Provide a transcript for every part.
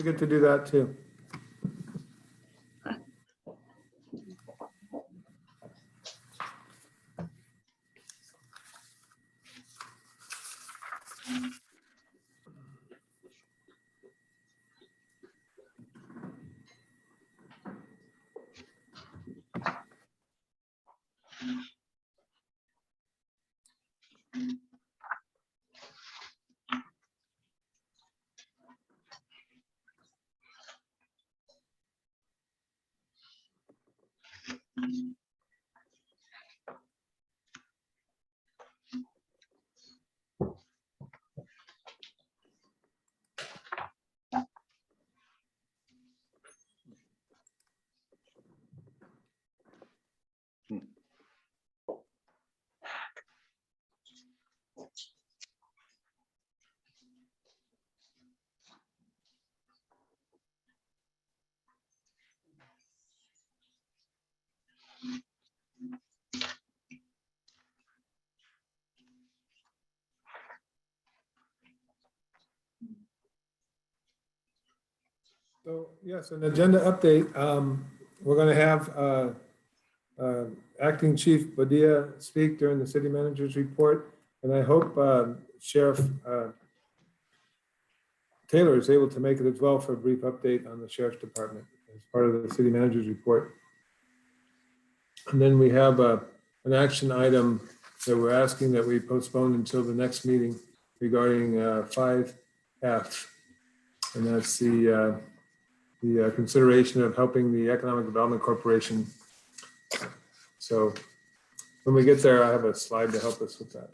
I get to do that too. So yes, an agenda update. We're going to have Acting Chief Badia speak during the city manager's report. And I hope Sheriff Taylor is able to make it as well for a brief update on the sheriff's department as part of the city manager's report. And then we have an action item that we're asking that we postpone until the next meeting regarding 5F. And that's the consideration of helping the Economic Development Corporation. So when we get there, I have a slide to help us with that.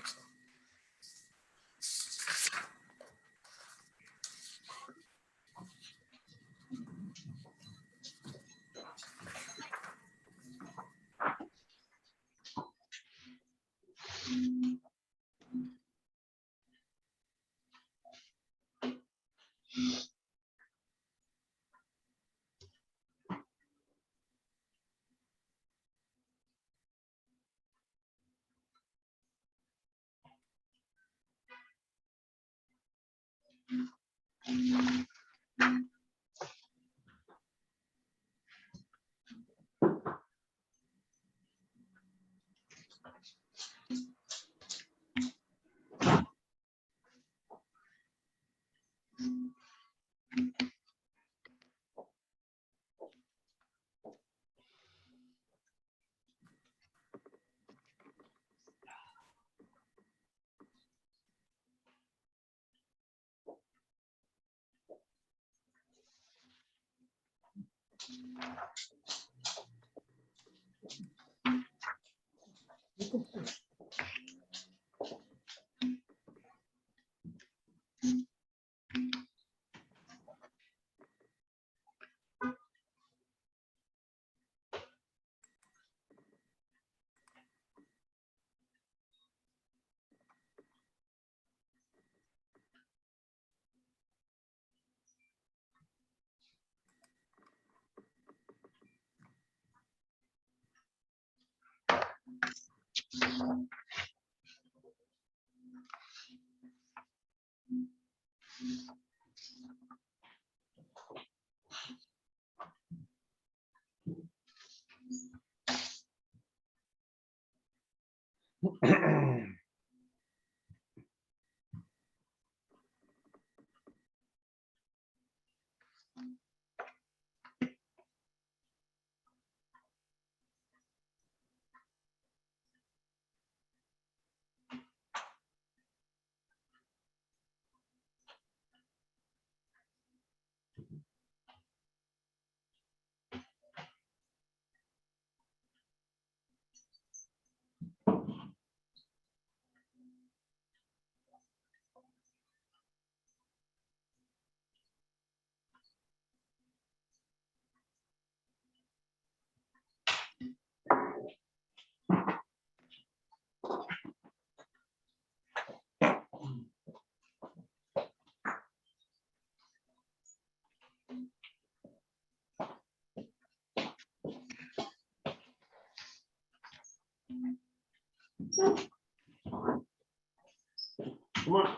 Come on.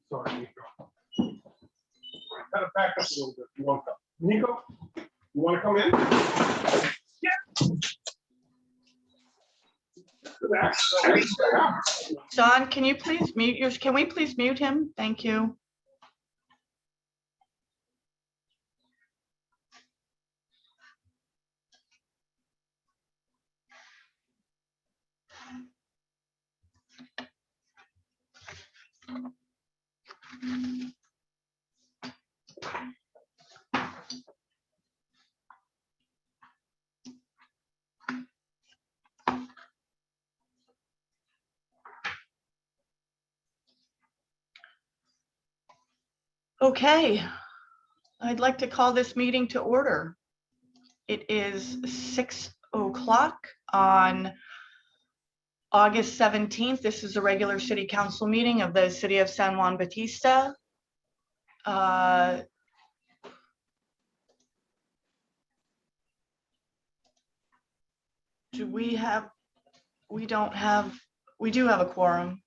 Sorry. kind of back up a little bit. You want to, Nico, you want to come in? Yeah. John, can you please mute yours? Can we please mute him? Thank you. Okay, I'd like to call this meeting to order. It is 6 o'clock on August 17th. This is a regular city council meeting of the city of San Juan Bautista. Do we have, we don't have, we do have a quorum.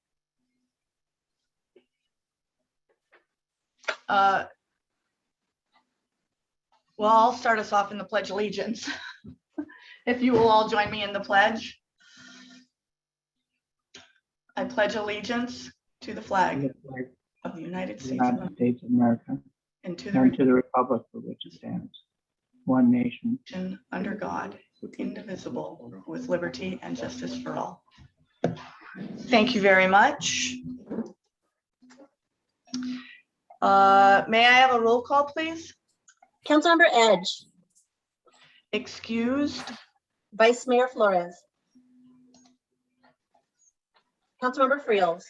Well, I'll start us off in the Pledge of Allegiance. If you will all join me in the pledge. I pledge allegiance to the flag of the United States of America, and to and to the republic for which it stands, one nation, nation under God, indivisible, with liberty and justice for all. Thank you very much. May I have a roll call, please? Councilmember Edge, Excused. Vice Mayor Flores. Councilmember Friels.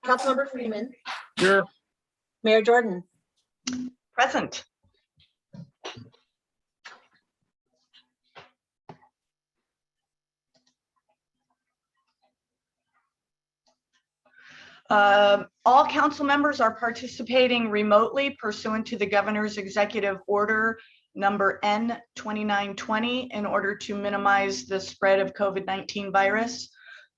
Councilmember Freeman. Here. Mayor Jordan. Present. All council members are participating remotely pursuant to the governor's executive order number N2920 in order to minimize the spread of COVID-19 virus.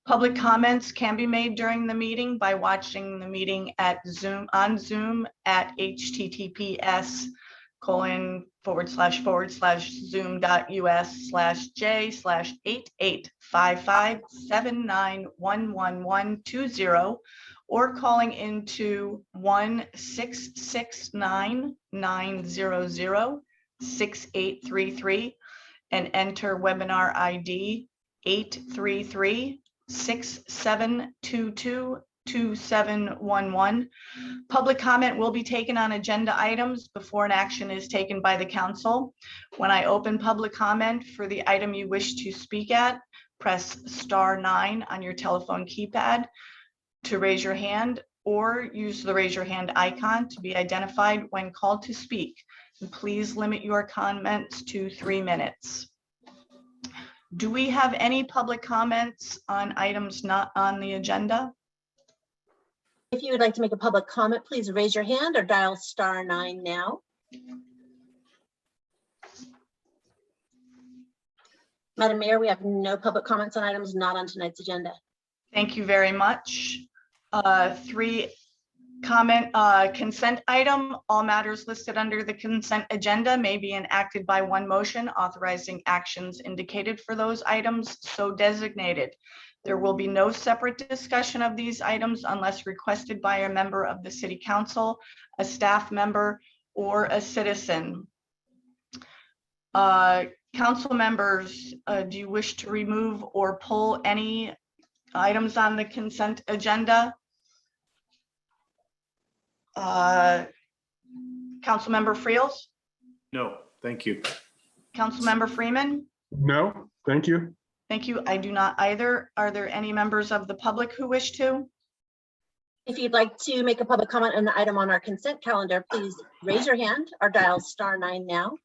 Public comments can be made during the meeting by watching the meeting at Zoom at https://zoom.us/j/8855791120 or calling into 1-669-900-6833 and enter webinar ID 833-6722-2711. Public comment will be taken on agenda items before an action is taken by the council. When I open public comment for the item you wish to speak at, press *9 on your telephone keypad to raise your hand, or use the raise your hand icon to be identified when called to speak. And please limit your comments to 3 minutes. Do we have any public comments on items not on the agenda? If you would like to make a public comment, please raise your hand or dial *9 now. Madam Mayor, we have no public comments on items not on tonight's agenda. Thank you very much. 3 consent item. All matters listed under the consent agenda may be enacted by one motion authorizing actions indicated for those items so designated. There will be no separate discussion of these items unless requested by a member of the city council, a staff member, or a citizen. Council members, do you wish to remove or pull any items on the consent agenda? Councilmember Friels? No, thank you. Councilmember Freeman? No, thank you. Thank you. I do not either. Are there any members of the public who wish to? If you'd like to make a public comment on the item on our consent calendar, please raise your hand or dial *9 now.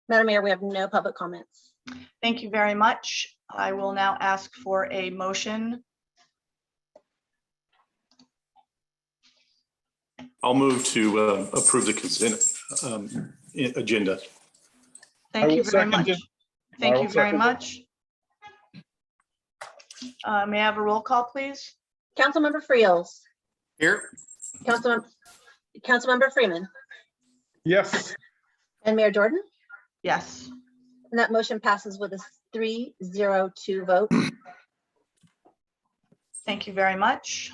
Madam Mayor, we have no public comments. Thank you very much. I will now ask for a motion. I'll move to approve the consent agenda. Thank you very much. Thank will you very second it. much. May I have a roll call, please? Councilmember Friels, Here. Councilmember Freeman, Yes. and Mayor Jordan. Yes. And that motion passes with a 3-0-2 vote. Thank you very much.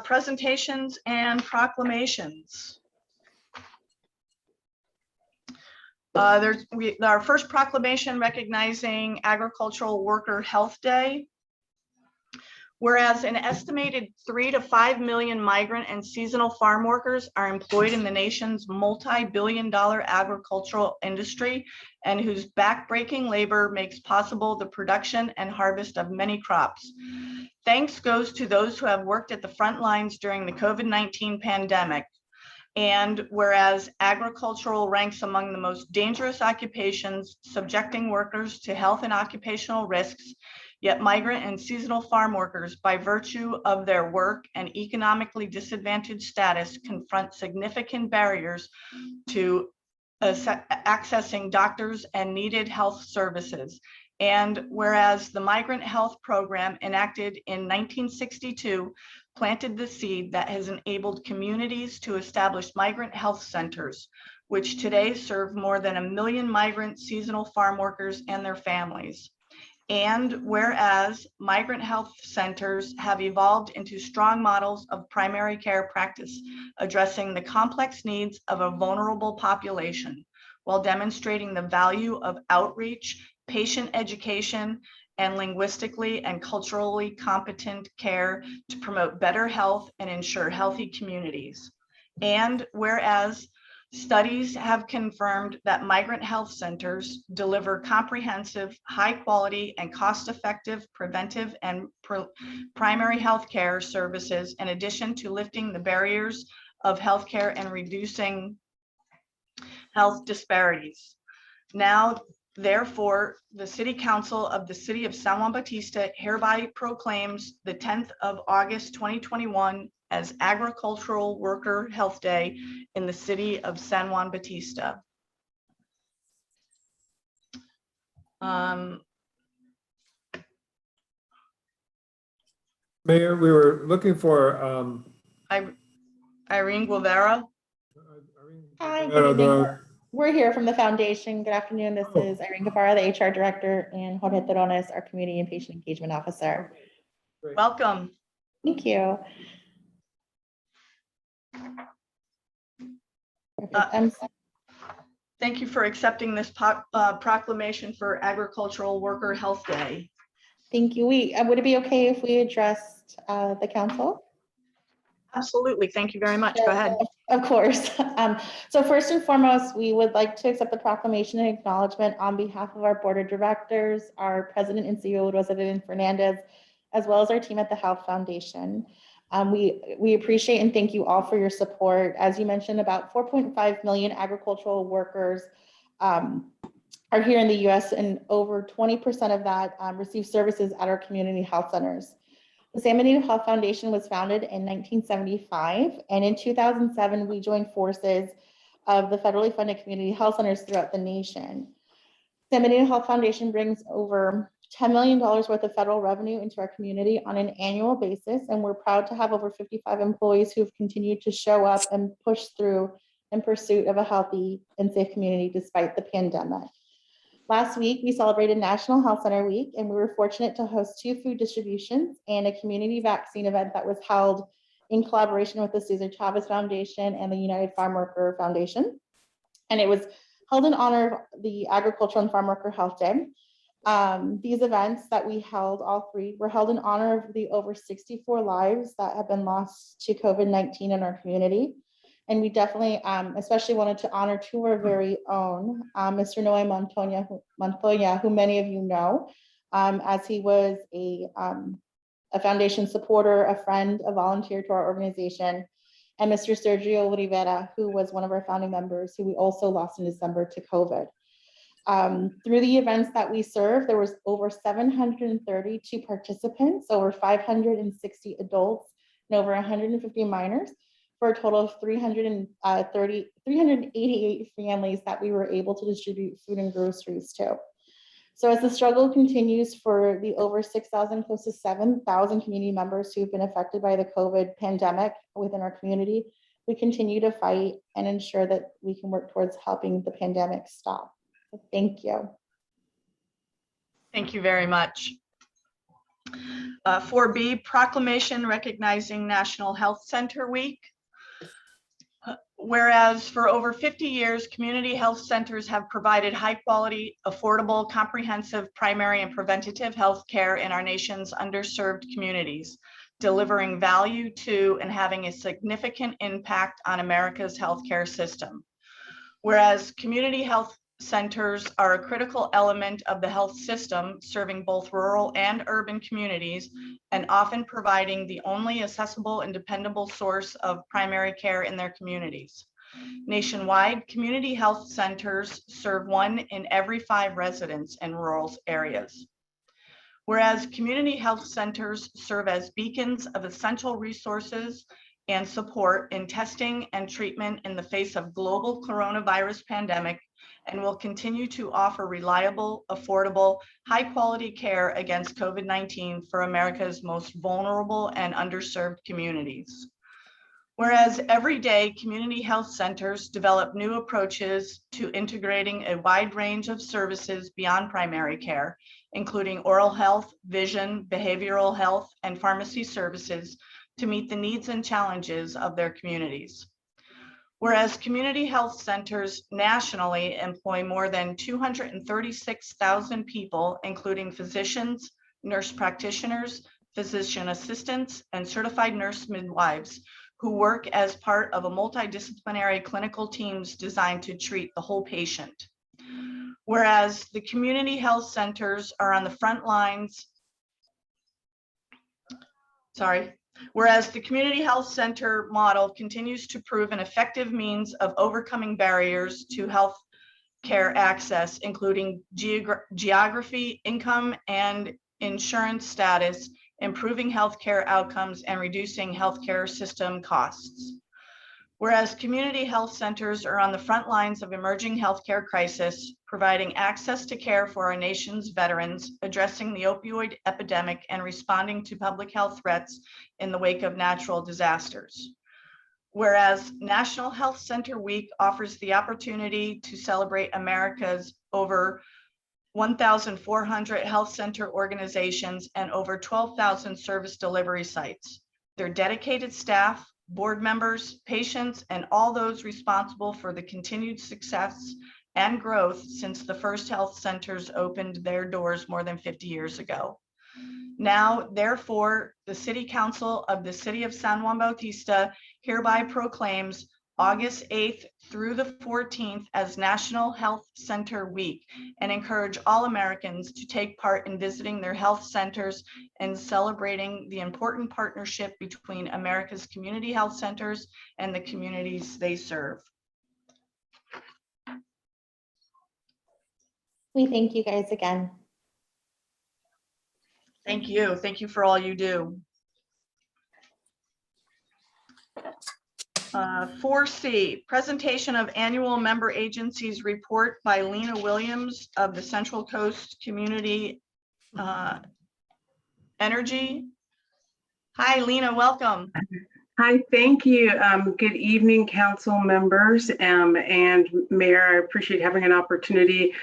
Presentations and proclamations. Our first proclamation recognizing Agricultural Worker Health Day. Whereas an estimated 3 to 5 million migrant and seasonal farm workers are employed in the nation's multi-billion-dollar agricultural industry and whose backbreaking labor makes possible the production and harvest of many crops. Thanks goes to those who have worked at the front lines during the COVID-19 pandemic. And whereas agricultural ranks among the most dangerous occupations, subjecting workers to health and occupational risks, yet migrant and seasonal farm workers, by virtue of their work and economically disadvantaged status, confront significant barriers to accessing doctors and needed health services. And whereas the Migrant Health Program enacted in 1962 planted the seed that has enabled communities to establish migrant health centers, which today serve more than 1 million migrant seasonal farm workers and their families. And whereas migrant health centers have evolved into strong models of primary care practice, addressing the complex needs of a vulnerable population, while demonstrating the value of outreach, patient education, and linguistically and culturally competent care to promote better health and ensure healthy communities. And whereas studies have confirmed that migrant health centers deliver comprehensive, high quality, and cost-effective preventive and primary health care services, in addition to lifting the barriers of healthcare and reducing health disparities. Now, therefore, the City Council of the City of San Juan Bautista hereby proclaims the 10th of August, 2021 as Agricultural Worker Health Day in the City of San Juan Bautista. Mayor, we were looking for, Irene Guevara. Hi, I good don't know. evening. We're here from the foundation. Good afternoon. This Oh. is Irene Guevara, the HR Director, and Jorge Terones, our Community and Patient Engagement Officer. Welcome. Thank you. Perfect. Thank you for accepting this proclamation for Agricultural Worker Health Day. Thank you. Would it be okay if we addressed the council? Absolutely. Thank you very much. Go ahead. Of course. So first and foremost, we would like to accept the proclamation and acknowledgement on behalf of our board of directors, our president and CEO, Rosa Vivian Fernandez, as well as our team at the Health Foundation. We appreciate and thank you all for your support. As you mentioned, about 4.5 million agricultural workers are here in the US, and over 20% of that receive services at our community health centers. The San Benito Health Foundation was founded in 1975, and in 2007, we joined forces of the federally funded community health centers throughout the nation. San Benito Health Foundation brings over $10 million worth of federal revenue into our community on an annual basis, and we're proud to have over 55 employees who've continued to show up and push through in pursuit of a healthy and safe community despite the pandemic. Last week, we celebrated National Health Center Week, and we were fortunate to host 2 food distributions and a community vaccine event that was held in collaboration with the Cesar Chavez Foundation and the United Farm Worker Foundation. And it was held in honor of the Agricultural and Farm Worker Health Day. These events that we held, all 3, were held in honor of the over 64 lives that have been lost to COVID-19 in our community. And we definitely especially wanted to honor 2 of our very own, Mr. Noe Montoya, who many of you know, as he was a foundation supporter, a friend, a volunteer to our organization, and Mr. Sergio Rivera, who was one of our founding members, who we also lost in December to COVID. Through the events that we served, there was over 732 participants, over 560 adults, and over 150 minors, for a total of 388 families that we were able to distribute food and groceries to. So as the struggle continues for the over 6,000, close to 7,000 community members who've been affected by the COVID pandemic within our community, we continue to fight and ensure that we can work towards helping the pandemic stop. So thank you. Thank you very much. 4B, proclamation recognizing National Health Center Week. Whereas for over 50 years, community health centers have provided high quality, affordable, comprehensive primary and preventative health care in our nation's underserved communities, delivering value to and having a significant impact on America's healthcare system. Whereas community health centers are a critical element of the health system, serving both rural and urban communities, and often providing the only accessible and dependable source of primary care in their communities. Nationwide, community health centers serve 1 in every 5 residents in rural areas. Whereas community health centers serve as beacons of essential resources and support in testing and treatment in the face of global coronavirus pandemic, and will continue to offer reliable, affordable, high-quality care against COVID-19 for America's most vulnerable and underserved communities. Whereas every day, community health centers develop new approaches to integrating a wide range of services beyond primary care, including oral health, vision, behavioral health, and pharmacy services to meet the needs and challenges of their communities. Whereas community health centers nationally employ more than 236,000 people, including physicians, nurse practitioners, physician assistants, and certified nurse midwives, who work as part of a multidisciplinary clinical teams designed to treat the whole patient. Whereas the community health centers are on the front lines, Whereas the community health center model continues to prove an effective means of overcoming barriers to health care access, including geography, income, and insurance status, improving healthcare outcomes, and reducing healthcare system costs. Whereas community health centers are on the front lines of emerging healthcare crisis, providing access to care for our nation's veterans, addressing the opioid epidemic, and responding to public health threats in the wake of natural disasters. Whereas National Health Center Week offers the opportunity to celebrate America's over 1,400 health center organizations and over 12,000 service delivery sites, their dedicated staff, board members, patients, and all those responsible for the continued success and growth since the first health centers opened their doors more than 50 years ago. Now, therefore, the City Council of the City of San Juan Bautista hereby proclaims August 8th through the 14th as National Health Center Week, and encourage all Americans to take part in visiting their health centers and celebrating the important partnership between America's community health centers and the communities they serve. We thank you guys again. Thank you. Thank you for all you do. 4C, presentation of annual member agencies report by Lena Williams of the Central Coast Community Energy. Hi, Lena, welcome. Hi, thank you. Good evening, council members and Mayor. I appreciate having an opportunity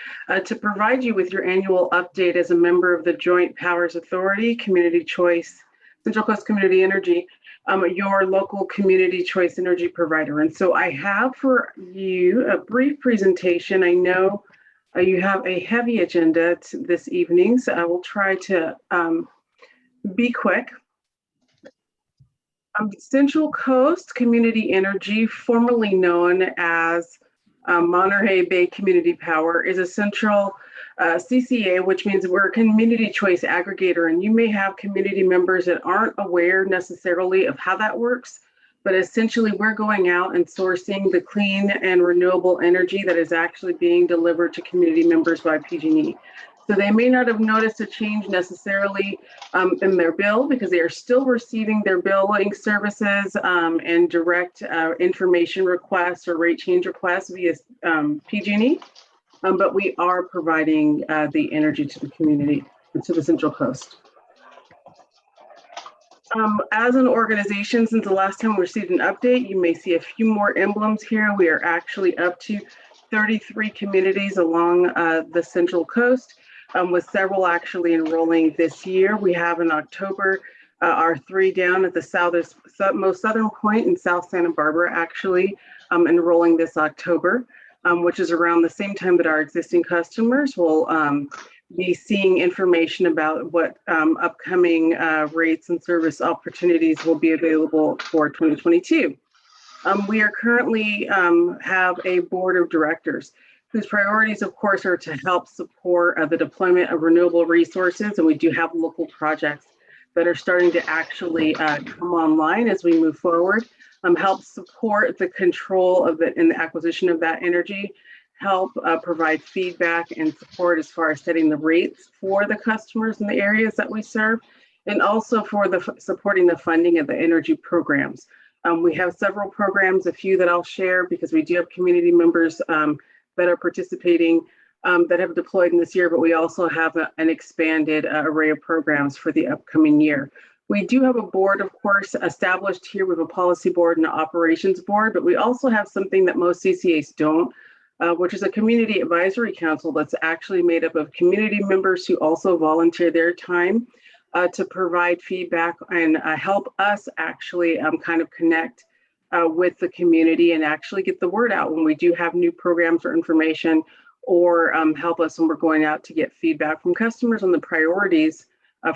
to provide you with your annual update as a member of the Joint Powers Authority, Community Choice, Central Coast Community Energy, your local community choice energy provider. And so I have for you a brief presentation. I know you have a heavy agenda this evening, so I will try to be quick. Central Coast Community Energy, formerly known as Monterey Bay Community Power, is a central CCA, which means we're a community choice aggregator. And you may have community members that aren't aware necessarily of how that works, but essentially we're going out and sourcing the clean and renewable energy that is actually being delivered to community members by PG&E. So they may not have noticed a change necessarily in their bill, because they are still receiving their billing services and direct information requests or rate change requests via PG&E. but we are providing the energy to the community and to the Central Coast. As an organization, since the last time we received an update, you may see a few more emblems here. We are actually up to 33 communities along the Central Coast, with several actually enrolling this year. We have in October our 3 down at the most southern point in South Santa Barbara, actually enrolling this October, which is around the same time that our existing customers will be seeing information about what upcoming rates and service opportunities will be available for 2022. We are currently have a board of directors whose priorities, of course, are to help support the deployment of renewable resources. And we do have local projects that are starting to actually come online as we move forward, help support the control of and the acquisition of that energy, help provide feedback and support as far as setting the rates for the customers in the areas that we serve, and also for supporting the funding of the energy programs. We have several programs, a few that I'll share because we do have community members that are participating that have deployed in this year, but we also have an expanded array of programs for the upcoming year. We do have a board, of course, established here with a policy board and an operations board, but we also have something that most CCAs don't, which is a community advisory council that's actually made up of community members who also volunteer their time to provide feedback and help us actually kind of connect with the community and actually get the word out when we do have new programs or information, or help us when we're going out to get feedback from customers on the priorities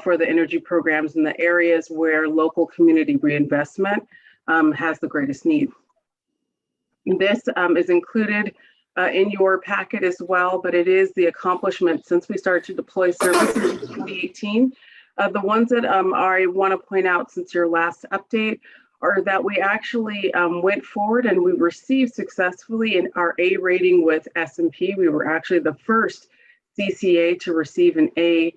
for the energy programs in the areas where local community reinvestment has the greatest need. This is included in your packet as well, but it is the accomplishment since we started to deploy services in 2018. The ones that I want to point out since your last update are that we actually went forward and we received successfully in our A rating with S&P. We were actually the first CCA to receive an A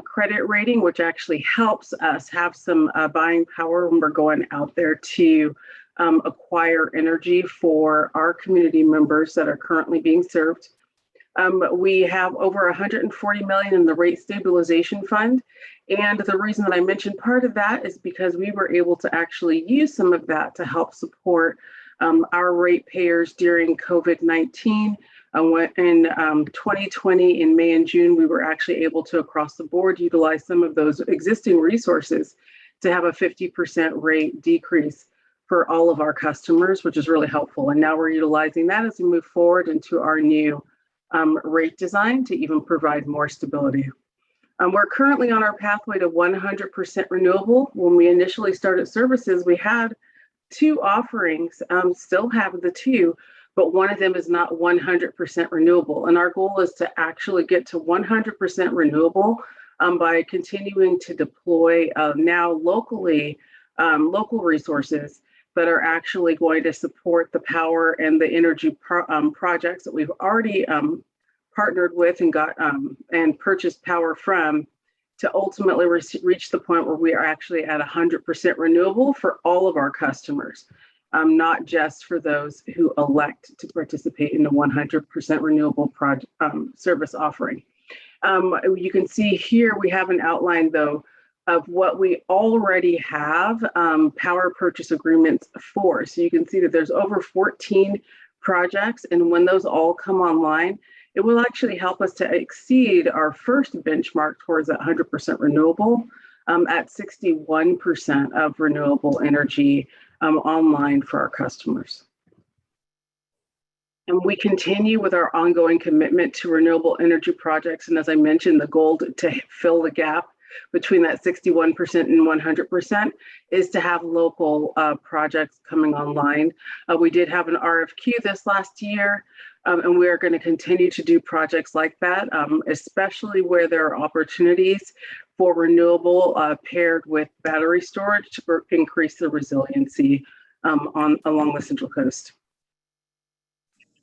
credit rating, which actually helps us have some buying power when we're going out there to acquire energy for our community members that are currently being served. We have over $140 million in the rate stabilization fund. And the reason that I mentioned part of that is because we were able to actually use some of that to help support our ratepayers during COVID-19. In 2020, in May and June, we were actually able to, across the board, utilize some of those existing resources to have a 50% rate decrease for all of our customers, which is really helpful. And now we're utilizing that as we move forward into our new rate design to even provide more stability. We're currently on our pathway to 100% renewable. When we initially started services, we had 2 offerings, still have the 2, but one of them is not 100% renewable. And our goal is to actually get to 100% renewable by continuing to deploy now locally, local resources that are actually going to support the power and the energy projects that we've already partnered with and got and purchased power from, to ultimately reach the point where we are actually at 100% renewable for all of our customers, not just for those who elect to participate in the 100% renewable service offering. You can see here we have an outline though of what we already have power purchase agreements for. So you can see that there's over 14 projects, and when those all come online, it will actually help us to exceed our first benchmark towards that 100% renewable at 61% of renewable energy online for our customers. And we continue with our ongoing commitment to renewable energy projects. And as I mentioned, the goal to fill the gap between that 61% and 100% is to have local projects coming online. We did have an RFQ this last year, and we are going to continue to do projects like that, especially where there are opportunities for renewable paired with battery storage to increase the resiliency along the Central Coast.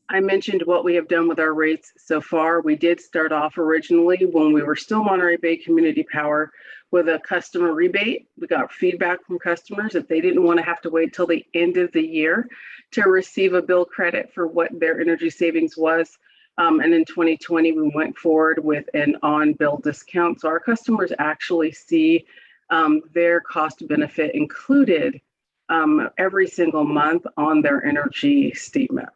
I mentioned what we have done with our rates so far. We did start off originally when we were still Monterey Bay Community Power with a customer rebate. We got feedback from customers that they didn't want to have to wait till the end of the year to receive a bill credit for what their energy savings was. And in 2020, we went forward with an on-bill discount. So our customers actually see their cost benefit included every single month on their energy statement.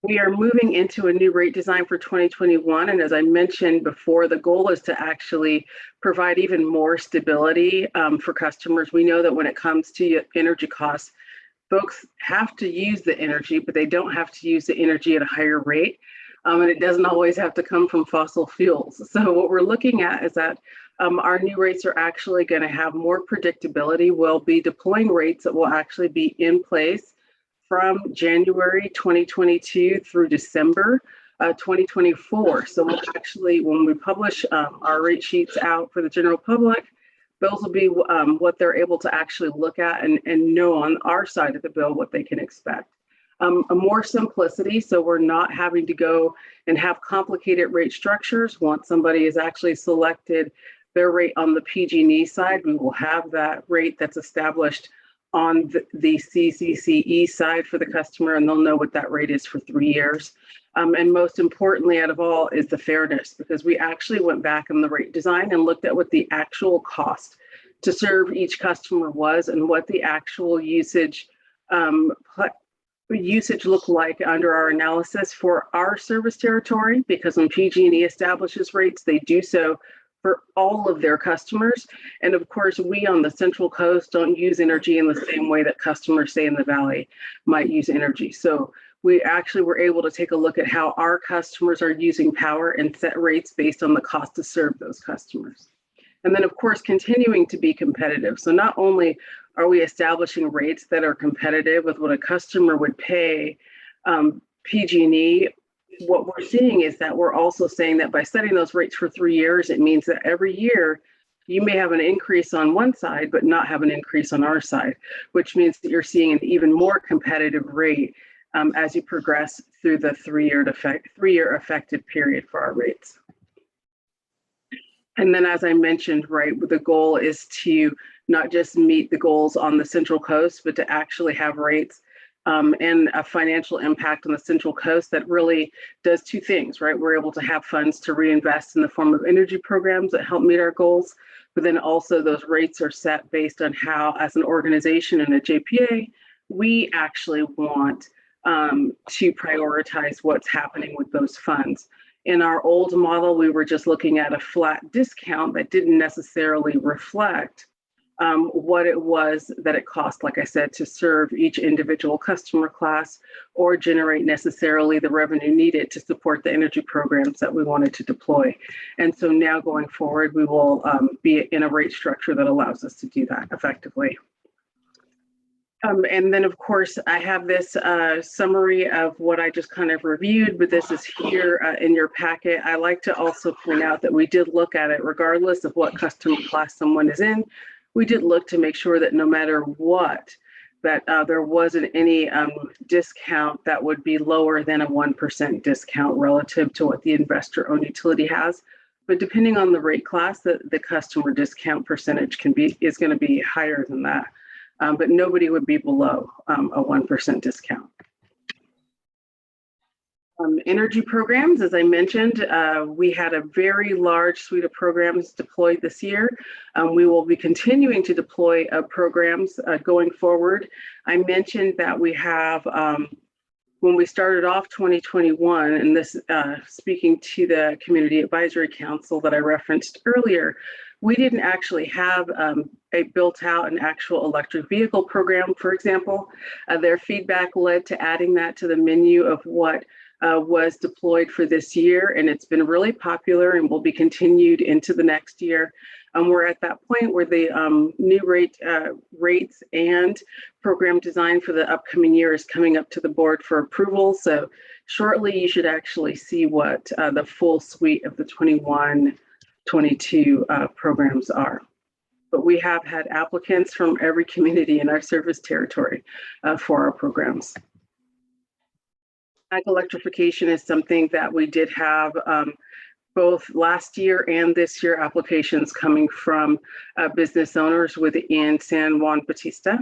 We are moving into a new rate design for 2021. And as I mentioned before, the goal is to actually provide even more stability for customers. We know that when it comes to energy costs, folks have to use the energy, but they don't have to use the energy at a higher rate. And it doesn't always have to come from fossil fuels. So what we're looking at is that our new rates are actually going to have more predictability. We'll be deploying rates that will actually be in place from January 2022 through December 2024. So we'll actually, when we publish our rate sheets out for the general public, those will be what they're able to actually look at and know on our side of the bill what they can expect. A more simplicity, so we're not having to go and have complicated rate structures. Once somebody has actually selected their rate on the PG&E side, we will have that rate that's established on the CCCE side for the customer, and they'll know what that rate is for 3 years. And most importantly out of all is the fairness, because we actually went back in the rate design and looked at what the actual cost to serve each customer was and what the actual usage looked like under our analysis for our service territory, because when PG&E establishes rates, they do so for all of their customers. And of course, we on the Central Coast don't use energy in the same way that customers, say in the Valley, might use energy. So we actually were able to take a look at how our customers are using power and set rates based on the cost to serve those customers. And then of course, continuing to be competitive. So not only are we establishing rates that are competitive with what a customer would pay PG&E, what we're seeing is that we're also saying that by setting those rates for 3 years, it means that every year you may have an increase on one side, but not have an increase on our side, which means that you're seeing an even more competitive rate as you progress through the three-year effective period for our rates. And then, as I mentioned, right, the goal is to not just meet the goals on the Central Coast, but to actually have rates and a financial impact on the Central Coast that really does two things, right? We're able to have funds to reinvest in the form of energy programs that help meet our goals, but then also those rates are set based on how, as an organization and a JPA, we actually want to prioritize what's happening with those funds. In our old model, we were just looking at a flat discount that didn't necessarily reflect what it was that it cost, like I said, to serve each individual customer class or generate necessarily the revenue needed to support the energy programs that we wanted to deploy. And so now going forward, we will be in a rate structure that allows us to do that effectively. And then, of course, I have this summary of what I just kind of reviewed, but this is here in your packet. I like to also point out that we did look at it regardless of what customer class someone is in. We did look to make sure that no matter what, that there wasn't any discount that would be lower than a 1% discount relative to what the investor-owned utility has. But depending on the rate class, the customer discount percentage is going to be higher than that. But nobody would be below a 1% discount. Energy programs, as I mentioned, we had a very large suite of programs deployed this year. We will be continuing to deploy programs going forward. I mentioned that we have, when we started off 2021, and this speaking to the Community Advisory Council that I referenced earlier, we didn't actually have a built out an actual electric vehicle program, for example. Their feedback led to adding that to the menu of what was deployed for this year, and it's been really popular and will be continued into the next year. We're at that point where the new rates and program design for the upcoming year is coming up to the board for approval. So shortly, you should actually see what the full suite of the 21-22 programs are. But we have had applicants from every community in our service territory for our programs. Ag electrification is something that we did have both last year and this year applications coming from business owners within San Juan Bautista.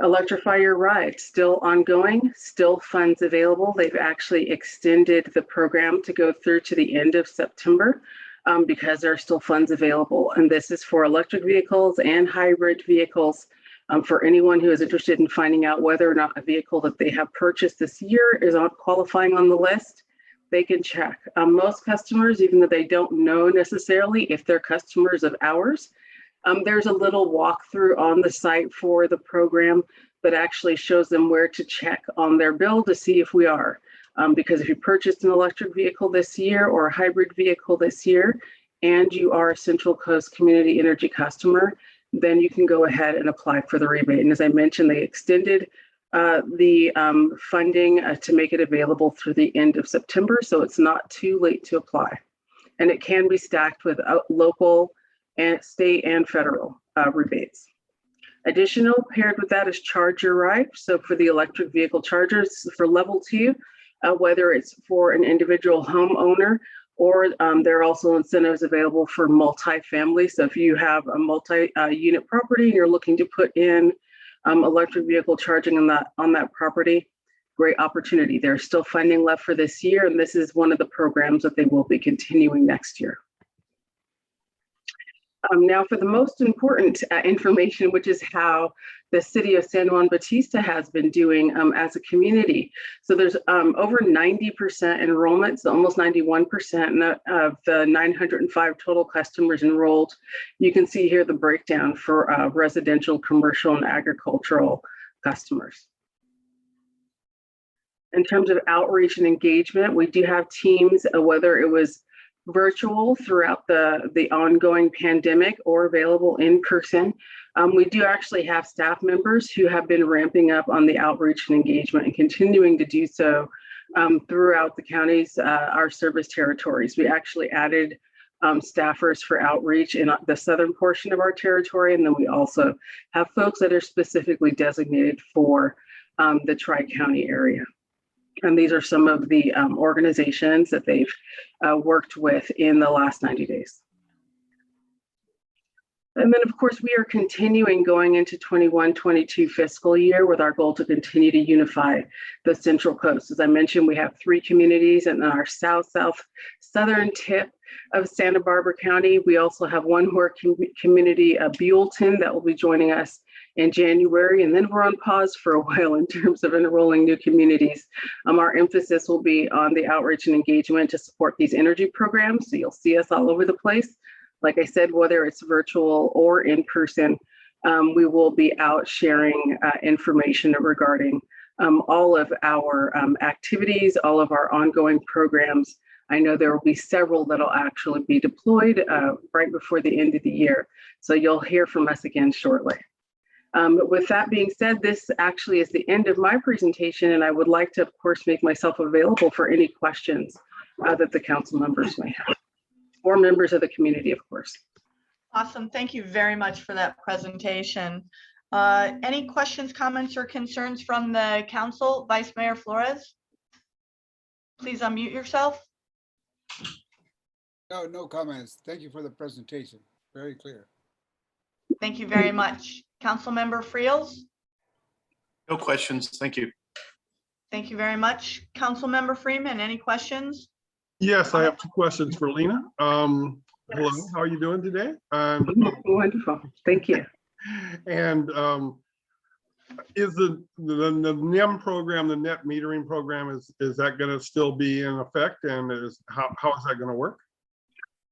Electrify Your Ride, still ongoing, still funds available. They've actually extended the program to go through to the end of September because there are still funds available. And this is for electric vehicles and hybrid vehicles. For anyone who is interested in finding out whether or not a vehicle that they have purchased this year is not qualifying on the list, they can check. Most customers, even though they don't know necessarily if they're customers of ours, there's a little walkthrough on the site for the program that actually shows them where to check on their bill to see if we are. Because if you purchased an electric vehicle this year or a hybrid vehicle this year, and you are a Central Coast Community Energy customer, then you can go ahead and apply for the rebate. And as I mentioned, they extended the funding to make it available through the end of September, so it's not too late to apply. And it can be stacked with local and state and federal rebates. Additional paired with that is Charge Your Ride. So for the electric vehicle chargers for level 2, whether it's for an individual homeowner or there are also incentives available for multifamily. So if you have a multi-unit property and you're looking to put in electric vehicle charging on that property, great opportunity. There's still funding left for this year, and this is one of the programs that they will be continuing next year. Now for the most important information, which is how the city of San Juan Bautista has been doing as a community. So there's over 90% enrollment, so almost 91% of the 905 total customers enrolled. You can see here the breakdown for residential, commercial, and agricultural customers. In terms of outreach and engagement, we do have teams, whether it was virtual throughout the ongoing pandemic or available in person. We do actually have staff members who have been ramping up on the outreach and engagement and continuing to do so throughout the counties, our service territories. We actually added staffers for outreach in the southern portion of our territory, and then we also have folks that are specifically designated for the Tri-County area. And these are some of the organizations that they've worked with in the last 90 days. And then, of course, we are continuing going into 21-22 fiscal year with our goal to continue to unify the Central Coast. As I mentioned, we have 3 communities in our southern tip of Santa Barbara County. We also have one more community, Buellton, that will be joining us in January, and then we're on pause for a while in terms of enrolling new communities. Our emphasis will be on the outreach and engagement to support these energy programs. So you'll see us all over the place. Like I said, whether it's virtual or in person, we will be out sharing information regarding all of our activities, all of our ongoing programs. I know there will be several that will actually be deployed right before the end of the year. So you'll hear from us again shortly. With that being said, this actually is the end of my presentation, and I would like to, of course, make myself available for any questions that the council members may have, or members of the community, of course. Awesome. Thank you very much for that presentation. Any questions, comments, or concerns from the council? Vice Mayor Flores, please unmute yourself. No comments. Thank you for the presentation. Very clear. Thank you very much. Councilmember Friels? No questions. Thank you. Thank you very much. Councilmember Freeman, any questions? Yes, I have 2 questions for Lena. Hello, how are you doing today? Wonderful. Thank you. And is the NEM program, the net metering program, is that going to still be in effect, and how is that going to work?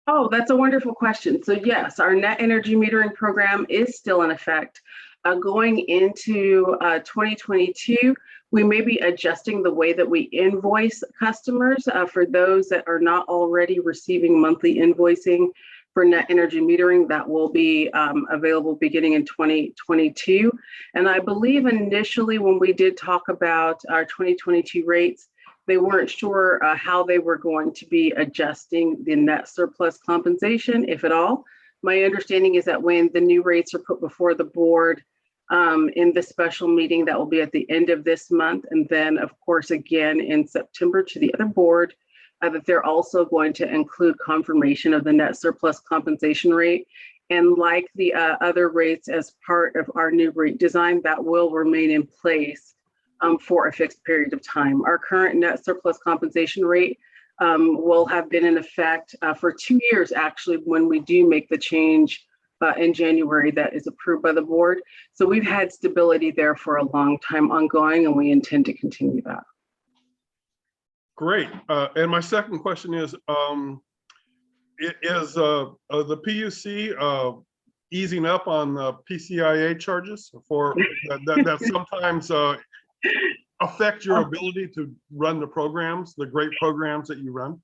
Oh, that's a wonderful question. So yes, our net energy metering program is still in effect. Going into 2022, we may be adjusting the way that we invoice customers for those that are not already receiving monthly invoicing for net energy metering. That will be available beginning in 2022. And I believe initially when we did talk about our 2022 rates, they weren't sure how they were going to be adjusting the net surplus compensation, if at all. My understanding is that when the new rates are put before the board in the special meeting that will be at the end of this month, and then of course again in September to the other board, that they're also going to include confirmation of the net surplus compensation rate And like the other rates as part of our new rate design, that will remain in place for a fixed period of time. Our current net surplus compensation rate will have been in effect for 2 years, actually, when we do make the change in January that is approved by the board. So we've had stability there for a long time ongoing, and we intend to continue that. Great. And my second question is the PUC easing up on the PCIA charges for that sometimes affect your ability to run the programs, the great programs that you run?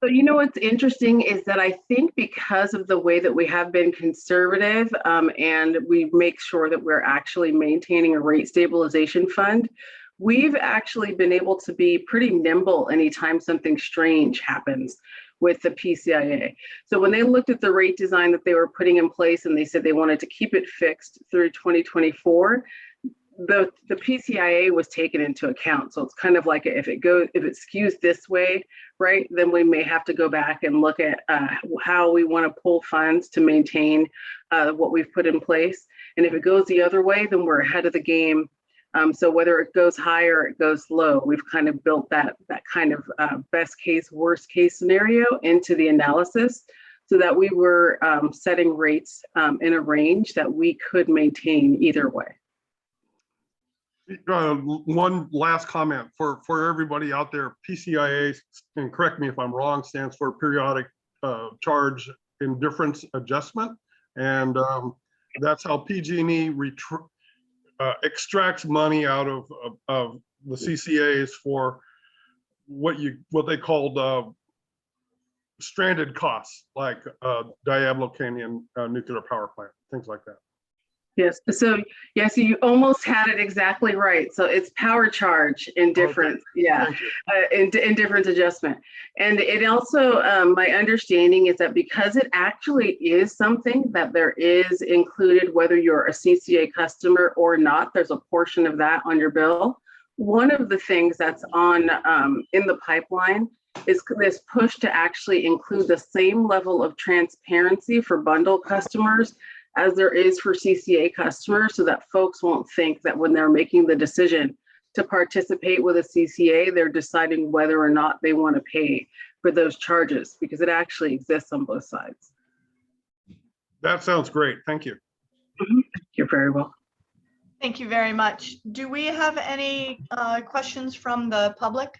So, you know, what's interesting is that I think because of the way that we have been conservative and we make sure that we're actually maintaining a rate stabilization fund, we've actually been able to be pretty nimble anytime something strange happens with the PCIA. So when they looked at the rate design that they were putting in place and they said they wanted to keep it fixed through 2024, the PCIA was taken into account. So it's kind of like if it skews this way, right, then we may have to go back and look at how we want to pull funds to maintain what we've put in place. And if it goes the other way, then we're ahead of the game. So whether it goes high or it goes low, we've kind of built that kind of best case, worst case scenario into the analysis so that we were setting rates in a range that we could maintain either way. One last comment for everybody out there. PCIA, and correct me if I'm wrong, stands for periodic charge indifference adjustment. And that's how PG&E extracts money out of the CCAs for what they called stranded costs, like Diablo Canyon nuclear power plant, things like that. Yes. So yes, you almost had it exactly right. So it's power charge indifference. Okay. Yeah. Indifference adjustment. And it also, my understanding is that because it actually is something that there is included, whether you're a CCA customer or not, there's a portion of that on your bill. One of the things that's on in the pipeline is this push to actually include the same level of transparency for bundle customers as there is for CCA customers, so that folks won't think that when they're making the decision to participate with a CCA, they're deciding whether or not they want to pay for those charges, because it actually exists on both sides. That sounds great. Thank you. You're very welcome. Thank you very much. Do we have any questions from the public?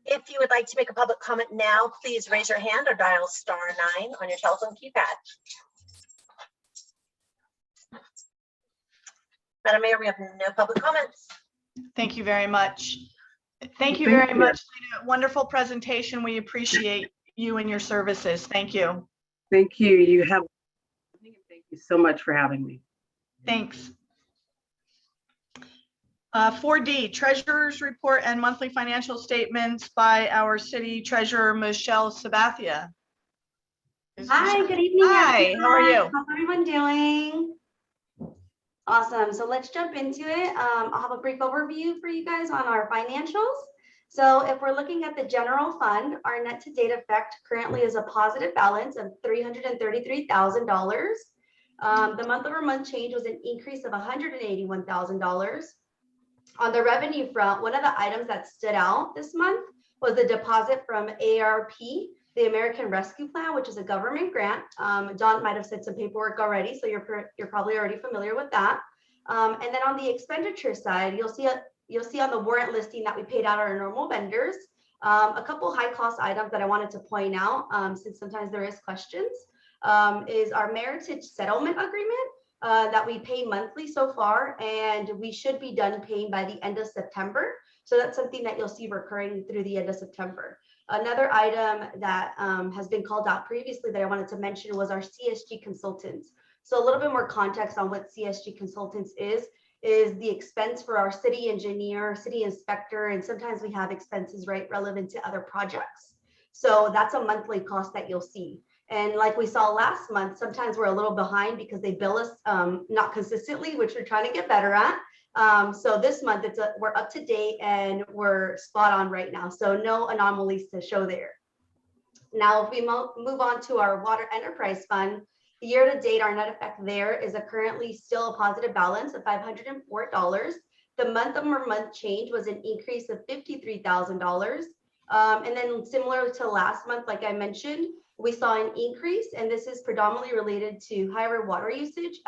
If you would like to make a public comment now, please raise your hand or dial *9 on your telephone keypad. Madam Mayor, we have no public comments. Thank you very much. Thank you very much, Lena. Wonderful presentation. We appreciate you and your services. Thank you. Thank you. Thank you so much for having me. Thanks. 4D, Treasurer's Report and Monthly Financial Statements by our City Treasurer, Michelle Sabathia. Hi, good evening. Hi, how are you? How's everyone doing? Awesome. So let's jump into it. I'll have a brief overview for you guys on our financials. So if we're looking at the general fund, our net to date effect currently is a positive balance of $333,000. The month over month change was an increase of $181,000. On the revenue front, one of the items that stood out this month was the deposit from ARP, the American Rescue Plan, which is a government grant. John might have said some paperwork already, so you're probably already familiar with that. And then on the expenditure side, you'll see on the warrant listing that we paid out our normal vendors. A couple high cost items that I wanted to point out, since sometimes there is questions, is our Meritage settlement agreement that we pay monthly so far, and we should be done paying by the end of September. So that's something that you'll see recurring through the end of September. Another item that has been called out previously that I wanted to mention was our CSG Consultants. So a little bit more context on what CSG Consultants is the expense for our city engineer, city inspector, and sometimes we have expenses, right, relevant to other projects. So that's a monthly cost that you'll see. And like we saw last month, sometimes we're a little behind because they bill us not consistently, which we're trying to get better at. So this month we're up to date and we're spot on right now. So no anomalies to show there. Now, if we move on to our Water Enterprise Fund, Year to date, our net effect there is currently still a positive balance of $504. The month-over-month change was an increase of $53,000. And then similar to last month, like I mentioned, we saw an increase, and this is predominantly related to higher water usage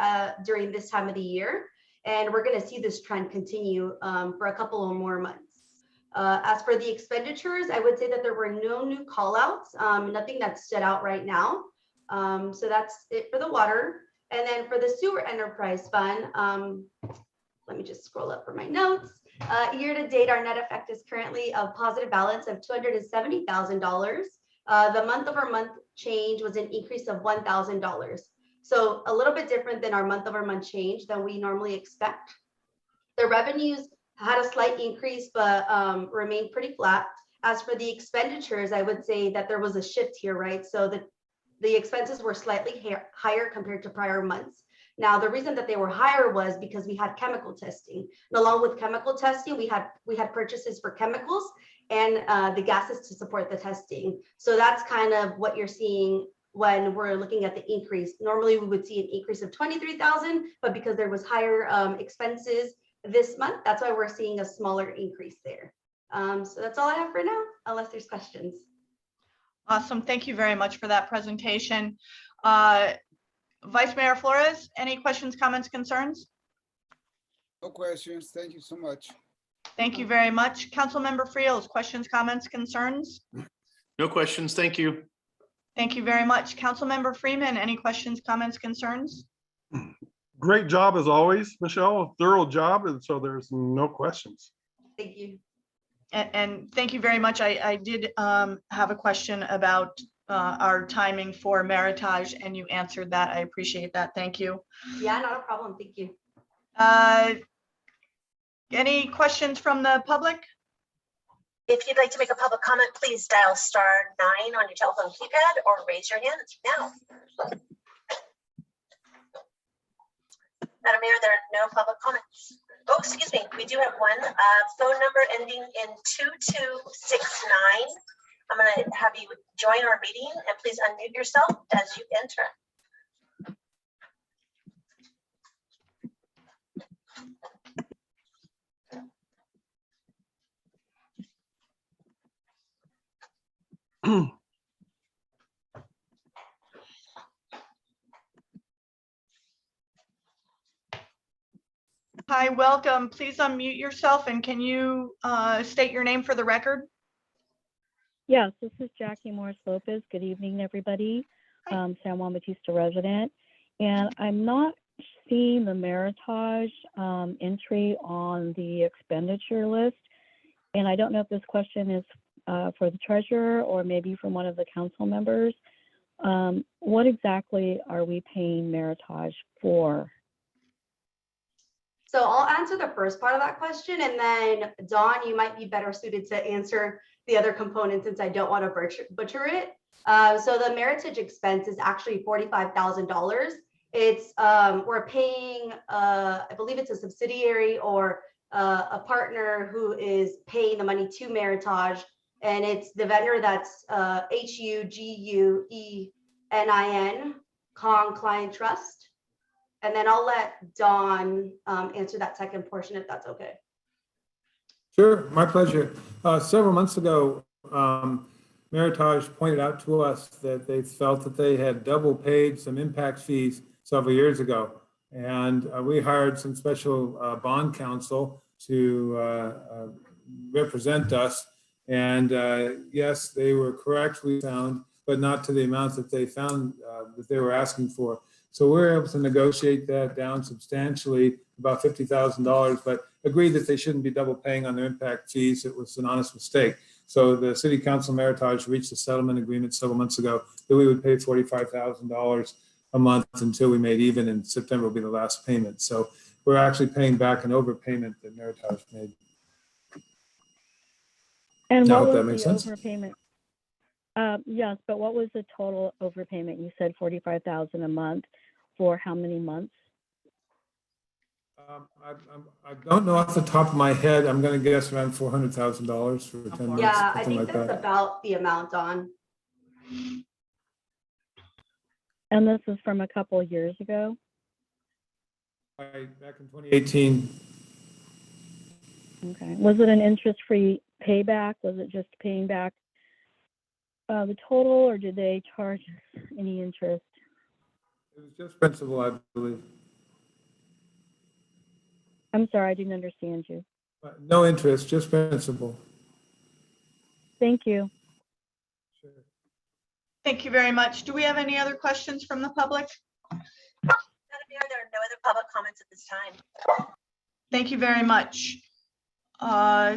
during this time of the year. And we're going to see this trend continue for a couple of more months. As for the expenditures, I would say that there were no new call outs, nothing that stood out right now. So that's it for the water. And then for the sewer enterprise fund, let me just scroll up for my notes. Year to date, our net effect is currently a positive balance of $270,000. The month over month change was an increase of $1,000. So a little bit different than our month over month change than we normally expect. The revenues had a slight increase, but remained pretty flat. As for the expenditures, I would say that there was a shift here, right? So the expenses were slightly higher compared to prior months. Now, the reason that they were higher was because we had chemical testing. And along with chemical testing, we had purchases for chemicals and the gases to support the testing. So that's kind of what you're seeing when we're looking at the increase. Normally, we would see an increase of 23,000, but because there was higher expenses this month, that's why we're seeing a smaller increase there. So that's all I have for now, unless there's questions. Awesome. Thank you very much for that presentation. Vice Mayor Flores, any questions, comments, concerns? No questions. Thank you so much. Thank you very much. Councilmember Friels, questions, comments, concerns? No questions. Thank you. Thank you very much. Councilmember Freeman, any questions, comments, concerns? Great job as always, Michelle, a thorough job. And so there's no questions. Thank you. And thank you very much. I did have a question about our timing for Meritage, and you answered that. I appreciate that. Thank you. Yeah, not a problem. Thank you. Any questions from the public? If you'd like to make a public comment, please dial *9 on your telephone keypad or raise your hand now. Madam Mayor, there are no public comments. Oh, excuse me, we do have one phone number ending in 2269. I'm going to have you join our meeting, and please unmute yourself as you enter. Hi, welcome. Please unmute yourself, and can you state your name for the record? Yes, this is Jackie Morris Lopez. Good evening, everybody. San Juan Bautista resident. And I'm not seeing the Meritage entry on the expenditure list. And I don't know if this question is for the treasurer or maybe from one of the council members. What exactly are we paying Meritage for? So I'll answer the first part of that question, and then Dawn, you might be better suited to answer the other component since I don't want to butcher it. So the Meritage expense is actually $45,000. It's we're paying, I believe it's a subsidiary or a partner who is paying the money to Meritage, and it's the vendor that's HUGUENIN, Kong Client Trust. And then I'll let Dawn answer that second portion if that's okay. Sure, my pleasure. Several months ago, Meritage pointed out to us that they felt that they had double paid some impact fees several years ago. And we hired some special bond counsel to represent us. And yes, they were correctly found, but not to the amount that they found that they were asking for. So we were able to negotiate that down substantially, about $50,000, but agreed that they shouldn't be double paying on their impact fees. It was an honest mistake. So the City Council Meritage reached a settlement agreement several months ago that we would pay $45,000 a month until we made even, and September will be the last payment. So we're actually paying back an overpayment that Meritage made. And Now, what if that was makes the sense. overpayment? Yes, but what was the total overpayment? You said $45,000 a month for how many months? I don't know off the top of my head. I'm going to guess around $400,000 for 10 months. Yeah, I something think like that's that. about the amount, Dawn. And this is from a couple of years ago? Back in 2018. Okay. Was it an interest-free payback? Was it just paying back the total, or did they charge any interest? It was just principal, I believe. I'm sorry, I didn't understand you. No interest, just principal. Thank you. Sure. Thank you very much. Do we have any other questions from the public? Madam Mayor, there are no other public comments at this time. Thank you very much.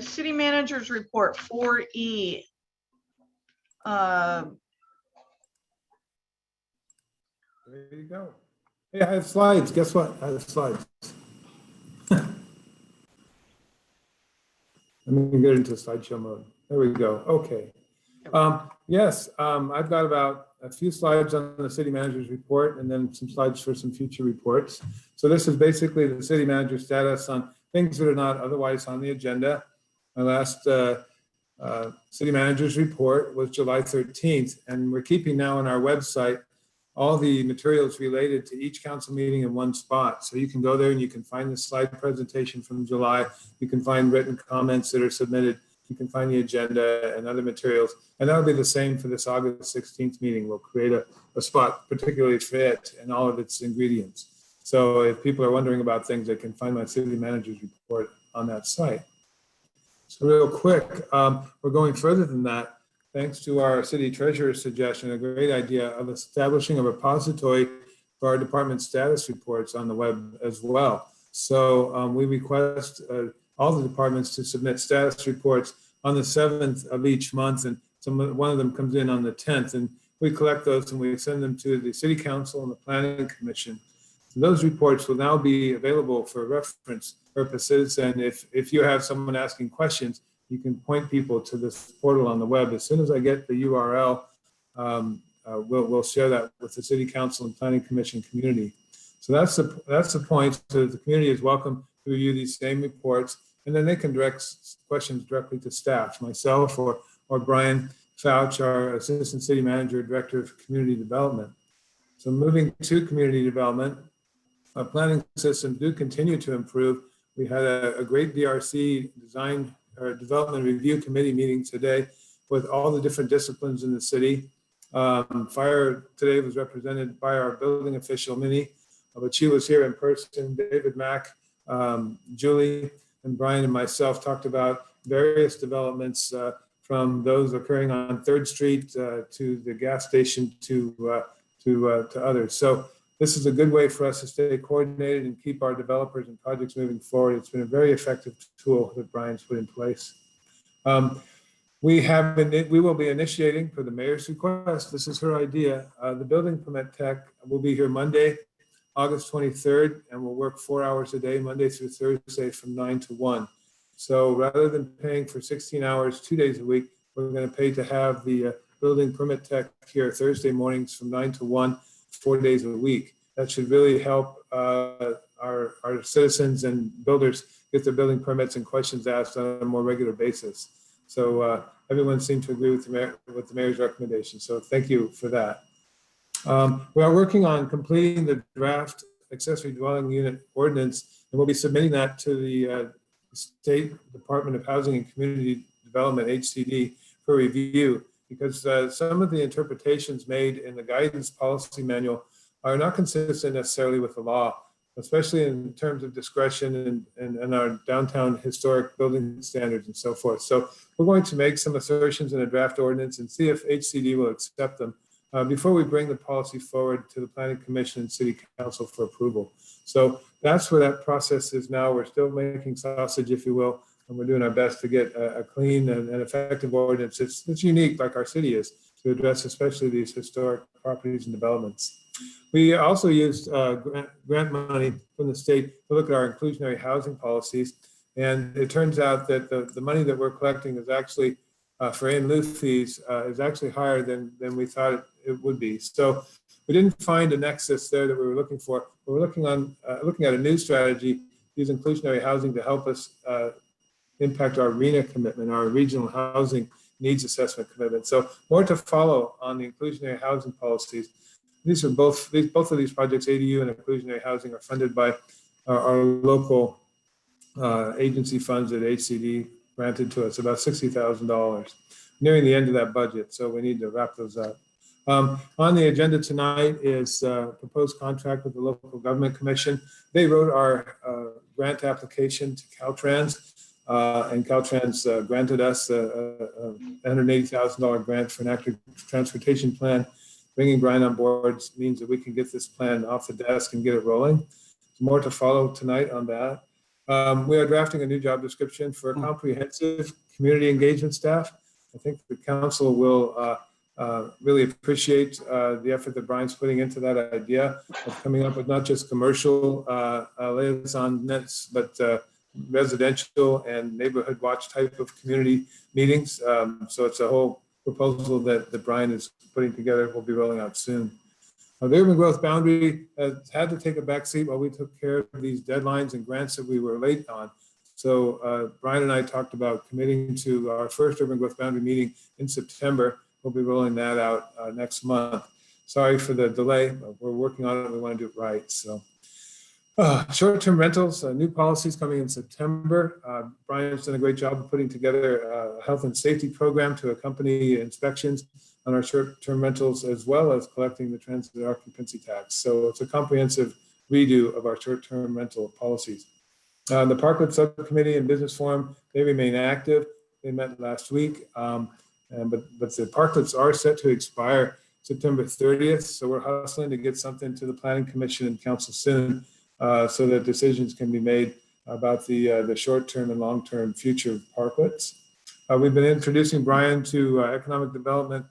City Manager's Report 4E. There you go. Hey, I have slides. Guess what? I have slides. Let me get into slideshow mode. There we go. Okay. Yes, I've got about a few slides on the city manager's report and then some slides for some future reports. So this is basically the city manager's status on things that are not otherwise on the agenda. My last city manager's report was July 13th, and we're keeping now on our website all the materials related to each council meeting in one spot. So you can go there and you can find the slide presentation from July. You can find written comments that are submitted. You can find the agenda and other materials. And that'll be the same for this August 16th meeting. We'll create a spot particularly fit and all of its ingredients. So if people are wondering about things, they can find my city manager's report on that site. So real quick, we're going further than that. Thanks to our city treasurer's suggestion, a great idea of establishing a repository for our department status reports on the web as well. So we request all the departments to submit status reports on the 7th of each month, and one of them comes in on the 10th, and we collect those and we send them to the city council and the planning commission. So those reports will now be available for reference purposes, and if you have someone asking questions, you can point people to this portal on the web. As soon as I get the URL, we'll share that with the city council and planning commission community. So that's the point. So the community is welcome to review these same reports, and then they can direct questions directly to staff, myself or Brian Fouch, our assistant city manager, director of community development. So moving to community development, our planning systems do continue to improve. We had a great DRC design or development review committee meeting today with all the different disciplines in the city. Fire today was represented by our building official, Minnie, but she was here in person. David Mack, Julie, and Brian and myself talked about various developments from those occurring on 3rd Street to the gas station to others. So this is a good way for us to stay coordinated and keep our developers and projects moving forward. It's been a very effective tool that Brian's put in place. We will be initiating, for the mayor's request, this is her idea, the building permit tech will be here Monday, August 23rd, and we'll work 4 hours a day, Monday through Thursday from 9 to 1. So rather than paying for 16 hours, 2 days a week, we're going to pay to have the building permit tech here Thursday mornings from 9 to 1, 4 days a week. That should really help our citizens and builders get their building permits and questions asked on a more regular basis. So everyone seemed to agree with the mayor's recommendation. So thank you for that. We are working on completing the draft accessory dwelling unit ordinance, and we'll be submitting that to the State Department of Housing and Community Development, HCD, for review, because some of the interpretations made in the guidance policy manual are not consistent necessarily with the law, especially in terms of discretion and our downtown historic building standards and so forth. So we're going to make some assertions in a draft ordinance and see if HCD will accept them before we bring the policy forward to the Planning Commission and City Council for approval. So that's where that process is now. We're still making sausage, if you will, and we're doing our best to get a clean and effective ordinance. It's unique, like our city is, to address especially these historic properties and developments. We also used grant money from the state to look at our inclusionary housing policies. And it turns out that the money that we're collecting is actually for in lieu fees is actually higher than we thought it would be. So we didn't find a nexus there that we were looking for. We're looking at a new strategy, use inclusionary housing to help us impact our RHNA commitment, our regional housing needs assessment commitment. So more to follow on the inclusionary housing policies. These are both of these projects, ADU and inclusionary housing, are funded by our local agency funds that HCD granted to us, about $60,000. Nearing the end of that budget, so we need to wrap those up. On the agenda tonight is proposed contract with the local government commission. They wrote our grant application to Caltrans, and Caltrans granted us a $180,000 grant for an active transportation plan. Bringing Brian on board means that we can get this plan off the desk and get it rolling. There's more to follow tonight on that. We are drafting a new job description for comprehensive community engagement staff. I think the council will really appreciate the effort that Brian's putting into that idea of coming up with not just commercial liaison nets, but residential and neighborhood watch type of community meetings. So it's a whole proposal that Brian is putting together. We'll be rolling out soon. The urban growth boundary has had to take a back seat while we took care of these deadlines and grants that we were late on. So Brian and I talked about committing to our first urban growth boundary meeting in September. We'll be rolling that out next month. Sorry for the delay, but we're working on it. We want to do it right. So short-term rentals, new policies coming in September. Brian's done a great job of putting together a health and safety program to accompany inspections on our short-term rentals, as well as collecting the transit occupancy tax. So it's a comprehensive redo of our short-term rental policies. The Parklet Subcommittee and Business Forum, they remain active. They met last week, but the Parklets are set to expire September 30th. So we're hustling to get something to the Planning Commission and Council soon, so that decisions can be made about the short-term and long-term future of Parklets. We've been introducing Brian to economic development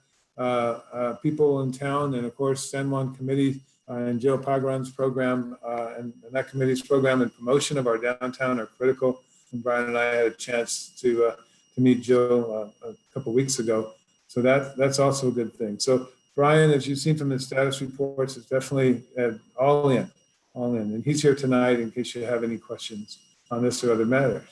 people in town, and of course, San Juan Committee and Jill Pagran's program and that committee's program and promotion of our downtown are critical. And Brian and I had a chance to meet Jill a couple weeks ago, so that's also a good thing. So Brian, as you've seen from the status reports, is definitely all in, and he's here tonight in case you have any questions on this or other matters.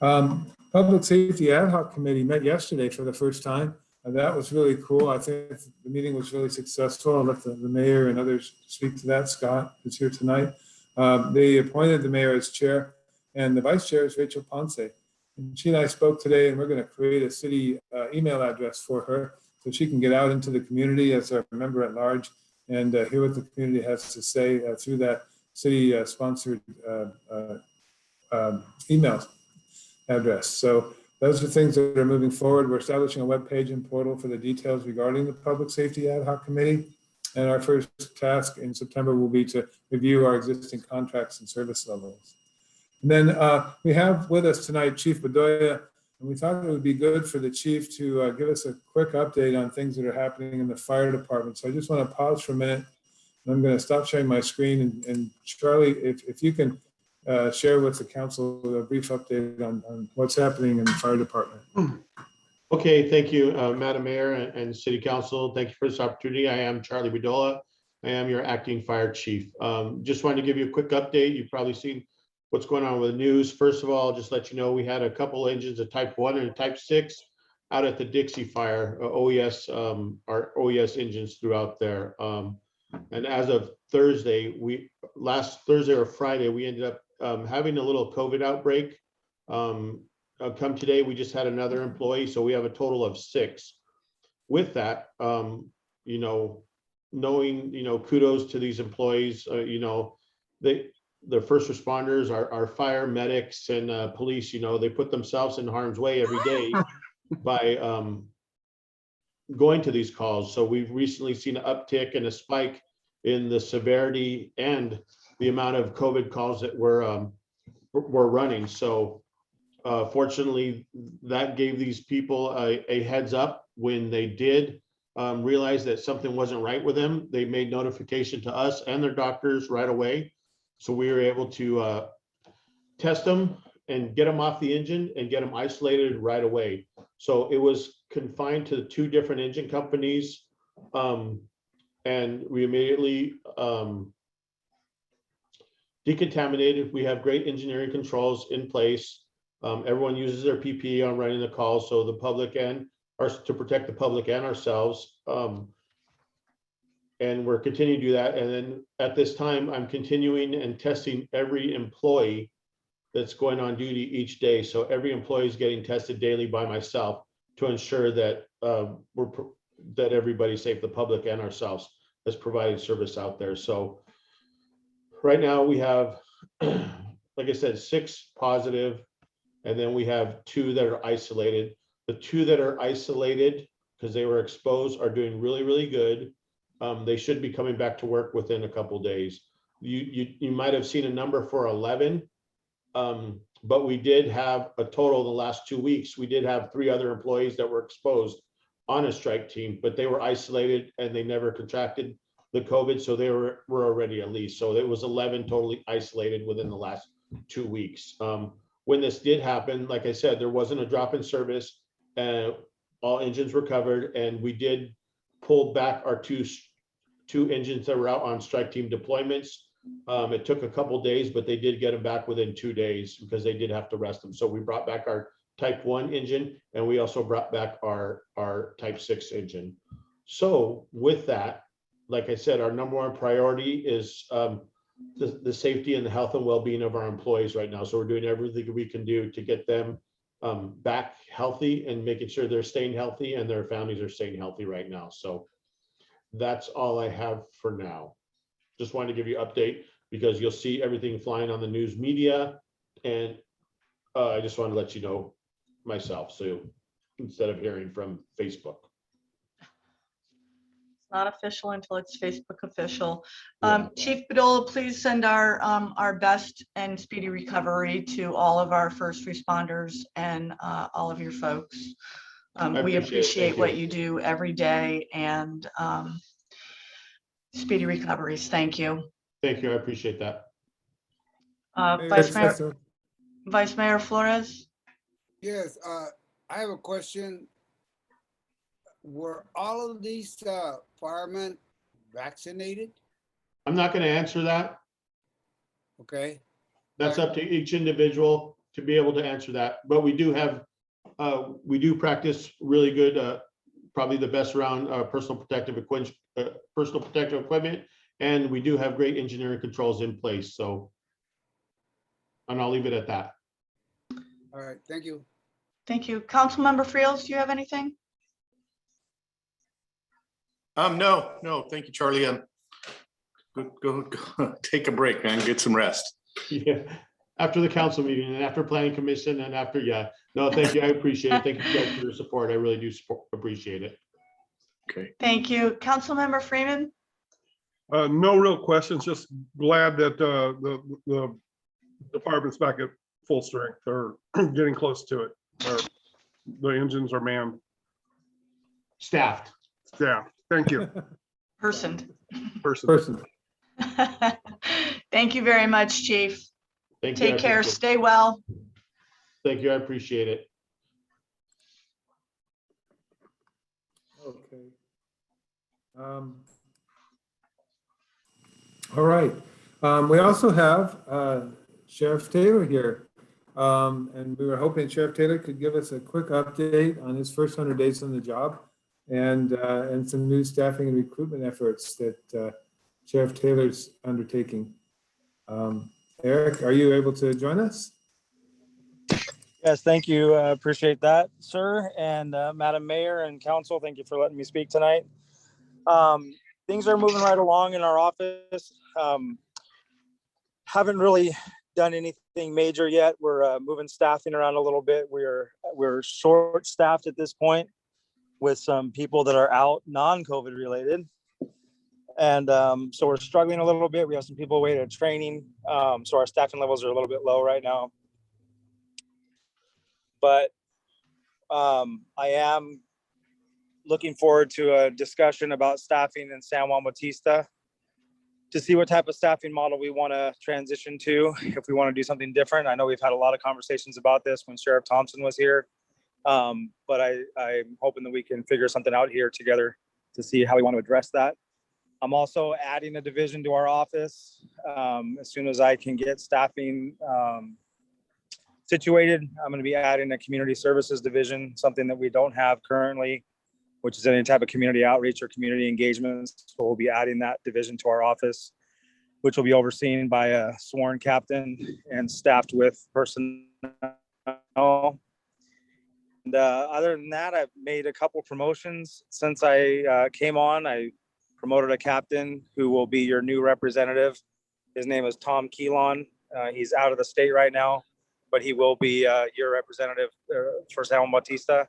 Public Safety Ad Hoc Committee met yesterday for the first time. That was really cool. I think the meeting was really successful. I'll let the mayor and others speak to that. Scott is here tonight. They appointed the mayor as chair, and the vice chair is Rachel Ponce. And she and I spoke today, and we're going to create a city email address for her so she can get out into the community as a member at large and hear what the community has to say through that city sponsored email address. So those are things that are moving forward. We're establishing a web page and portal for the details regarding the Public Safety Ad Hoc Committee. And our first task in September will be to review our existing contracts and service levels. And then we have with us tonight Chief Bedoya, and we thought it would be good for the chief to give us a quick update on things that are happening in the fire department. So I just want to pause for a minute, and I'm going to stop sharing my screen. And Charlie, if you can share with the council a brief update on what's happening in the fire department. Okay, thank you, Madam Mayor and City Council. Thank you for this opportunity. I am Charlie Bedoya. I am your acting fire chief. Just wanted to give you a quick update. You've probably seen what's going on with the news. First of all, just let you know we had a couple engines, a Type 1 and a Type 6, out at the Dixie Fire, OES, our OES engines throughout there. And as of Thursday, last Thursday or Friday, we ended up having a little COVID outbreak. Come today, we just had another employee, so we have a total of 6. With that, you know, knowing, you know, kudos to these employees, you know, the first responders, our fire medics and police, you know, they put themselves in harm's way every day by going to these calls. So we've recently seen an uptick and a spike in the severity and the amount of COVID calls that we're running. So fortunately, that gave these people a heads up when they did realize that something wasn't right with them. They made notification to us and their doctors right away. So we were able to test them and get them off the engine and get them isolated right away. So it was confined to 2 different engine companies. And we immediately decontaminated. We have great engineering controls in place. Everyone uses their PPE on running the calls, so the public and to protect the public and ourselves. And we're continuing to do that. And then at this time, I'm continuing and testing every employee that's going on duty each day. So every employee is getting tested daily by myself to ensure that that everybody's safe, the public and ourselves, as providing service out there. So right now we have, like I said, 6 positive, and then we have 2 that are isolated. The 2 that are isolated because they were exposed are doing really, really good. They should be coming back to work within a couple days. You might have seen a number for 11, but we did have a total in the last 2 weeks. We did have 3 other employees that were exposed on a strike team, but they were isolated and they never contracted the COVID, so they were already released. So it was 11 totally isolated within the last 2 weeks. When this did happen, like I said, there wasn't a drop in service, and all engines were covered, and we did pull back our two engines that were out on strike team deployments. It took a couple days, but they did get them back within 2 days because they did have to rest them. So we brought back our Type 1 engine, and we also brought back our Type 6 engine. So with that, like I said, our number 1 priority is the safety and the health and well-being of our employees right now. So we're doing everything we can do to get them back healthy and making sure they're staying healthy and their families are staying healthy right now. So that's all I have for now. Just wanted to give you an update because you'll see everything flying on the news media, and I just wanted to let you know myself, so instead of hearing from Facebook. It's not official until it's Facebook official. Yeah. Chief Bedolla, please send our best and speedy recovery to all of our first responders and all of your folks. We appreciate what you do every day, and speedy recoveries. Thank you. Thank you. I appreciate that. Vice Mayor Flores. Yes, I have a question. Were all of these firemen vaccinated? I'm not going to answer that. Okay. That's up to each individual to be able to answer that. But we do have, we do practice really good, probably the best around personal protective equipment, and we do have great engineering controls in place. So, and I'll leave it at that. All right, thank you. Thank you. Councilmember Friels, do you have anything? No, thank you, Charlie. Go take a break, man. Get some rest. Yeah, after the council meeting and after planning commission and after, yeah. No, thank you. I appreciate it. Thank you guys for your support. I really do appreciate it. Okay. Thank you. Councilmember Freeman. No real questions. Just glad that the department's back at full strength or getting close to it. The engines are manned. Staffed. Yeah. Thank you. Person. Thank you very much, Chief. Thank you. Take care. Stay well. Thank you. I appreciate it. Okay. All right. We also have Sheriff Taylor here. And we were hoping Sheriff Taylor could give us a quick update on his first 100 days on the job and some new staffing and recruitment efforts that Sheriff Taylor's undertaking. Eric, are you able to join us? Yes, thank you. Appreciate that, sir. And Madam Mayor and Council, thank you for letting me speak tonight. Things are moving right along in our office. Haven't really done anything major yet. We're moving staffing around a little bit. We're short-staffed at this point with some people that are out non-COVID related. And so we're struggling a little bit. We have some people away to training. So our staffing levels are a little bit low right now. But I am looking forward to a discussion about staffing in San Juan Bautista to see what type of staffing model we want to transition to, if we want to do something different. I know we've had a lot of conversations about this when Sheriff Thompson was here, but I'm hoping that we can figure something out here together to see how we want to address that. I'm also adding a division to our office as soon as I can get staffing situated. I'm going to be adding a community services division, something that we don't have currently which is any type of community outreach or community engagements. So we'll be adding that division to our office, which will be overseen by a sworn captain and staffed with personnel. And other than that, I've made a couple promotions since I came on. I promoted a captain who will be your new representative. His name is Tom Keelan. He's out of the state right now, but he will be your representative for San Juan Bautista.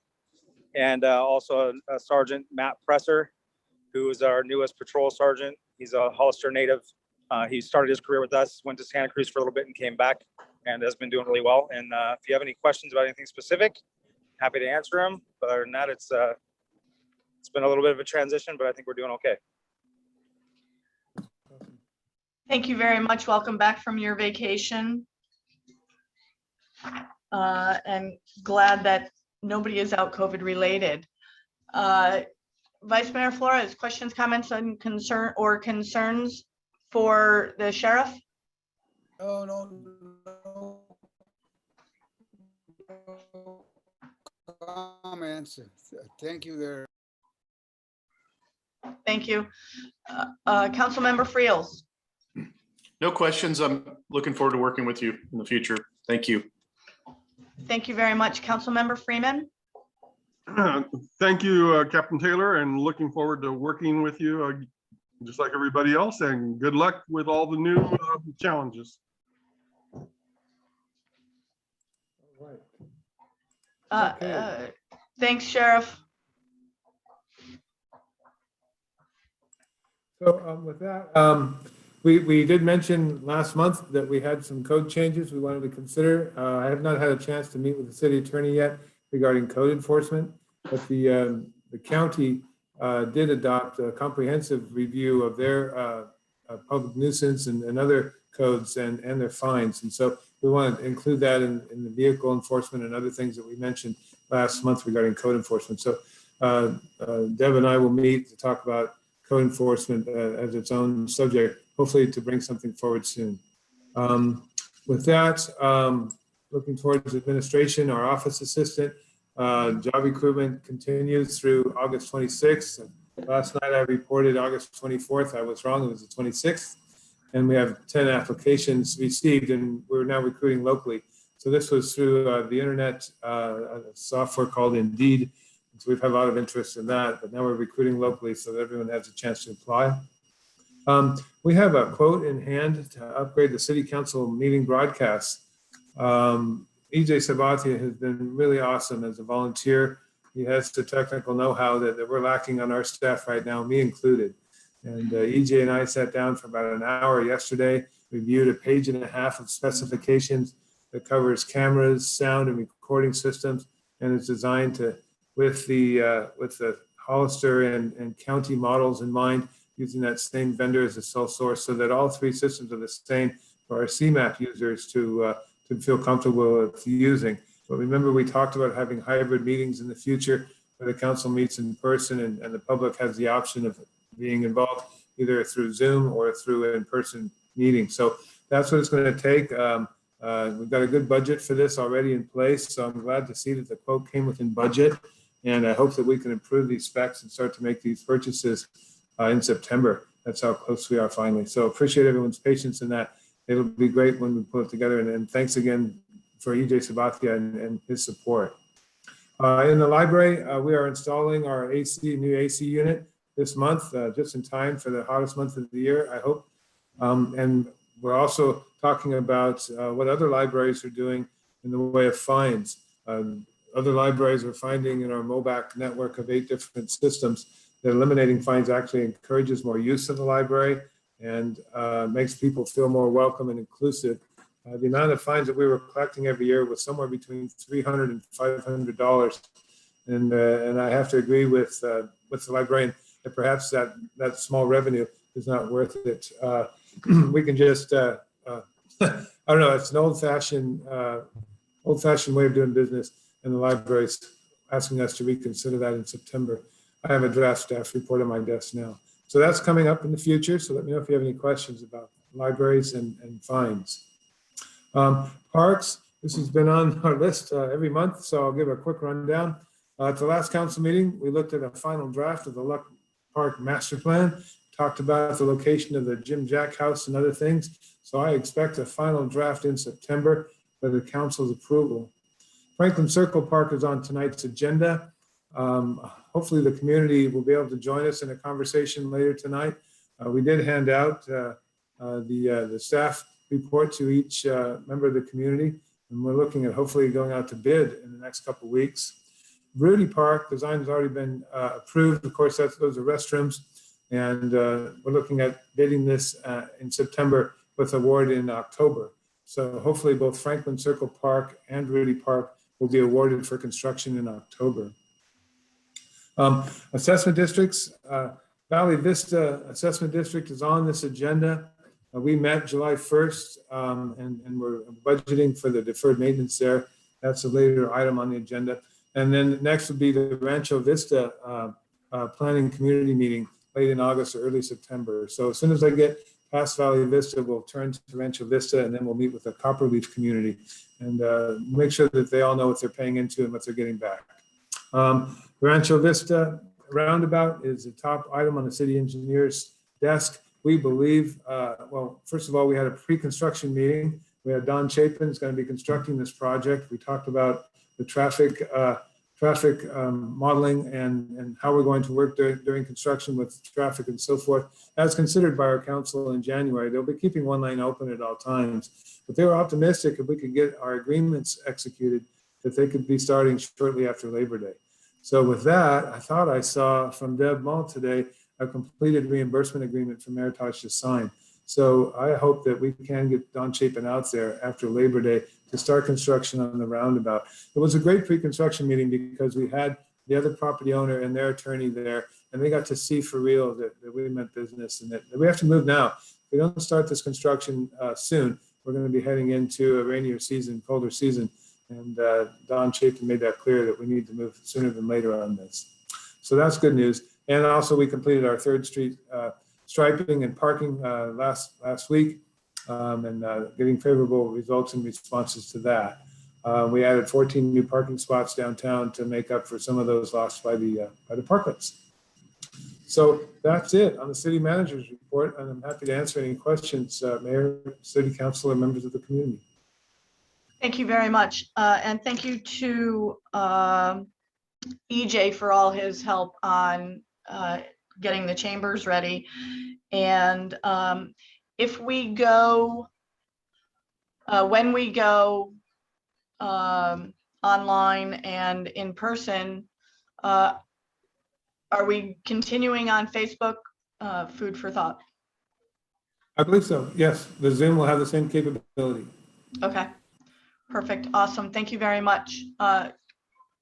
And also Sergeant Matt Presser, who is our newest patrol sergeant. He's a Hollister native. He started his career with us, went to Santa Cruz for a little bit and came back and has been doing really well. And if you have any questions about anything specific, happy to answer them. But other than that, it's been a little bit of a transition, but I think we're doing okay. Thank you very much. Welcome back from your vacation. And glad that nobody is out COVID related. Vice Mayor Flores, questions, comments, and concerns for the sheriff? No comments. Thank you there. Thank you. Councilmember Friels. No questions. I'm looking forward to working with you in the future. Thank you. Thank you very much. Councilmember Freeman. Thank you, Captain Taylor, and looking forward to working with you just like everybody else, and good luck with all the new challenges. Thanks, Sheriff. So with that, we did mention last month that we had some code changes we wanted to consider. I have not had a chance to meet with the city attorney yet regarding code enforcement, but the county did adopt a comprehensive review of their public nuisance and other codes and their fines. And so we want to include that in the vehicle enforcement and other things that we mentioned last month regarding code enforcement. So Deb and I will meet to talk about code enforcement as its own subject, hopefully to bring something forward soon. With that, looking towards administration, our office assistant, job recruitment continues through August 26th. Last night I reported August 24th. I was wrong, it was the 26th. And we have 10 applications received, and we're now recruiting locally. So this was through the internet, a software called Indeed. So we've had a lot of interest in that, but now we're recruiting locally so that everyone has a chance to apply. We have a quote in hand to upgrade the city council meeting broadcasts. EJ Sabathia has been really awesome as a volunteer. He has the technical know-how that we're lacking on our staff right now, me included. And EJ and I sat down for about an hour yesterday, reviewed 1.5 pages of specifications that covers cameras, sound, and recording systems, and is designed to, with the Hollister and county models in mind, using that same vendor as a sole source, so that all 3 systems are the same for our CMAP users to feel comfortable with using. But remember, we talked about having hybrid meetings in the future where the council meets in person and the public has the option of being involved either through Zoom or through in-person meetings. So that's what it's going to take. We've got a good budget for this already in place. So I'm glad to see that the quote came within budget. And I hope that we can improve these specs and start to make these purchases in September. That's how close we are finally. So appreciate everyone's patience in that. It'll be great when we put it together. And thanks again for EJ Sabathia and his support. In the library, we are installing our new AC unit this month, just in time for the hottest month of the year, I hope. And we're also talking about what other libraries are doing in the way of fines. Other libraries are finding in our MOBAC network of 8 different systems that eliminating fines actually encourages more use of the library and makes people feel more welcome and inclusive. The amount of fines that we were collecting every year was somewhere between $300 and $500. And I have to agree with the librarian that perhaps that small revenue is not worth it. We can just, I don't know, it's an old-fashioned way of doing business, and the library's asking us to reconsider that in September. I have a draft staff report on my desk now. So that's coming up in the future. So let me know if you have any questions about libraries and fines. Parks, this has been on our list every month, so I'll give a quick rundown. At the last council meeting, we looked at a final draft of the Luck Park Master Plan, talked about the location of the Jim Jack House and other things. So I expect a final draft in September for the council's approval. Franklin Circle Park is on tonight's agenda. Hopefully the community will be able to join us in a conversation later tonight. We did hand out the staff report to each member of the community, and we're looking at hopefully going out to bid in the next couple of weeks. Rudy Park design has already been approved. Of course, those are restrooms, and we're looking at bidding this in September with award in October. So hopefully both Franklin Circle Park and Rudy Park will be awarded for construction in October. Assessment districts, Valley Vista Assessment District is on this agenda. We met July 1st and we're budgeting for the deferred maintenance there. That's a later item on the agenda. And then next would be the Rancho Vista Planning Community Meeting late in August or early September. So as soon as I get past Valley Vista, we'll turn to Rancho Vista, and then we'll meet with the Copperleaf community and make sure that they all know what they're paying into and what they're getting back. Rancho Vista roundabout is the top item on the city engineer's desk. We believe, well, first of all, we had a pre-construction meeting. We had Don Chapin is going to be constructing this project. We talked about the traffic modeling and how we're going to work during construction with traffic and so forth, as considered by our council in January. They'll be keeping one lane open at all times, but they were optimistic if we could get our agreements executed, that they could be starting shortly after Labor Day. So with that, I thought I saw from Deb Mull today a completed reimbursement agreement for Meritage to sign. So I hope that we can get Don Chapin out there after Labor Day to start construction on the roundabout. It was a great pre-construction meeting because we had the other property owner and their attorney there, and they got to see for real that we meant business and that we have to move now. If we don't start this construction soon, we're going to be heading into a rainier season, colder season. And Don Chapin made that clear that we need to move sooner than later on this. So that's good news. And also we completed our 3rd Street striping and parking last week and getting favorable results and responses to that. We added 14 new parking spots downtown to make up for some of those lost by the parklets. So that's it on the city manager's report, and I'm happy to answer any questions, Mayor, City Council, or members of the community. Thank you very much. And thank you to EJ for all his help on getting the chambers ready. And if we go, when we go online and in person, are we continuing on Facebook, Food for Thought? I believe so, yes. The Zoom will have the same capability. Okay. Perfect. Awesome. Thank you very much.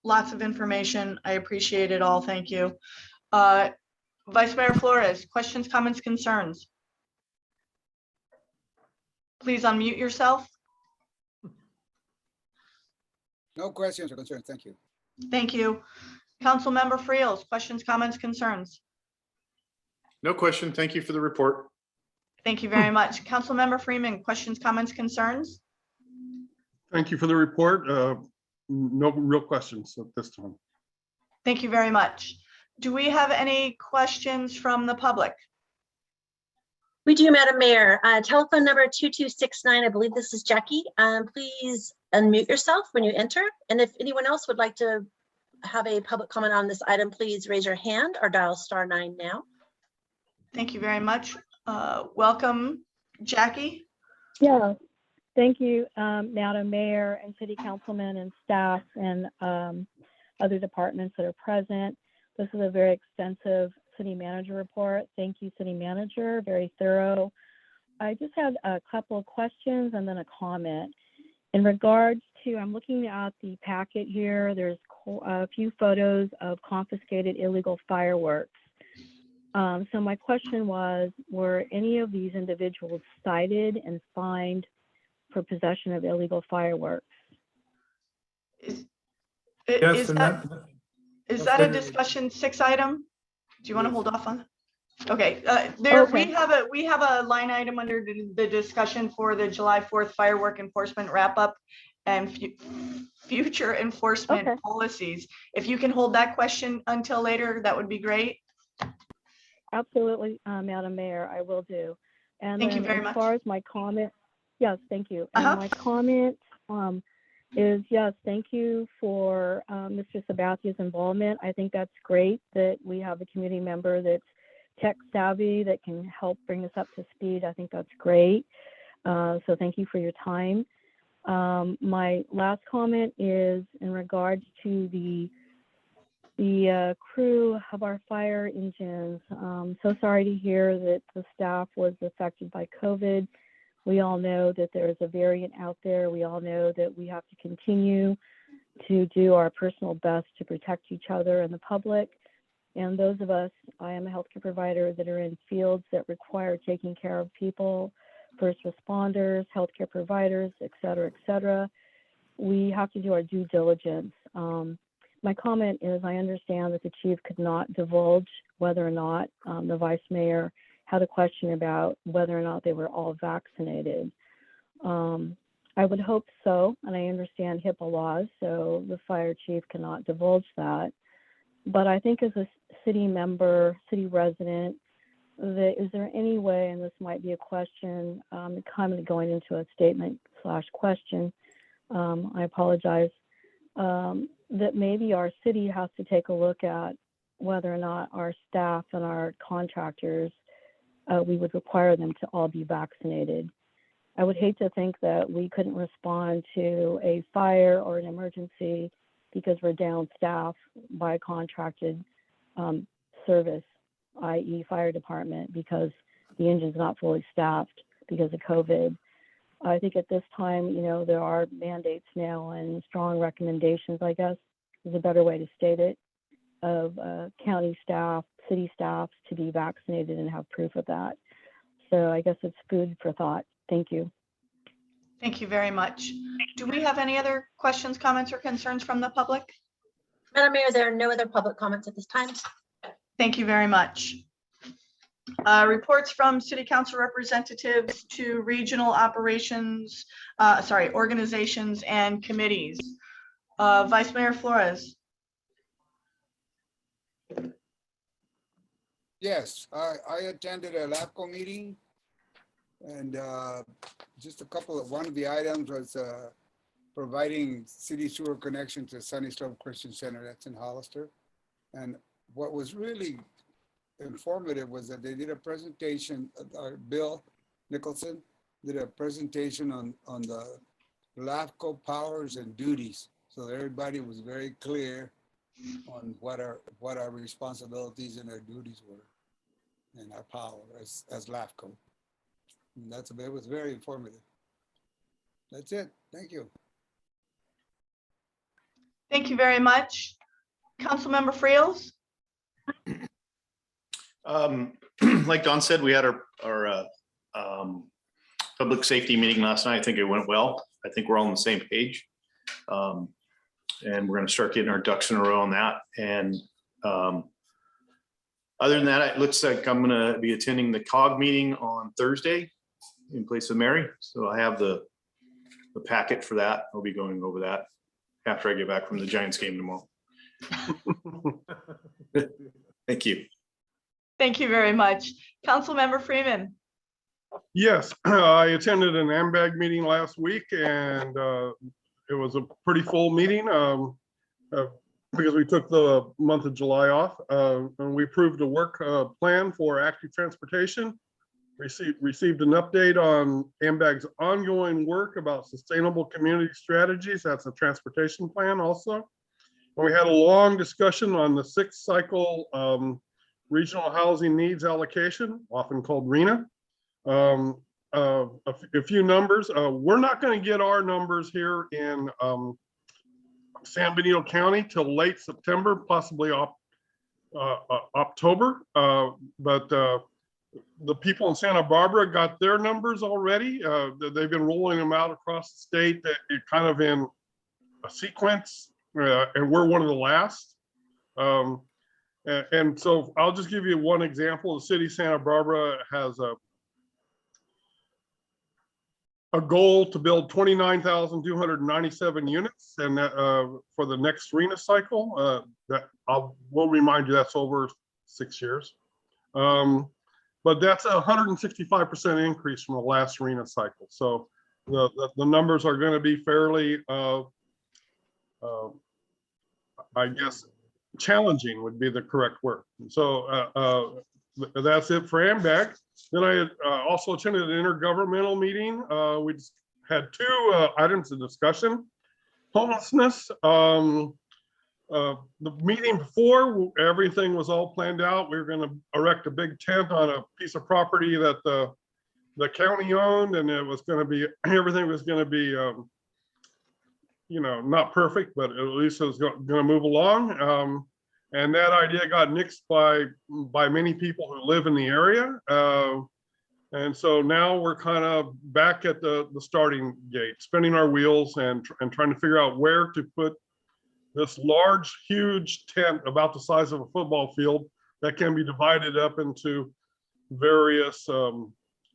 Lots of information. I appreciate it all. Thank you. Vice Mayor Flores, questions, comments, concerns? Please unmute yourself. No questions or concerns. Thank you. Thank you. Councilmember Friels, questions, comments, concerns? No question. Thank you for the report. Thank you very much. Councilmember Freeman, questions, comments, concerns? Thank you for the report. No real questions at this time. Thank you very much. Do we have any questions from the public? We do, Madam Mayor. Telephone number 2269, I believe this is Jackie. Please unmute yourself when you enter. And if anyone else would like to have a public comment on this item, please raise your hand or dial *9 now. Thank you very much. Welcome, Jackie. Yeah, thank you, Madam Mayor and City Councilmen and staff and other departments that are present. This is a very extensive City Manager report. Thank you, City Manager, very thorough. I just had a couple of questions and then a comment. In regards to, I'm looking at the packet here, there's a few photos of confiscated illegal fireworks. So my question was, were any of these individuals cited and fined for possession of illegal fireworks? Is Yes, that a discussion 6 item? Do you want to hold off on? Okay, we have a line item under the discussion for the July 4th firework enforcement wrap up. and future enforcement Okay. policies. If you can hold that question until later, that would be great. Absolutely, Madam Mayor, I will do. And Thank you then very as much. far as my comment, yes, thank you. And Uh-huh. my comment is, yes, thank you for Mr. Sabathia's involvement. I think that's great that we have a community member that's tech savvy that can help bring us up to speed. I think that's great. So thank you for your time. My last comment is in regards to the crew of our fire engines. So sorry to hear that the staff was affected by COVID. We all know that there is a variant out there. We all know that we have to continue to do our personal best to protect each other and the public. And those of us, I am a healthcare provider, that are in fields that require taking care of people, first responders, healthcare providers, et cetera, we have to do our due diligence. My comment is, I understand that the chief could not divulge whether or not the vice mayor had a question about whether or not they were all vaccinated. I would hope so, and I understand HIPAA laws, so the fire chief cannot divulge that. But I think as a city member, city resident, is there any way, and this might be a question, kind of going into a statement / question, I apologize, that maybe our city has to take a look at whether or not our staff and our contractors, we would require them to all be vaccinated. I would hate to think that we couldn't respond to a fire or an emergency because we're down staff by a contracted service, i.e. fire department, because the engine's not fully staffed because of COVID. I think at this time, you know, there are mandates now and strong recommendations, I guess, is a better way to state it, of county staff, city staff to be vaccinated and have proof of that. So I guess it's food for thought. Thank you. Thank you very much. Do we have any other questions, comments, or concerns from the public? Madam Mayor, there are no other public comments at this time. Thank you very much. Reports from city council representatives to regional operations, organizations and committees. Vice Mayor Flores. Yes, I attended a LAFCO meeting, and just one of the items was providing city sewer connection to Sunny Slope Christian Center, that's in Hollister. And what was really informative was that they did a presentation, Bill Nicholson did a presentation on the LAFCO powers and duties. So everybody was very clear on what our responsibilities and our duties were and our power as LAFCO. And it was very informative. That's it. Thank you. Thank you very much. Councilmember Friels. Like Don said, we had our public safety meeting last night. I think it went well. I think we're all on the same page. And we're going to start getting our ducks in a row on that. And other than that, it looks like I'm going to be attending the COG meeting on Thursday in place of Mary. So I have the packet for that. I'll be going over that after I get back from the Giants game tomorrow. Thank you. Thank you very much. Councilmember Freeman. Yes, I attended an AMBAG meeting last week, and it was a pretty full meeting because we took the month of July off, and we approved a work plan for active transportation. Received an update on AMBAG's ongoing work about sustainable community strategies. That's a transportation plan also. And we had a long discussion on the 6th cycle regional housing needs allocation, often called RHNA. A few numbers. We're not going to get our numbers here in San Benito County till late September, possibly October. But the people in Santa Barbara got their numbers already. They've been rolling them out across the state, kind of in a sequence, and we're one of the last. And so I'll just give you one example. The city of Santa Barbara has a goal to build 29,297 units and for the next RENA cycle. That will remind you that's over 6 years. But that's a 165% increase from the last RENA cycle. So the numbers are going to be fairly, I guess, challenging would be the correct word. So that's it for AMDAC. Then I also attended an intergovernmental meeting. We just had 2 items of discussion. Homelessness. The meeting before, everything was all planned out. We were going to erect a big tent on a piece of property that the county owned, and it was going to be, everything was going to be, you know, not perfect, but at least it was going to move along. And that idea got nixed by many people who live in the area. And so now we're kind of back at the starting gate, spinning our wheels and trying to figure out where to put this large, huge tent about the size of a football field that can be divided up into various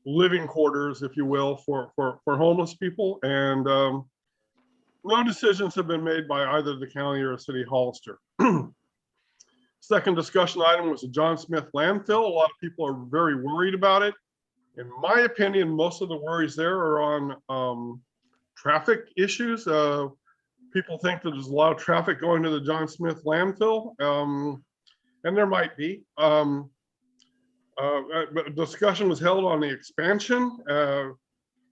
living quarters, if you will, for homeless people. And no decisions have been made by either the county or City Hollister. Second discussion item was the John Smith landfill. A lot of people are very worried about it. In my opinion, most of the worries there are on traffic issues. People think that there's a lot of traffic going to the John Smith landfill, and there might be. But discussion was held on the expansion,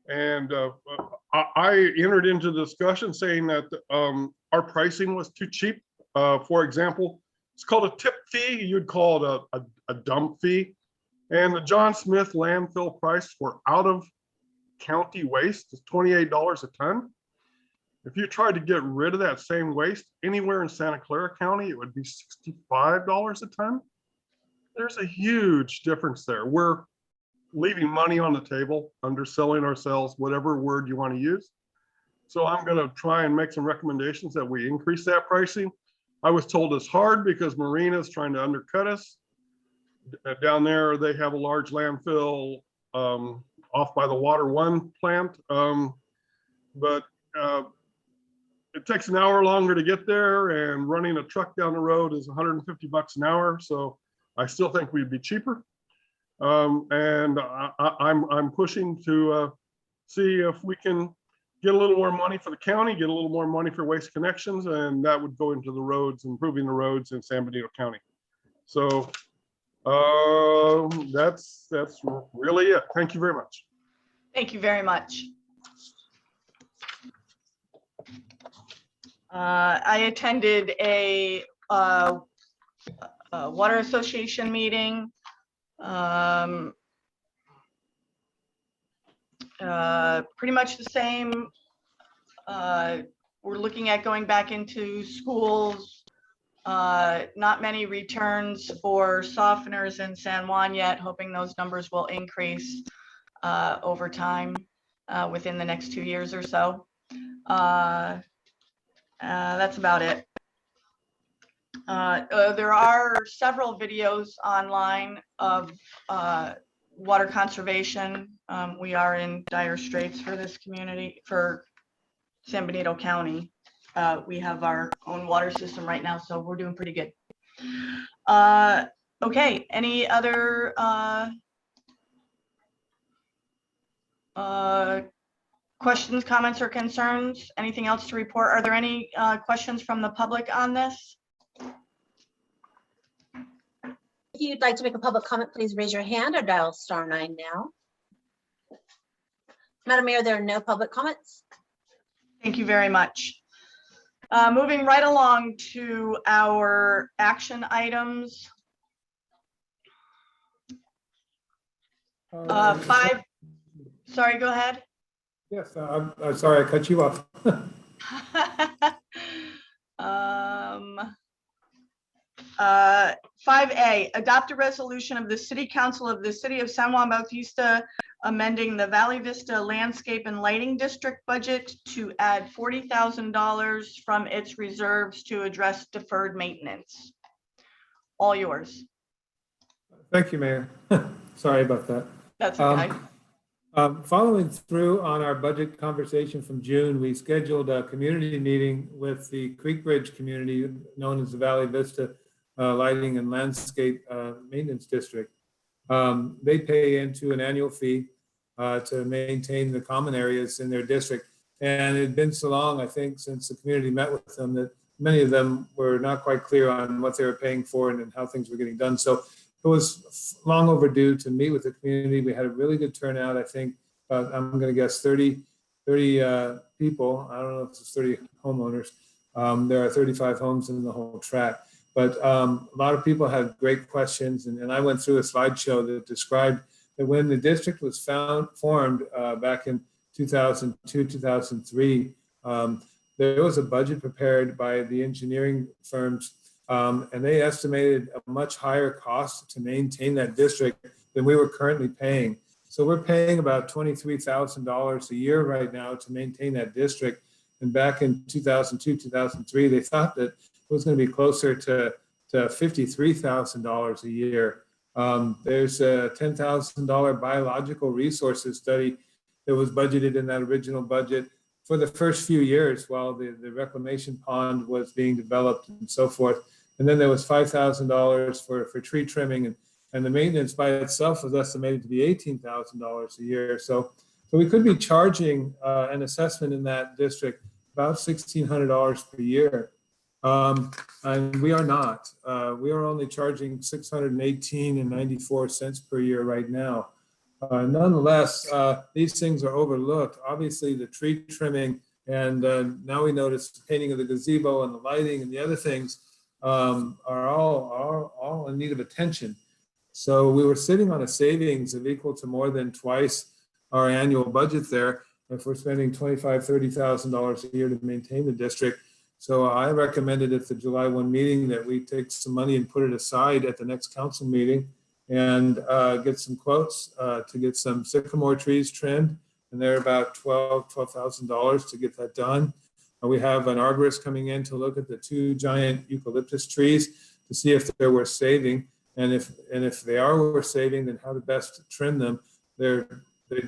and I entered into the discussion saying that our pricing was too cheap. For example, it's called a tip fee. You'd call it a dump fee. And the John Smith landfill price for out of county waste is $28 a ton. If you tried to get rid of that same waste anywhere in Santa Clara County, it would be $65 a ton. There's a huge difference there. We're leaving money on the table, underselling ourselves, whatever word you want to use. So I'm going to try and make some recommendations that we increase that pricing. I was told it's hard because Marina is trying to undercut us. Down there, they have a large landfill off by the Water One plant. But it takes an hour longer to get there, and running a truck down the road is $150 an hour. So I still think we'd be cheaper. And I'm pushing to see if we can get a little more money for the county, get a little more money for Waste Connections, and that would go into the roads, improving the roads in San Benito County. So that's really it. Thank you very much. Thank you very much. I attended a Water Association meeting. Pretty much the same. We're looking at going back into schools. Not many returns for softeners in San Juan yet, hoping those numbers will increase over time within the next 2 years or so. That's about it. There are several videos online of water conservation. We are in dire straits for this community, for San Benito County. We have our own water system right now, so we're doing pretty good. Okay, any other questions, comments, or concerns? Anything else to report? Are there any questions from the public on this? If you'd like to make a public comment, please raise your hand or dial *9 now. Madam Mayor, there are no public comments. Thank you very much. Moving right along to our action items. 5, sorry, go ahead. Yes, I'm sorry, I cut you off. 5A, adopt a resolution of the City Council of the City of San Juan Bautista amending the Valley Vista Landscape and Lighting District budget to add $40,000 from its reserves to address deferred maintenance. All yours. Thank you, Mayor. Sorry about that. That's okay. Following through on our budget conversation from June, we scheduled a community meeting with the Creek Bridge community known as the Valley Vista Lighting and Landscape Maintenance District. They pay into an annual fee to maintain the common areas in their district. And it had been so long, I think, since the community met with them that many of them were not quite clear on what they were paying for and how things were getting done. So it was long overdue to meet with the community. We had a really good turnout. I think I'm going to guess 30 people. I don't know if it's 30 homeowners. There are 35 homes in the whole tract. But a lot of people had great questions. And I went through a slideshow that described that when the district was formed back in 2002, 2003, there was a budget prepared by the engineering firms, and they estimated a much higher cost to maintain that district than we were currently paying. So we're paying about $23,000 a year right now to maintain that district. And back in 2002, 2003, they thought that it was going to be closer to $53,000 a year. There's a $10,000 biological resources study that was budgeted in that original budget for the first few years while the reclamation pond was being developed and so forth. And then there was $5,000 for tree trimming, and the maintenance by itself was estimated to be $18,000 a year. So we could be charging an assessment in that district about $1,600 per year. And we are not. We are only charging $618.94 per year right now. Nonetheless, these things are overlooked. Obviously, the tree trimming, and now we notice the painting of the gazebo and the lighting and the other things are all in need of attention. So we were sitting on a savings of equal to more than twice our annual budget there if we're spending $25,000, $30,000 a year to maintain the district. So I recommended at the July 1 meeting that we take some money and put it aside at the next council meeting and get some quotes to get some sycamore trees trimmed. And they're about $12,000 to get that done. We have an arborist coming in to look at the 2 giant eucalyptus trees to see if they're worth saving. And if they are worth saving, then how to best trim them. They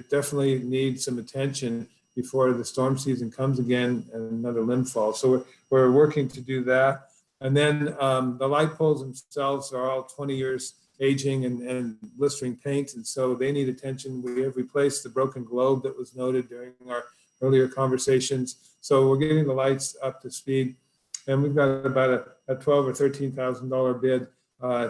definitely need some attention before the storm season comes again and another limb falls. So we're working to do that. And then the light poles themselves are all 20 years aging and blistering paint. And so they need attention. We have replaced the broken globe that was noted during our earlier conversations. So we're getting the lights up to speed. And we've got about a $12,000 or $13,000 bid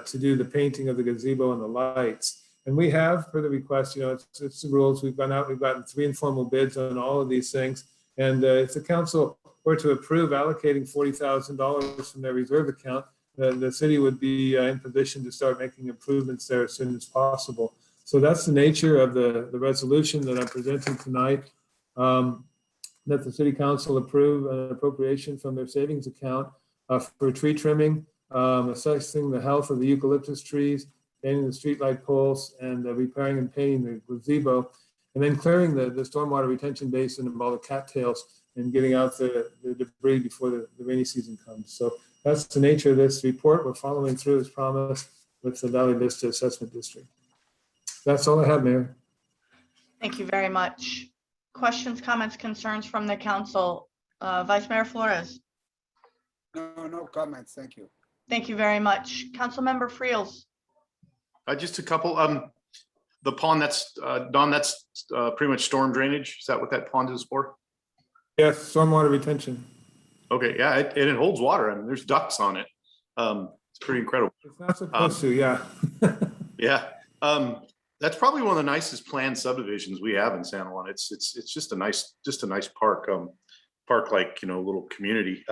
to do the painting of the gazebo and the lights. And we have, per the request, it's the rules. We've gone out, we've gotten 3 informal bids on all of these things. And if the council were to approve allocating $40,000 from their reserve account, the city would be in position to start making improvements there as soon as possible. So that's the nature of the resolution that I'm presenting tonight, that the city council approve an appropriation from their savings account for tree trimming, assessing the health of the eucalyptus trees, painting the streetlight poles, and repairing and painting the gazebo, and then clearing the stormwater retention basin of all the cattails and getting out the debris before the rainy season comes. So that's the nature of this report. We're following through as promised with the Valley Vista Assessment District. That's all I have, Mayor. Thank you very much. Questions, comments, concerns from the council? Vice Mayor Flores. No comments. Thank you. Thank you very much. Councilmember Friels. Just a couple. The pond that's Don, that's pretty much storm drainage. Is that what that pond is for? Yes, stormwater retention. Okay, yeah, it holds water. I mean, there's ducks on it. It's pretty incredible. It's not supposed to, yeah. Yeah, that's probably one of the nicest planned subdivisions we have in San Juan. It's just a nice park, like little community.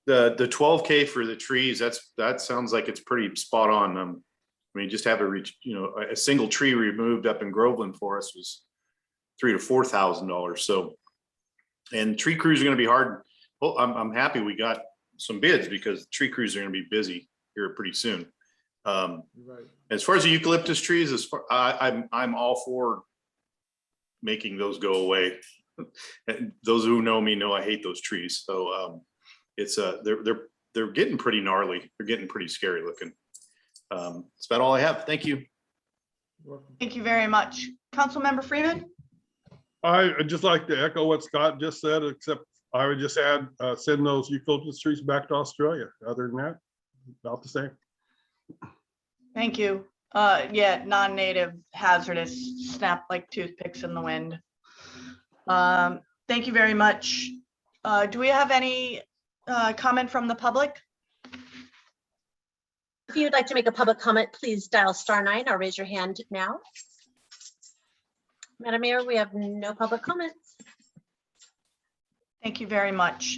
The 12K for the trees, that sounds like it's pretty spot on. I mean, just have a single tree removed up in Groveland for us was $3,000 to $4,000. So, and tree crews are going to be hard. Well, I'm happy we got some bids because tree crews are going to be busy here pretty soon. Right. As far as the eucalyptus trees, I'm all for making those go away. And those who know me know I hate those trees. So it's they're getting pretty gnarly. They're getting pretty scary looking. That's about all I have. Thank you. Thank you very much. Councilmember Freeman? I'd just like to echo what Scott just said, except I would just add, send those eucalyptus trees back to Australia. Other than that, about the same. Thank you. Yeah, non-native hazardous, snap like toothpicks in the wind. Thank you very much. Do we have any comment from the public? If you'd like to make a public comment, please dial *9 or raise your hand now. Madam Mayor, we have no public comments. Thank you very much.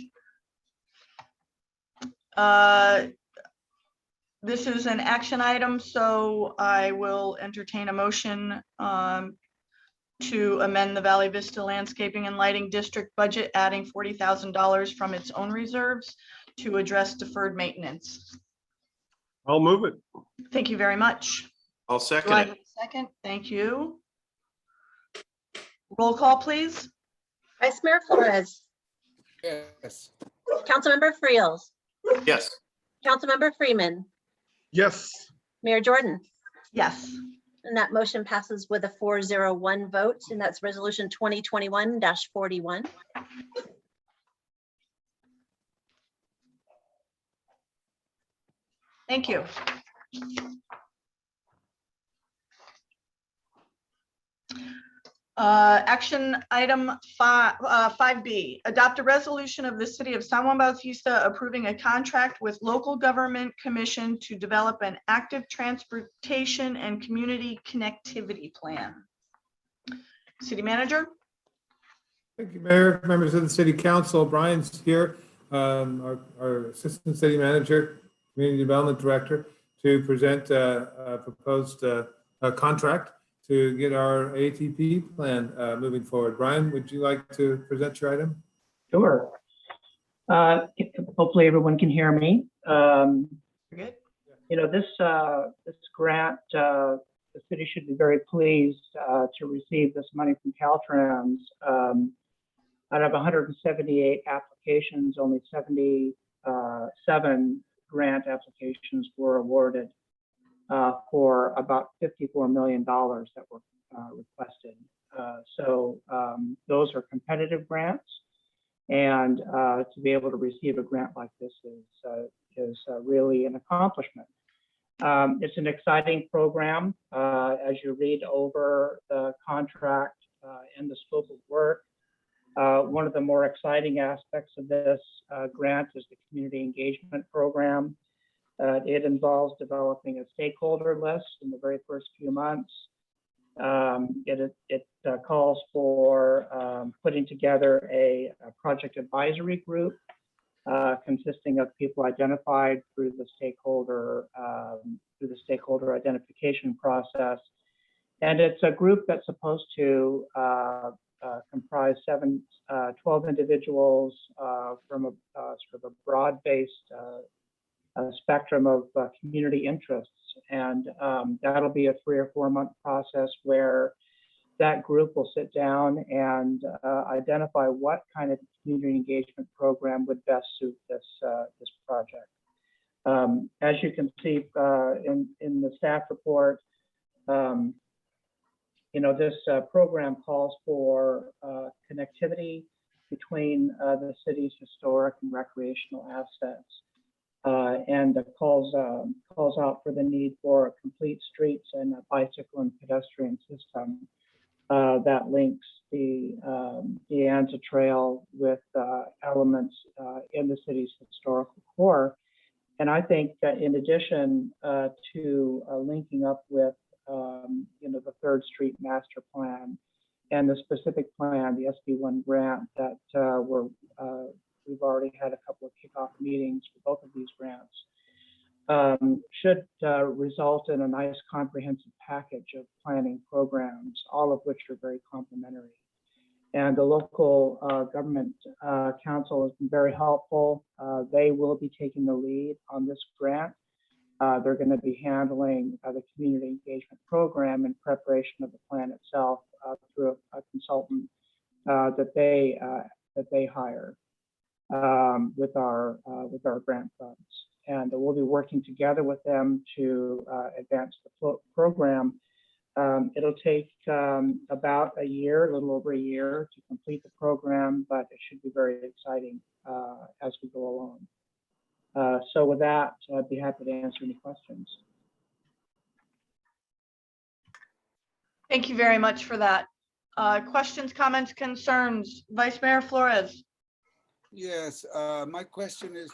This is an action item, so I will entertain a motion to amend the Valley Vista Landscaping and Lighting District budget, adding $40,000 from its own reserves to address deferred maintenance. I'll move it. Thank you very much. I'll Do second I it. have a second? Thank you. Roll call, please. Vice Mayor Flores, Yes. Councilmember Friels, Yes. Councilmember Freeman, Yes. Mayor Jordan. Yes. And that motion passes with a 4-0-1 vote, and that's resolution 2021-41. Thank you. Action item 5B, adopt a resolution of the city of San Juan Bautista approving a contract with local government commission to develop an active transportation and community connectivity plan. City manager? Thank you, Mayor, members of the city council. Brian's here, our assistant city manager, community development director, to present a proposed contract to get our ATP plan moving forward. Brian, would you like to present your item? Sure. Hopefully everyone can hear me. Good. You know, this grant, the city should be very pleased to receive this money from Caltrans. Out of 178 applications, only 77 grant applications were awarded for about $54 million that were requested. So those are competitive grants, and to be able to receive a grant like this is really an accomplishment. It's an exciting program. As you read over the contract and the scope of work, one of the more exciting aspects of this grant is the community engagement program. It involves developing a stakeholder list in the very first few months. It calls for putting together a project advisory group consisting of people identified through the stakeholder identification process. And it's a group that's supposed to comprise 12 individuals from a sort of a broad-based spectrum of community interests. And that'll be a 3 or 4 month process where that group will sit down and identify what kind of community engagement program would best suit this project. As you can see in the staff report, you know, this program calls for connectivity between the city's historic and recreational assets, and calls out for the need for complete streets and a bicycle and pedestrian system that links the Anza Trail with elements in the city's historical core. And I think that in addition to linking up with you know, the 3rd Street Master Plan and the specific plan, the SB1 grant that we've already had a couple of kickoff meetings for both of these grants, should result in a nice comprehensive package of planning programs, all of which are very complementary. And the local government council has been very helpful. They will be taking the lead on this grant. They're going to be handling the community engagement program in preparation of the plan itself through a consultant that they hire with our grant funds. And we'll be working together with them to advance the program. It'll take about a year, a little over a year to complete the program, but it should be very exciting as we go along. So with that, I'd be happy to answer any questions. Thank you very much for that. Questions, comments, concerns? Vice Mayor Flores. Yes, my question is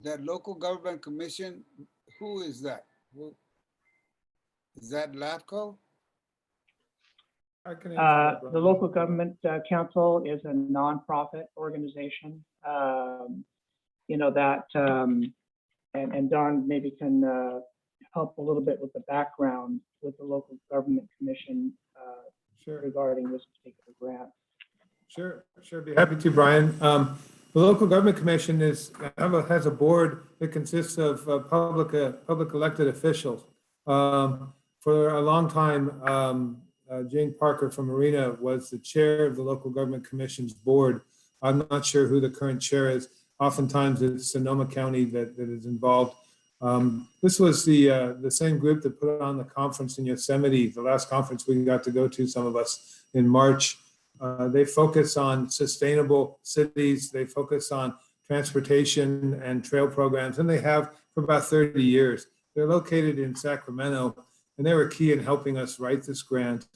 that local government commission, who is that? Is that LAFCO? I can answer that, The Brian. local government council is a nonprofit organization. And Don maybe can help a little bit with the background with the local government commission Sure. regarding this particular grant. Sure, be happy to, Brian. The local government commission has a board that consists of public elected officials. For a long time, Jane Parker from Marina was the chair of the local government commission's board. I'm not sure who the current chair is. Oftentimes it's Sonoma County that is involved. This was the same group that put on the conference in Yosemite, the last conference we got to go to, some of us, in March. They focus on sustainable cities. They focus on transportation and trail programs, and they have for about 30 years. They're located in Sacramento, and they were key in helping us write this grant.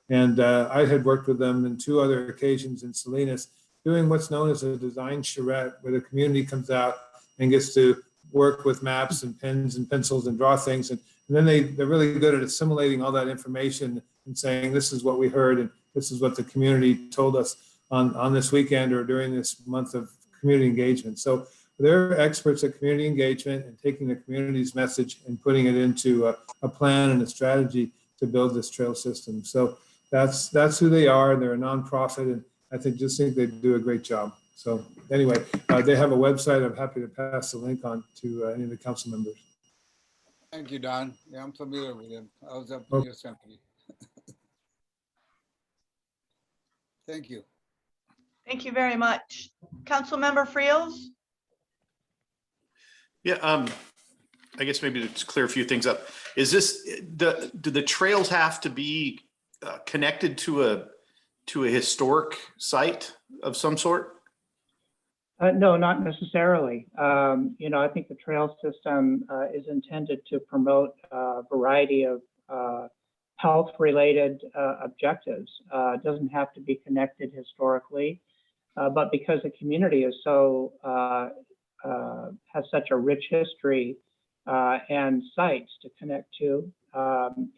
And I had worked with them on 2 other occasions in Salinas, doing what's known as a design charrette, where the community comes out and gets to work with maps and pens and pencils and draw things. And then they're really good at assimilating all that information and saying, this is what we heard, and this is what the community told us on this weekend or during this month of community engagement. So they're experts at community engagement and taking the community's message and putting it into a plan and a strategy to build this trail system. So that's who they are. They're a nonprofit, and I just think they do a great job. So anyway, they have a website. I'm happy to pass the link on to any of the council members. Thank you, Don. Yeah, I'm familiar with him. I was up in Yosemite. Thank you. Thank you very much. Councilmember Friels. Yeah, I guess maybe to clear a few things up. Is this, do the trails have to be connected to a historic site of some sort? No, not necessarily. I think the trail system is intended to promote a variety of health-related objectives. It doesn't have to be connected historically, but because the community is so has such a rich history and sites to connect to,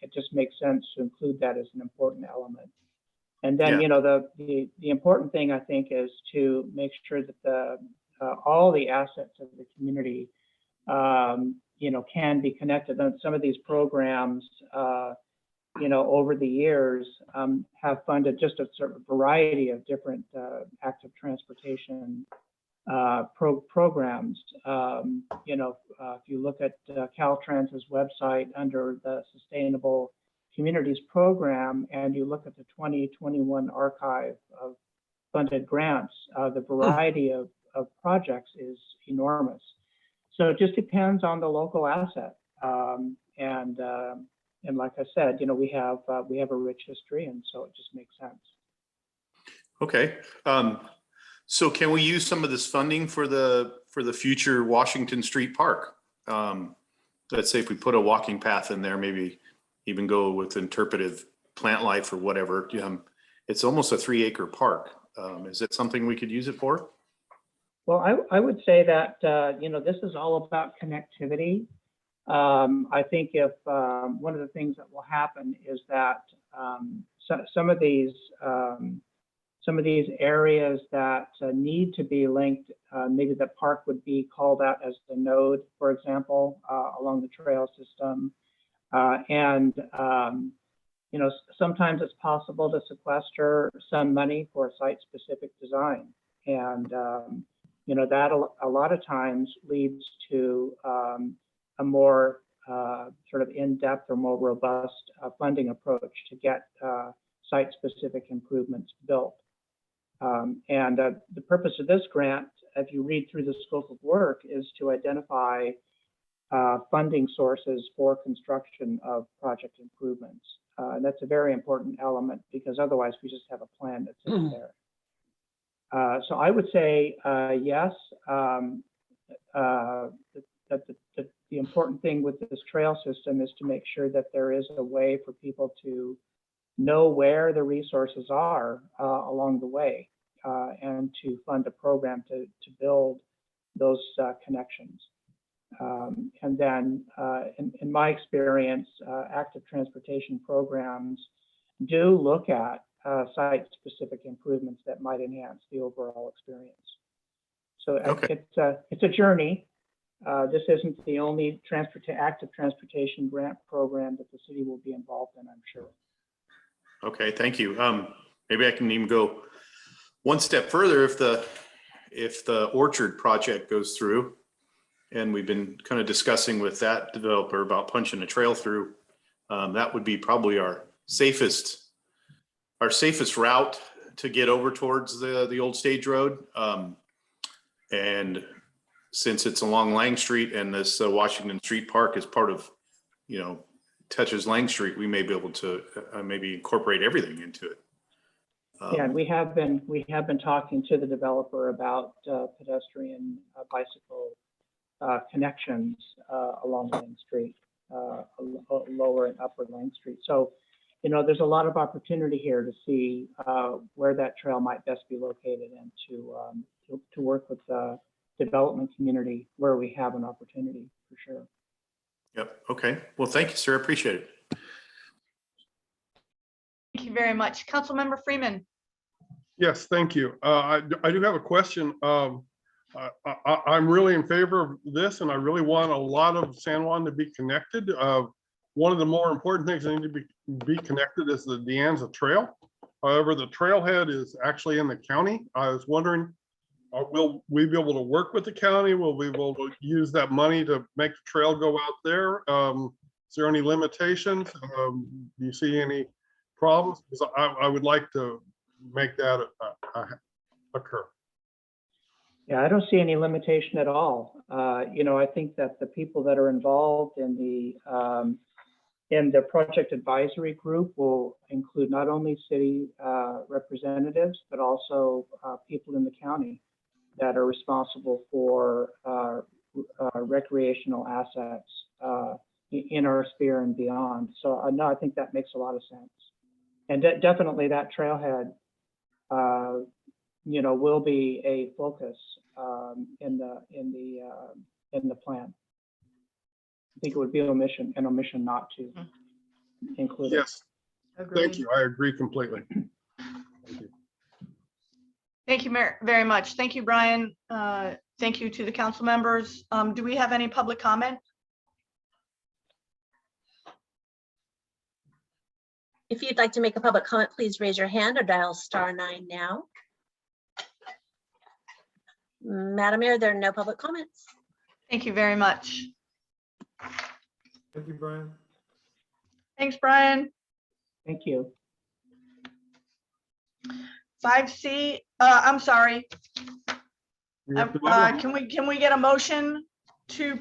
it just makes sense to include that as an important element. And then, the important thing, I think, is to make sure that all the assets of the community, can be connected. And some of these programs, over the years, have funded just a sort of variety of different active transportation programs. If you look at Caltrans's website under the Sustainable Communities Program, and you look at the 2021 archive of funded grants, the variety of projects is enormous. So it just depends on the local asset. And like I said, we have a rich history, and so it just makes sense. Okay. So can we use some of this funding for the future Washington Street Park? Let's say if we put a walking path in there, maybe even go with interpretive plant life or whatever. It's almost a 3-acre park. Is it something we could use it for? Well, I would say that, this is all about connectivity. I think if one of the things that will happen is that some of these areas that need to be linked, maybe the park would be called out as the node, for example, along the trail system. Sometimes it's possible to sequester some money for site-specific design. And, that a lot of times leads to a more sort of in-depth or more robust funding approach to get site-specific improvements built. The purpose of this grant, if you read through the scope of work, is to identify funding sources for construction of project improvements. That's a very important element because otherwise we just have a plan that sits there. So I would say yes. The important thing with this trail system is to make sure that there is a way for people to know where the resources are along the way, and to fund a program to build those connections. And then in my experience, active transportation programs do look at site-specific improvements that might enhance the overall experience. So it's a journey. This isn't the only active transportation grant program that the city will be involved in, I'm sure. Okay, thank you. Maybe I can even go one step further. If the Orchard project goes through, and we've been kind of discussing with that developer about punching a trail through, that would be probably our safest route to get over towards the old stage road. And since it's along Lang Street and this Washington Street Park is part of, touches Lang Street, we may be able to maybe incorporate everything into it. Yeah, and we have been talking to the developer about pedestrian bicycle connections along Lang Street, lower and upper Lang Street. So, there's a lot of opportunity here to see where that trail might best be located and to work with the development community where we have an opportunity for sure. Yep. Okay. Well, thank you, sir. I appreciate it. Thank you very much. Councilmember Freeman. Yes, thank you. I do have a question. I'm really in favor of this, and I really want a lot of San Juan to be connected. One of the more important things that need to be connected is the De Anza Trail. However, the trailhead is actually in the county. I was wondering, will we be able to work with the county? Will we be able to use that money to make the trail go out there? Is there any limitations? Do you see any problems? Because I would like to make that occur. Yeah, I don't see any limitation at all. I think that the people that are involved in the project advisory group will include not only city representatives, but also people in the county that are responsible for recreational assets in our sphere and beyond. So no, I think that makes a lot of sense. And definitely that trailhead, will be a focus in the plan. I think it would be an omission not to include it. Yes. Thank you. I agree completely. Thank you. Thank you very much. Thank you, Brian. Thank you to the council members. Do we have any public comment? If you'd like to make a public comment, please raise your hand or dial *9 now. Madam Mayor, there are no public comments. Thank you very much. Thank you, Brian. Thanks, Brian. Thank you. 5C, I'm sorry. Can we get a motion to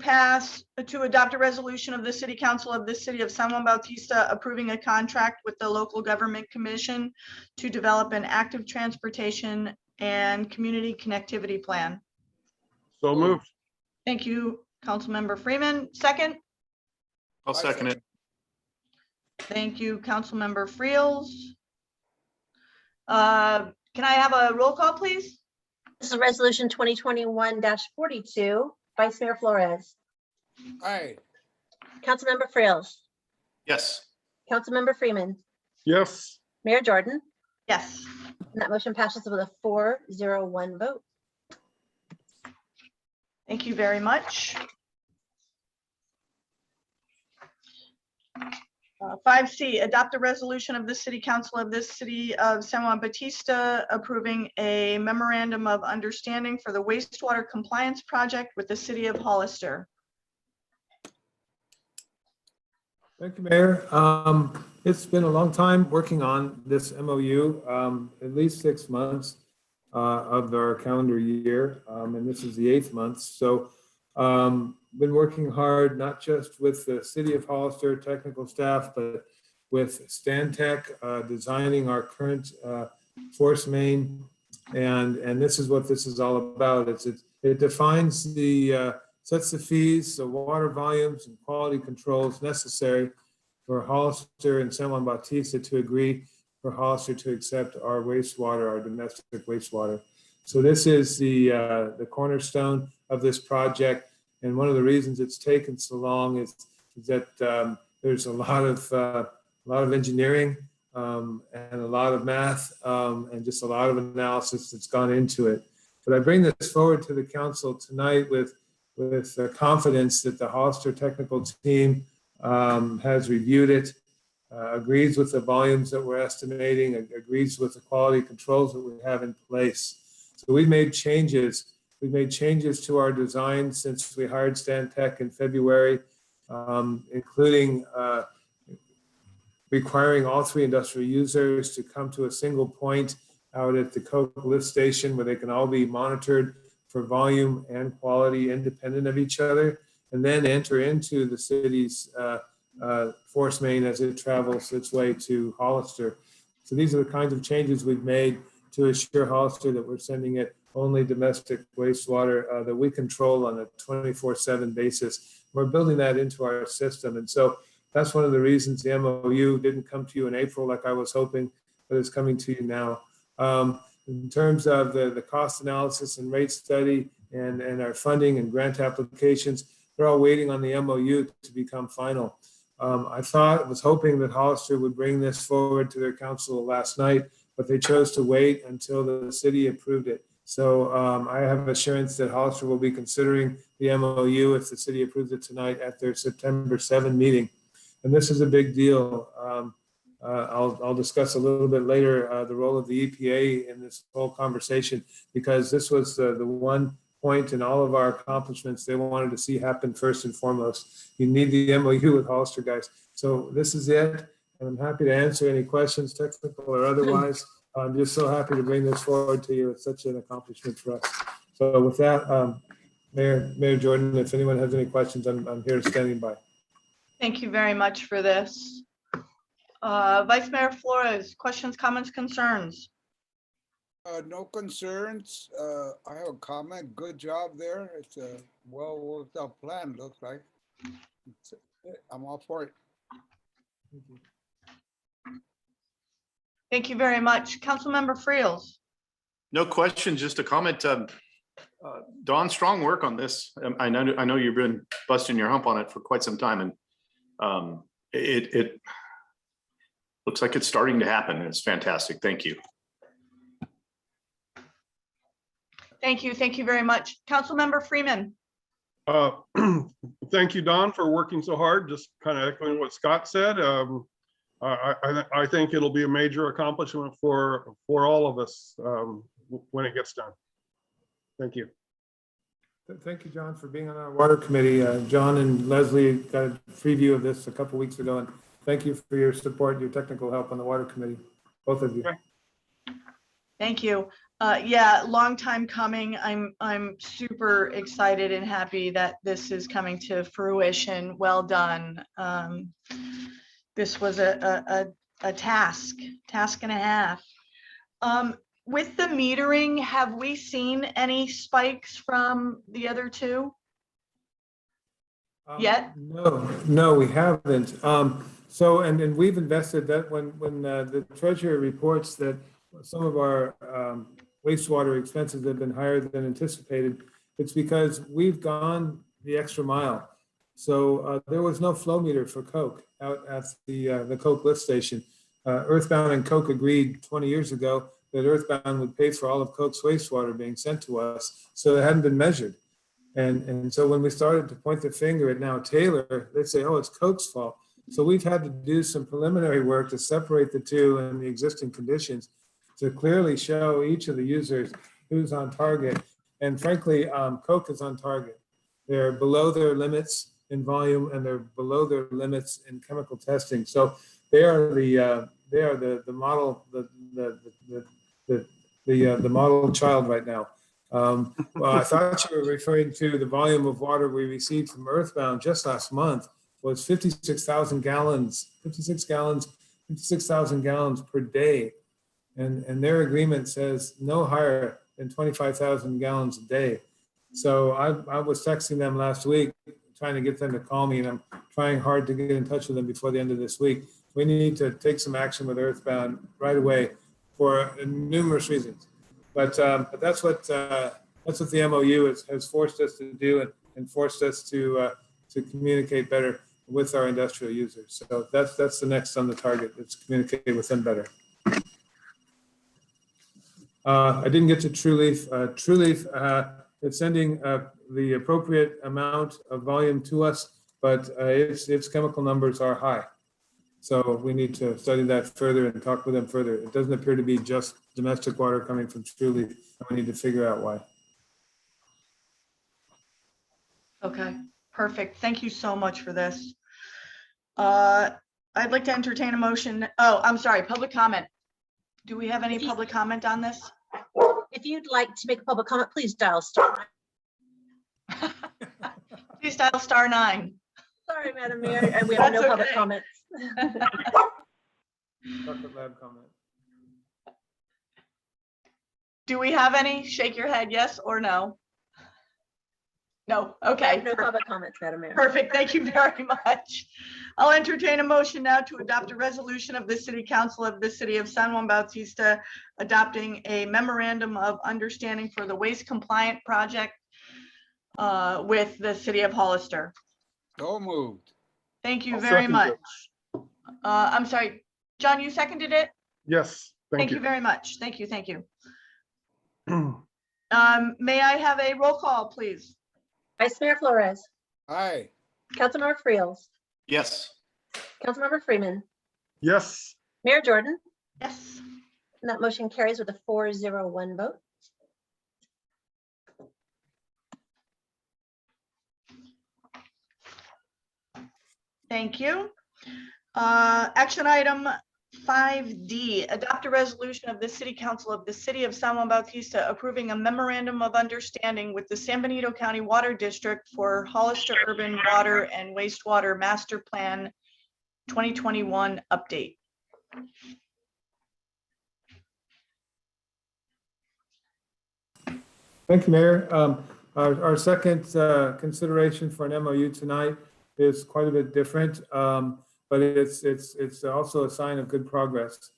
adopt a resolution of the City Council of the City of San Juan Bautista approving a contract with the Local Government Commission to develop an active transportation and community connectivity plan? So moved. Thank you, Councilmember Freeman. Second? I'll second it. Thank you, Councilmember Friels. Can I have a roll call, please? This is resolution 2021-42. Vice Mayor Flores. Aye. Councilmember Friels. Yes. Councilmember Freeman. Yes. Mayor Jordan. Yes. And that motion passes with a 4-0-1 vote. Thank you very much. 5C, adopt a resolution of the City Council of this City of San Juan Bautista approving a memorandum of understanding for the wastewater compliance project with the City of Hollister. Thank you, Mayor. It's been a long time working on this MOU, at least 6 months of our calendar year, and this is the 8th month. So been working hard, not just with the City of Hollister technical staff, but with Stantec designing our current force main. And this is what this is all about. It defines sets the fees, the water volumes and quality controls necessary for Hollister and San Juan Bautista to agree for Hollister to accept our wastewater, our domestic wastewater. So this is the cornerstone of this project. And one of the reasons it's taken so long is that there's a lot of engineering and a lot of math and just a lot of analysis that's gone into it. But I bring this forward to the council tonight with confidence that the Hollister technical team has reviewed it, agrees with the volumes that we're estimating, agrees with the quality controls that we have in place. So we've made changes. We've made changes to our design since we hired Stantec in February, including requiring all 3 industrial users to come to a single point out at the Coke lift station where they can all be monitored for volume and quality independent of each other, and then enter into the city's force main as it travels its way to Hollister. So these are the kinds of changes we've made to assure Hollister that we're sending it only domestic wastewater that we control on a 24/7 basis. We're building that into our system. And so that's one of the reasons the MOU didn't come to you in April like I was hoping, but it's coming to you now. In terms of the cost analysis and rate study and our funding and grant applications, they're all waiting on the MOU to become final. I was hoping that Hollister would bring this forward to their council last night, but they chose to wait until the city approved it. So I have assurance that Hollister will be considering the MOU if the city approves it tonight at their September 7 meeting. And this is a big deal. I'll discuss a little bit later the role of the EPA in this whole conversation, because this was the one point in all of our accomplishments they wanted to see happen first and foremost. You need the MOU with Hollister, guys. So this is it. And I'm happy to answer any questions, technical or otherwise. I'm just so happy to bring this forward to you. It's such an accomplishment for us. So with that, Mayor Jordan, if anyone has any questions, I'm here standing by. Thank you very much for this. Vice Mayor Flores, questions, comments, concerns? No concerns. I have a comment. Good job there. It's a well worked out plan, looks like. I'm all for it. Thank you. Thank you very much. Councilmember Friels. No question, just a comment. Dawn, strong work on this. I know you've been busting your hump on it for quite some time, and it looks like it's starting to happen, and it's fantastic. Thank you. Thank you. Thank you very much. Councilmember Freeman. Thank you, Don, for working so hard. Just kind of echoing what Scott said. I think it'll be a major accomplishment for all of us when it gets done. Thank you. Thank you, John, for being on our water committee. John and Leslie got a preview of this a couple weeks ago, and thank you for your support, your technical help on the water committee, both of you. Thank you. Yeah, long time coming. I'm super excited and happy that this is coming to fruition. Well done. This was a task and a half. With the metering, have we seen any spikes from the other two yet? No, we haven't. So, and we've invested that when the treasurer reports that some of our wastewater expenses have been higher than anticipated, it's because we've gone the extra mile. So there was no flow meter for Coke out at the Coke lift station. Earthbound and Coke agreed 20 years ago that Earthbound would pay for all of Coke's wastewater being sent to us, so it hadn't been measured. And so when we started to point the finger at now Taylor, they'd say, oh, it's Coke's fault. So we've had to do some preliminary work to separate the two and the existing conditions to clearly show each of the users who's on target. And frankly, Coke is on target. They're below their limits in volume and they're below their limits in chemical testing. So they are the model, the model child right now. Well, I thought you were referring to the volume of water we received from Earthbound just last month was 56,000 gallons, 56 gallons 6,000 gallons per day. And their agreement says no higher than 25,000 gallons a day. So I was texting them last week, trying to get them to call me, and I'm trying hard to get in touch with them before the end of this week. We need to take some action with Earthbound right away for numerous reasons. But that's what the MOU has forced us to do, and forced us to communicate better with our industrial users. So that's the next on the target. It's communicate with them better. I didn't get to True Leaf. True Leaf is sending the appropriate amount of volume to us, but its chemical numbers are high. So we need to study that further and talk with them further. It doesn't appear to be just domestic water coming from True Leaf, and we need to figure out why. Okay, perfect. Thank you so much for this. I'd like to entertain a motion. Oh, I'm sorry, public comment. Do we have any public comment on this? If you'd like to make a public comment, please dial star. Please dial *9. Sorry, Madam Mayor, we have no That's public okay. comments. Chocolate Lab comment. Do we have any? Shake your head, yes or no? No, okay. No public comments, Madam Mayor. Perfect, thank you very much. I'll entertain a motion now to adopt a resolution of the City Council of the City of San Juan Bautista adopting a memorandum of understanding for the waste compliant project with the City of Hollister. So moved. Thank you I'll very second much. it. I'm sorry, John, you seconded it? Yes, Thank you very much. Thank you, thank you. May I have a roll call, please? Vice Mayor Flores, Aye. Councilmember Friels, Yes. Councilmember Freeman, Yes, Mayor Jordan, Yes. and that motion carries with a 4-0-1 vote. Thank you. Action item 5D, adopt a resolution of the City Council of the City of San Juan Bautista approving a memorandum of understanding with the San Benito County Water District for Hollister Urban Water and Wastewater Master Plan 2021 update. Thank you, Mayor. Our second consideration for an MOU tonight is quite a bit different, but it's also a sign of good progress.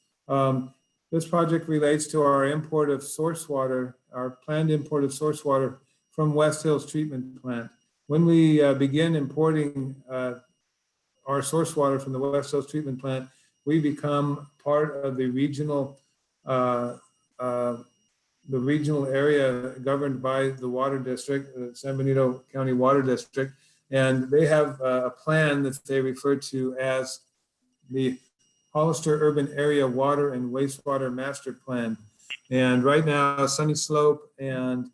This project relates to our import of source water, our planned import of source water from West Hills Treatment Plant. When we begin importing our source water from the West Hills Treatment Plant, we become part of the regional area governed by the water district, the San Benito County Water District, and they have a plan that they refer to as the Hollister Urban Area Water and Wastewater Master Plan. And right now, Sunny Slope and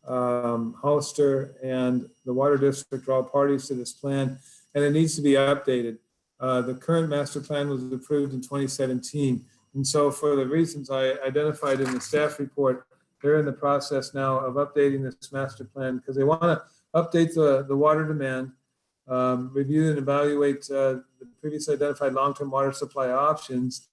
Hollister and the Water District are all parties to this plan, and it needs to be updated. The current master plan was approved in 2017. And so for the reasons I identified in the staff report, they're in the process now of updating this master plan because they want to update the water demand, review and evaluate the previously identified long-term water supply options,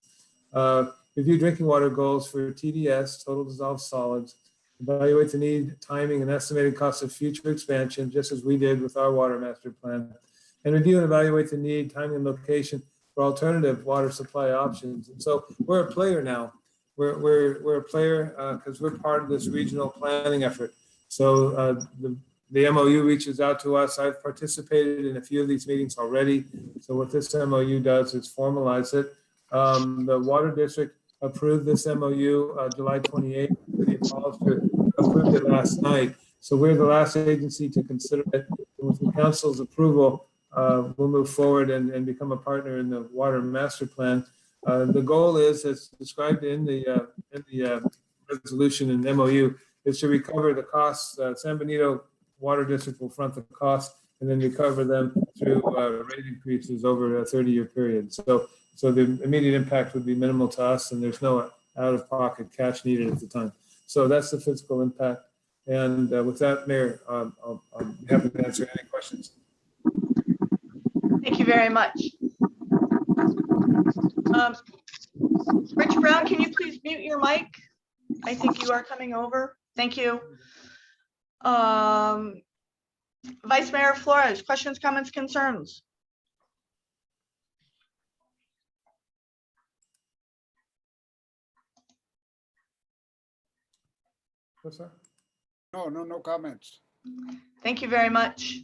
review drinking water goals for TDS, total dissolved solids, evaluate the need, timing, and estimated cost of future expansion, just as we did with our water master plan, and review and evaluate the need, timing, and location for alternative water supply options. And so we're a player now. We're a player because we're part of this regional planning effort. So the MOU reaches out to us. I've participated in a few of these meetings already. So what this MOU does is formalize it. The Water District approved this MOU July 28th. The Hollister approved it last night. So we're the last agency to consider it. With the council's approval, we'll move forward and become a partner in the water master plan. The goal is, as described in the resolution and MOU, is to recover the costs. San Benito Water District will front the cost and then recover them through rate increases over a 30-year period. So the immediate impact would be minimal to us, and there's no out-of-pocket cash needed at the time. So that's the physical impact. And with that, Mayor, I'm happy to answer any questions. Thank you very much. Rich Brown, can you please mute your mic? I think you are coming over. Thank you. Vice Mayor Flores, questions, comments, concerns? What's that? No comments. Thank you very much.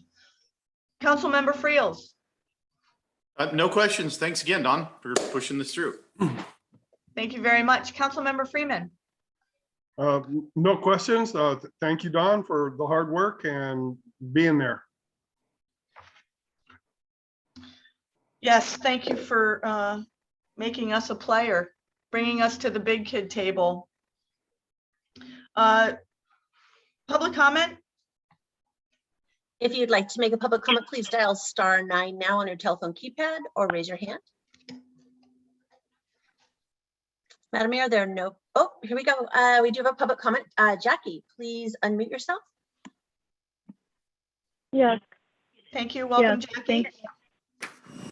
Councilmember Friels. No questions. Thanks again, Don, for pushing this through. Thank you very much. Councilmember Freeman. No questions. Thank you, Don, for the hard work and being there. Yes, thank you for making us a player, bringing us to the big kid table. Public comment? If you'd like to make a public comment, please dial *9 now on your telephone keypad or raise your hand. Madam Mayor, there are no, oh, here we go. We do have a public comment. Jackie, please unmute yourself. Yes. Thank you. Welcome, Yes, Jackie.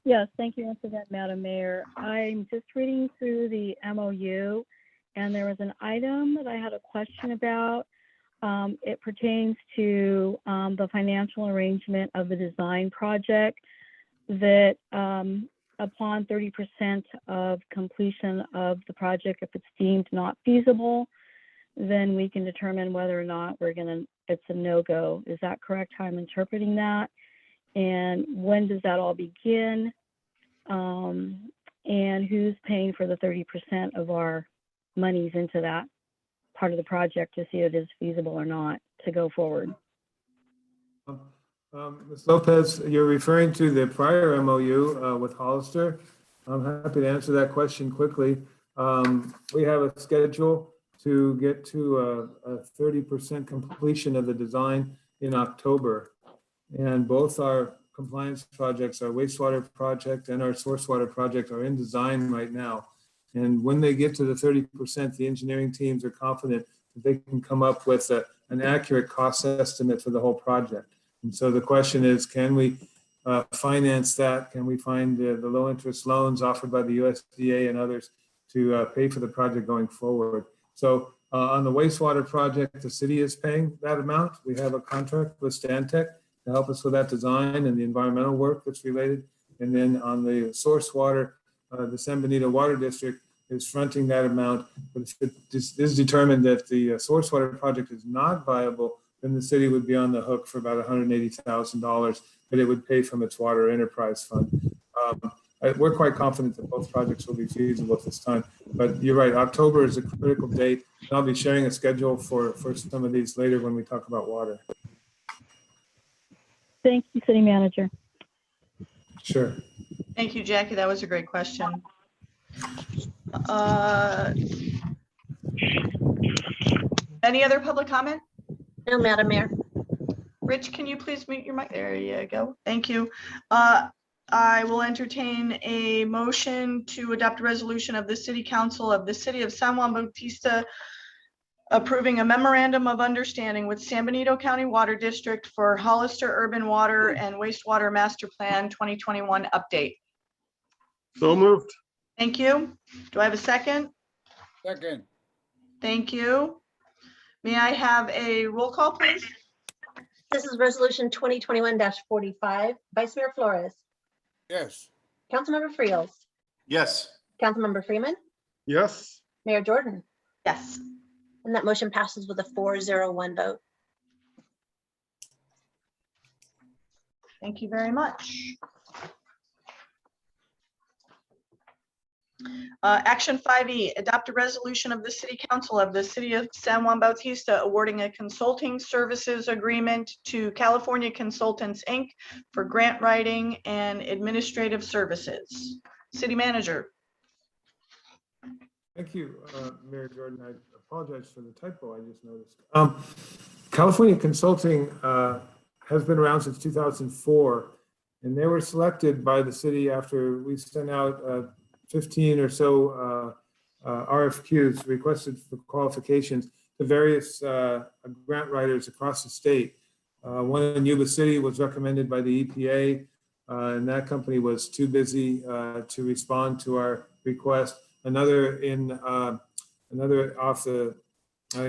Yes, thank you once again, Madam Mayor. I'm just reading through the MOU, and there was an item that I had a question about. It pertains to the financial arrangement of the design project that upon 30% of completion of the project, if it's deemed not feasible, then we can determine whether or not it's a no-go. Is that correct, how I'm interpreting that? And when does that all begin? And who's paying for the 30% of our monies into that part of the project to see if it is feasible or not to go forward? Ms. Lopez, you're referring to the prior MOU with Hollister. I'm happy to answer that question quickly. We have a schedule to get to a 30% completion of the design in October. And both our compliance projects, our wastewater project and our source water project, are in design right now. And when they get to the 30%, the engineering teams are confident that they can come up with an accurate cost estimate for the whole project. And so the question is, can we finance that? Can we find the low interest loans offered by the USDA and others to pay for the project going forward? So on the wastewater project, the city is paying that amount. We have a contract with Stantec to help us with that design and the environmental work that's related. And then on the source water, the San Benito Water District is fronting that amount. But if it is determined that the source water project is not viable, then the city would be on the hook for about $180,000, but it would pay from its water enterprise fund. We're quite confident that both projects will be feasible at this time. But you're right, October is a critical date. And I'll be sharing a schedule for some of these later when we talk about water. Thank you, City Manager. Sure. Thank you, Jackie. That was a great question. Any other public comment? No, Madam Mayor. Rich, can you please mute your mic? There you go. Thank you. I will entertain a motion to adopt a resolution of the City Council of the City of San Juan Bautista approving a memorandum of understanding with San Benito County Water District for Hollister Urban Water and Wastewater Master Plan 2021 update. So moved. Thank you. Do I have a second? Second. Thank you. May I have a roll call, please? This is resolution 2021-45. Vice Mayor Flores. Yes. Councilmember Friels. Yes. Councilmember Freeman. Yes. Mayor Jordan. Yes. And that motion passes with a 4-0-1 vote. Thank you very much. Action 5E, adopt a resolution of the City Council of the City of San Juan Bautista awarding a consulting services agreement to California Consultants, Inc. for grant writing and administrative services. City Manager. Thank you, Mayor Jordan. I apologize for the typo I just noticed. California Consulting has been around since 2004, and they were selected by the city after we sent out 15 or so RFQs requested for qualifications to various grant writers across the state. One in Yuba City was recommended by the EPA. and that company was too busy to respond to our request. Another in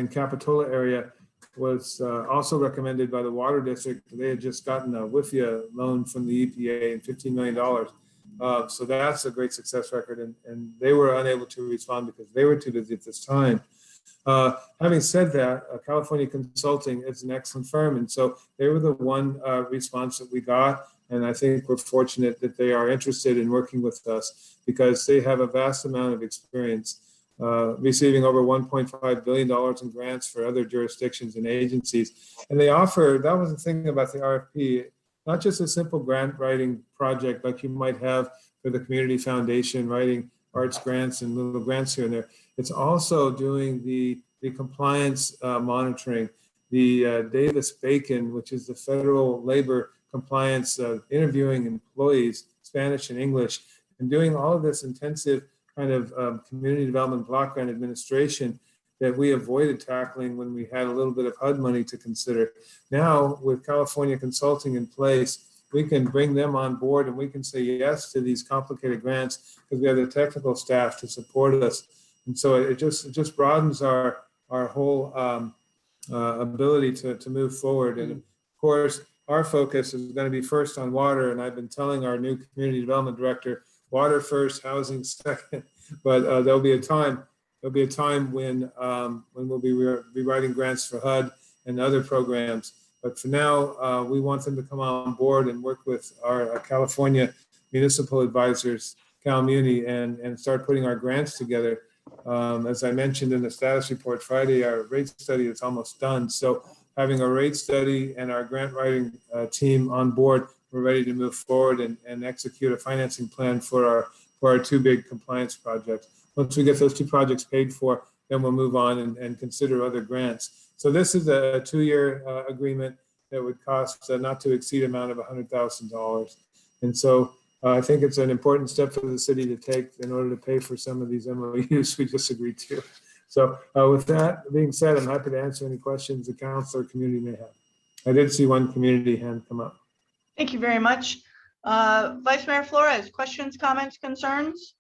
Capitola area was also recommended by the Water District. They had just gotten a WIFIA loan from the EPA and $15 million. So that's a great success record, and they were unable to respond because they were too busy at this time. Having said that, California Consulting is an excellent firm, and so they were the one response that we got, and I think we're fortunate that they are interested in working with us because they have a vast amount of experience receiving over $1.5 billion in grants for other jurisdictions and agencies. And they offer, that was the thing about the RFP, not just a simple grant writing project like you might have for the community foundation, writing arts grants and little grants here and there. It's also doing the compliance monitoring, the Davis-Bacon, which is the federal labor compliance, interviewing employees, Spanish and English, and doing all of this intensive kind of community development block grant administration that we avoided tackling when we had a little bit of HUD money to consider. Now, with California Consulting in place, we can bring them on board and we can say yes to these complicated grants because we have the technical staff to support us. And so it just broadens our whole ability to move forward. And of course, our focus is going to be first on water. And I've been telling our new community development director, water first, housing second. But there'll be a time when we'll be writing grants for HUD and other programs. But for now, we want them to come on board and work with our California municipal advisors, CalMuni, and start putting our grants together. As I mentioned in the status report Friday, our rate study is almost done. So having a rate study and our grant writing team on board, we're ready to move forward and execute a financing plan for our two big compliance projects. Once we get those two projects paid for, then we'll move on and consider other grants. So this is a 2-year agreement that would cost not to exceed amount of $100,000. And so I think it's an important step for the city to take in order to pay for some of these MOUs we just agreed to. So with that being said, I'm happy to answer any questions the council or community may have. I did see one community hand come up. Thank you very much. Vice Mayor Flores, questions, comments, concerns?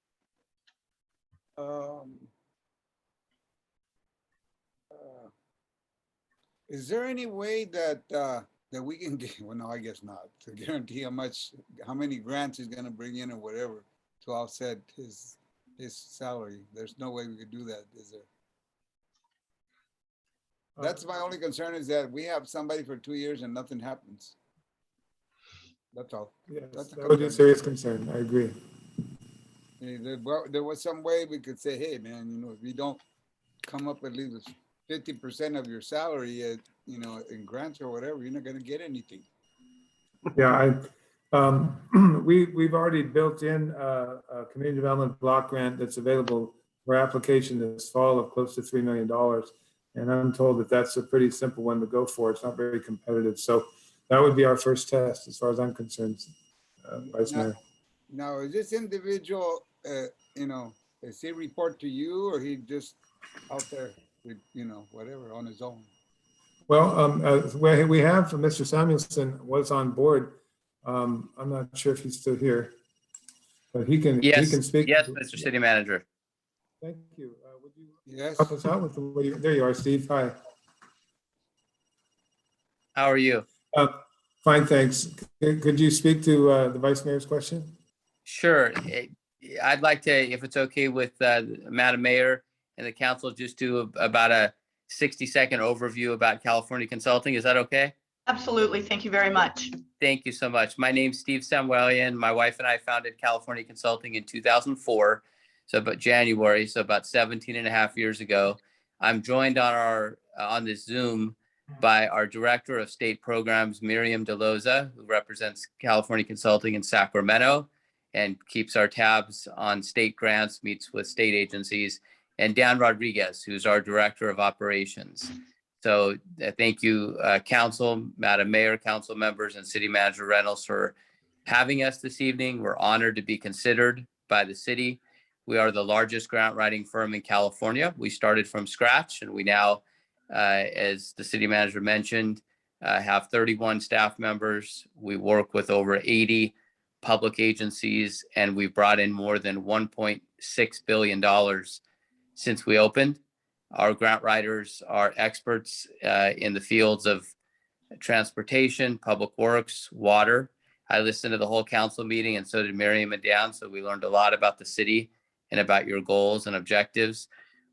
Is there any way that that we can get, well, no, I guess not, to guarantee how many grants he's gonna bring in or whatever to offset his salary? There's no way we could do that, is there? That's my only concern, is that we have somebody for 2 years and nothing happens. That's all. Yes, That's a that would be a concern. serious concern. I agree. There was some way we could say, hey, man, if you don't come up at least with 50% of your salary, in grants or whatever, you're not going to get anything. Yeah, we've already built in a community development block grant that's available for application this fall of close to $3 million. And I'm told that that's a pretty simple one to go for. It's not very competitive. So that would be our first test as far as I'm concerned, Vice Mayor. Now, is this individual, does he report to you, or he just out there with, whatever, on his own? Well, we have Mr. Samuelson was on board. I'm not sure if he's still here, but he can speak. Yes, Mr. City Manager. Thank you. Would you Yes. help us out with the way there you are, Steve. Hi. How are you? Fine, thanks. Could you speak to the Vice Mayor's question? Sure. I'd like to, if it's okay with Madam Mayor and the council, just do about a 60-second overview about California Consulting. Is that okay? Absolutely. Thank you very much. Thank you so much. My name's Steve Samuelian. My wife and I founded California Consulting in 2004. So about January, so about 17 and a half years ago. I'm joined on this Zoom by our Director of State Programs, Miriam DeLoza, who represents California Consulting in Sacramento and keeps our tabs on state grants, meets with state agencies, and Dan Rodriguez, who's our Director of Operations. So thank you, Council, Madam Mayor, Council members, and City Manager Reynolds for having us this evening. We're honored to be considered by the city. We are the largest grant writing firm in California. We started from scratch, and we now, as the city manager mentioned, have 31 staff members. We work with over 80 public agencies, and we brought in more than $1.6 billion since we opened. Our grant writers are experts in the fields of transportation, public works, water. I listened to the whole council meeting, and so did Miriam and Dan. So we learned a lot about the city and about your goals and objectives.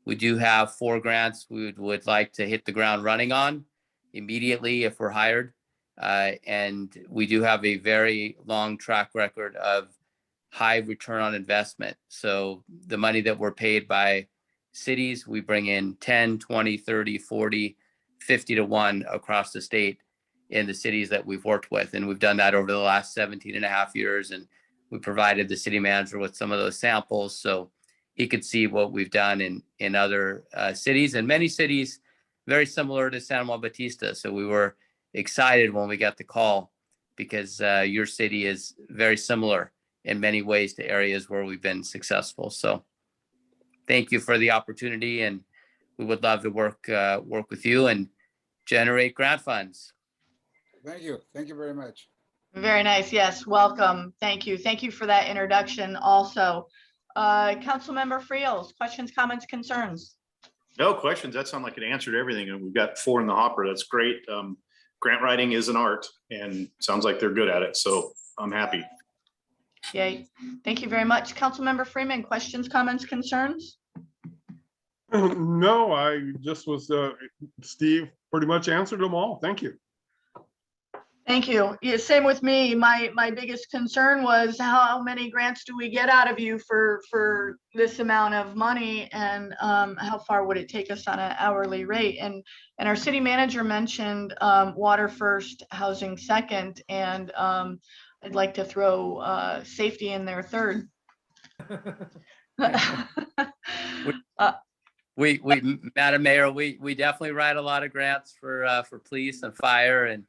We do have 4 grants we would like to hit the ground running on immediately if we're hired. And we do have a very long track record of high return on investment. So the money that we're paid by cities, we bring in 10, 20, 30, 40, 50 to 1 across the state in the cities that we've worked with. And we've done that over the last 17 and a half years. And we provided the city manager with some of those samples so he could see what we've done in other cities, and many cities very similar to San Juan Bautista. So we were excited when we got the call because your city is very similar in many ways to areas where we've been successful. So thank you for the opportunity, and we would love to work with you and generate grant funds. Thank you. Thank you very much. Very nice. Yes, welcome. Thank you. Thank you for that introduction also. Councilmember Friels, questions, comments, concerns? No questions. That sounded like it answered everything. And we've got 4 in the hopper. That's great. Grant writing is an art and sounds like they're good at it. So I'm happy. Yay. Thank you very much. Councilmember Freeman, questions, comments, concerns? No, I just was, Steve pretty much answered them all. Thank you. Thank you. Yeah, same with me. My biggest concern was how many grants do we get out of you for this amount of money, and how far would it take us on an hourly rate? And our city manager mentioned water first, housing second, and I'd like to throw safety in there third. Madam Mayor, we definitely write a lot of grants for police and fire and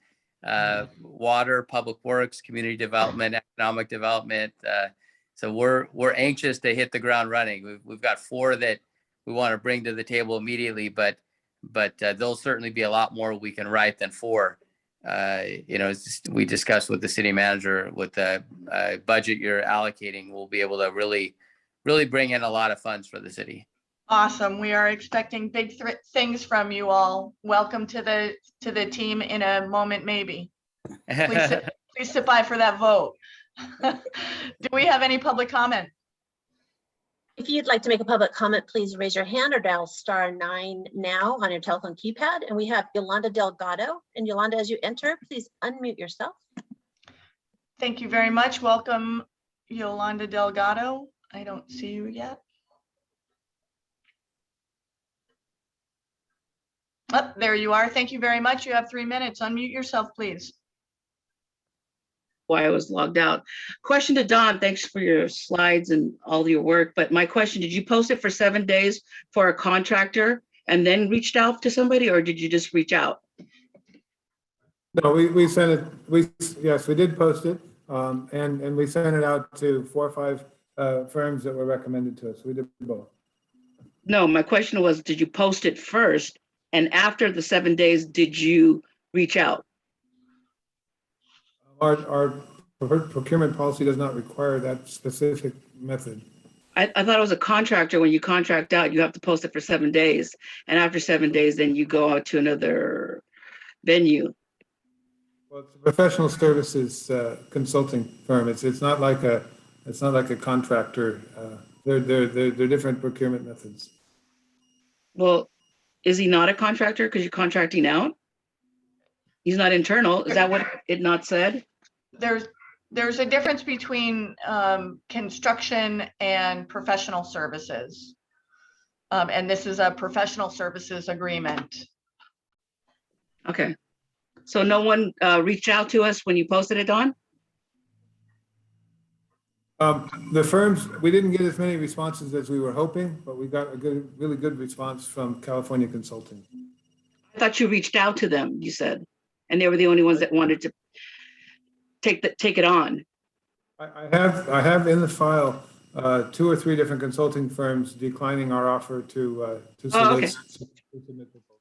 water, public works, community development, economic development. So we're anxious to hit the ground running. We've got 4 that we want to bring to the table immediately, but there'll certainly be a lot more we can write than 4. We discussed with the city manager with the budget you're allocating, we'll be able to really bring in a lot of funds for the city. Awesome. We are expecting big things from you all. Welcome to the team in a moment, maybe. Please sit by for that vote. Do we have any public comment? If you'd like to make a public comment, please raise your hand or dial *9 now on your telephone keypad. And we have Yolanda Delgado. And Yolanda, as you enter, please unmute yourself. Thank you very much. Welcome, Yolanda Delgado. I don't see you yet. Oh, there you are. Thank you very much. You have 3 minutes. Unmute yourself, please. Why I was logged out. Question to Don. Thanks for your slides and all your work. But my question, did you post it for 7 days for a contractor and then reached out to somebody, or did you just reach out? No, we sent it. Yes, we did post it. And we sent it out to 4 or 5 firms that were recommended to us. We did both. No, my question was, did you post it first? And after the 7 days, did you reach out? Our procurement policy does not require that specific method. I thought it was a contractor. When you contract out, you have to post it for 7 days. And after 7 days, then you go out to another venue. Well, it's a professional services consulting firm. It's not like a contractor. They're different procurement methods. Well, is he not a contractor because you're contracting out? He's not internal. Is that what it not said? There's a difference between construction and professional services. And this is a professional services agreement. Okay. So no one reached out to us when you posted it, Don? The firms, we didn't get as many responses as we were hoping, but we got a really good response from California Consulting. I thought you reached out to them, you said, and they were the only ones that wanted to take it on. I have in the file 2 or 3 different consulting firms declining our offer to Oh, okay. submit proposals.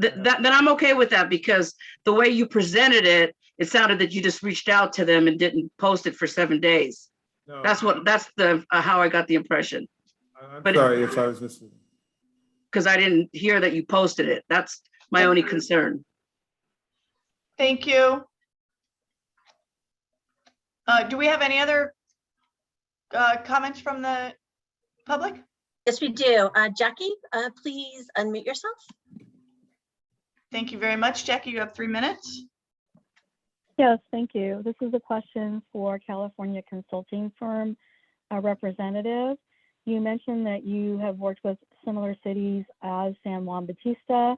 Then I'm okay with that, because the way you presented it, it sounded that you just reached out to them and didn't post it for 7 days. No, That's the how I got the impression, I'm but- sorry if I was missing. because I didn't hear that you posted it. That's my only concern. Thank you. Do we have any other comments from the public? Yes, we do. Jackie, please unmute yourself. Thank you very much, Jackie. You have 3 minutes. Yes, thank you. This is a question for California consulting firm representative. You mentioned that you have worked with similar cities as San Juan Bautista,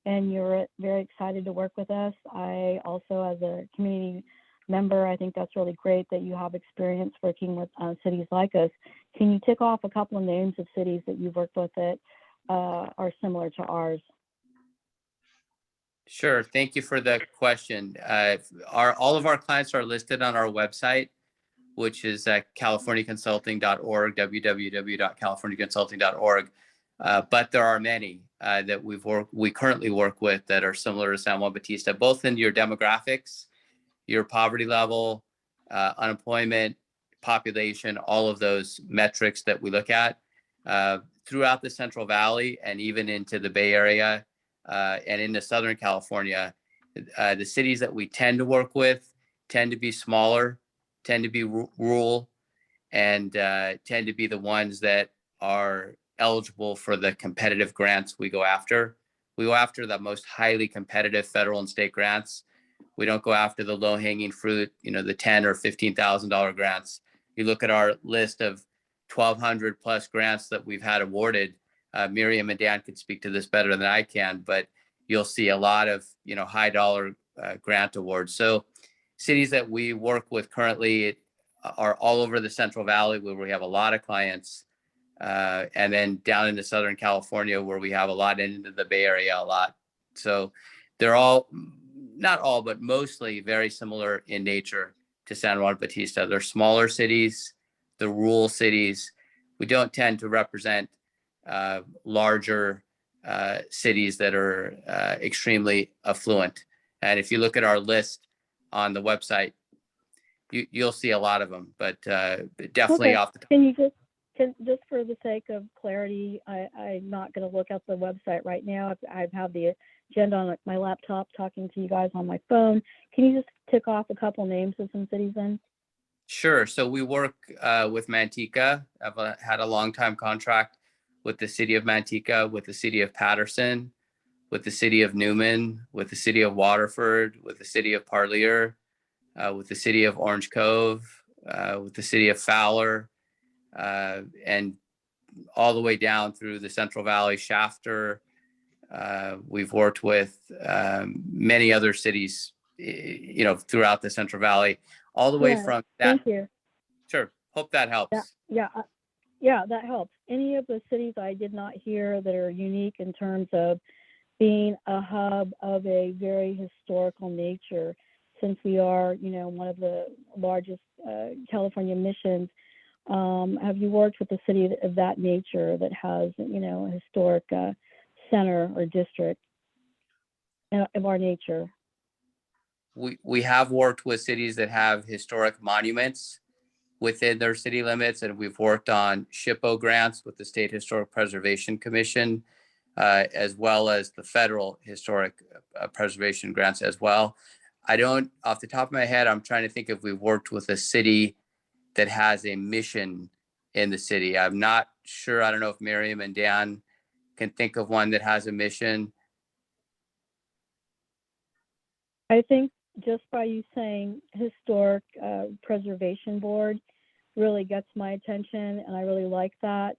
and you're very excited to work with us. I also, as a community member, I think that's really great that you have experience working with cities like us. Can you tick off a couple of names of cities that you've worked with that are similar to ours? Sure. Thank you for the question. All of our clients are listed on our website, which is at californiaconsulting.org, www.californiaconsulting.org. But there are many that we currently work with that are similar to San Juan Bautista, both in your demographics, your poverty level, unemployment, population, all of those metrics that we look at throughout the Central Valley and even into the Bay Area and into Southern California. The cities that we tend to work with tend to be smaller, tend to be rural, and tend to be the ones that are eligible for the competitive grants we go after. We go after the most highly competitive federal and state grants. We don't go after the low-hanging fruit, the $10,000 or $15,000 grants. You look at our list of 1,200 plus grants that we've had awarded. Miriam and Dan could speak to this better than I can, but you'll see a lot of high dollar grant awards. So cities that we work with currently are all over the Central Valley, where we have a lot of clients, and then down into Southern California, where we have a lot, and into the Bay Area a lot. So they're all, not all, but mostly very similar in nature to San Juan Bautista. They're smaller cities, the rural cities. We don't tend to represent larger cities that are extremely affluent. And if you look at our list on the website, you'll see a lot of them, but definitely Okay. off the top. Can you just for the sake of clarity, I'm not going to look at the website right now. I have the agenda on my laptop, talking to you guys on my phone. Can you just tick off a couple names of some cities then? Sure. So we work with Manteca. I've had a long time contract with the city of Manteca, with the city of Patterson, with the city of Newman, with the city of Waterford, with the city of Parlier, with the city of Orange Cove, with the city of Fowler, and all the way down through the Central Valley, Shafter. We've worked with many other cities, throughout the Central Valley, all the way from that. Thank you. Sure. Hope that helps. Yeah, that helps. Any of the cities I did not hear that are unique in terms of being a hub of a very historical nature, since we are, one of the largest California missions. Have you worked with a city of that nature that has, a historic center or district of our nature? We have worked with cities that have historic monuments within their city limits, and we've worked on SHPO grants with the State Historic Preservation Commission, as well as the federal historic preservation grants as well. I don't, off the top of my head, I'm trying to think if we've worked with a city that has a mission in the city. I'm not sure. I don't know if Miriam and Dan can think of one that has a mission. I think just by you saying historic preservation board really gets my attention, and I really like that.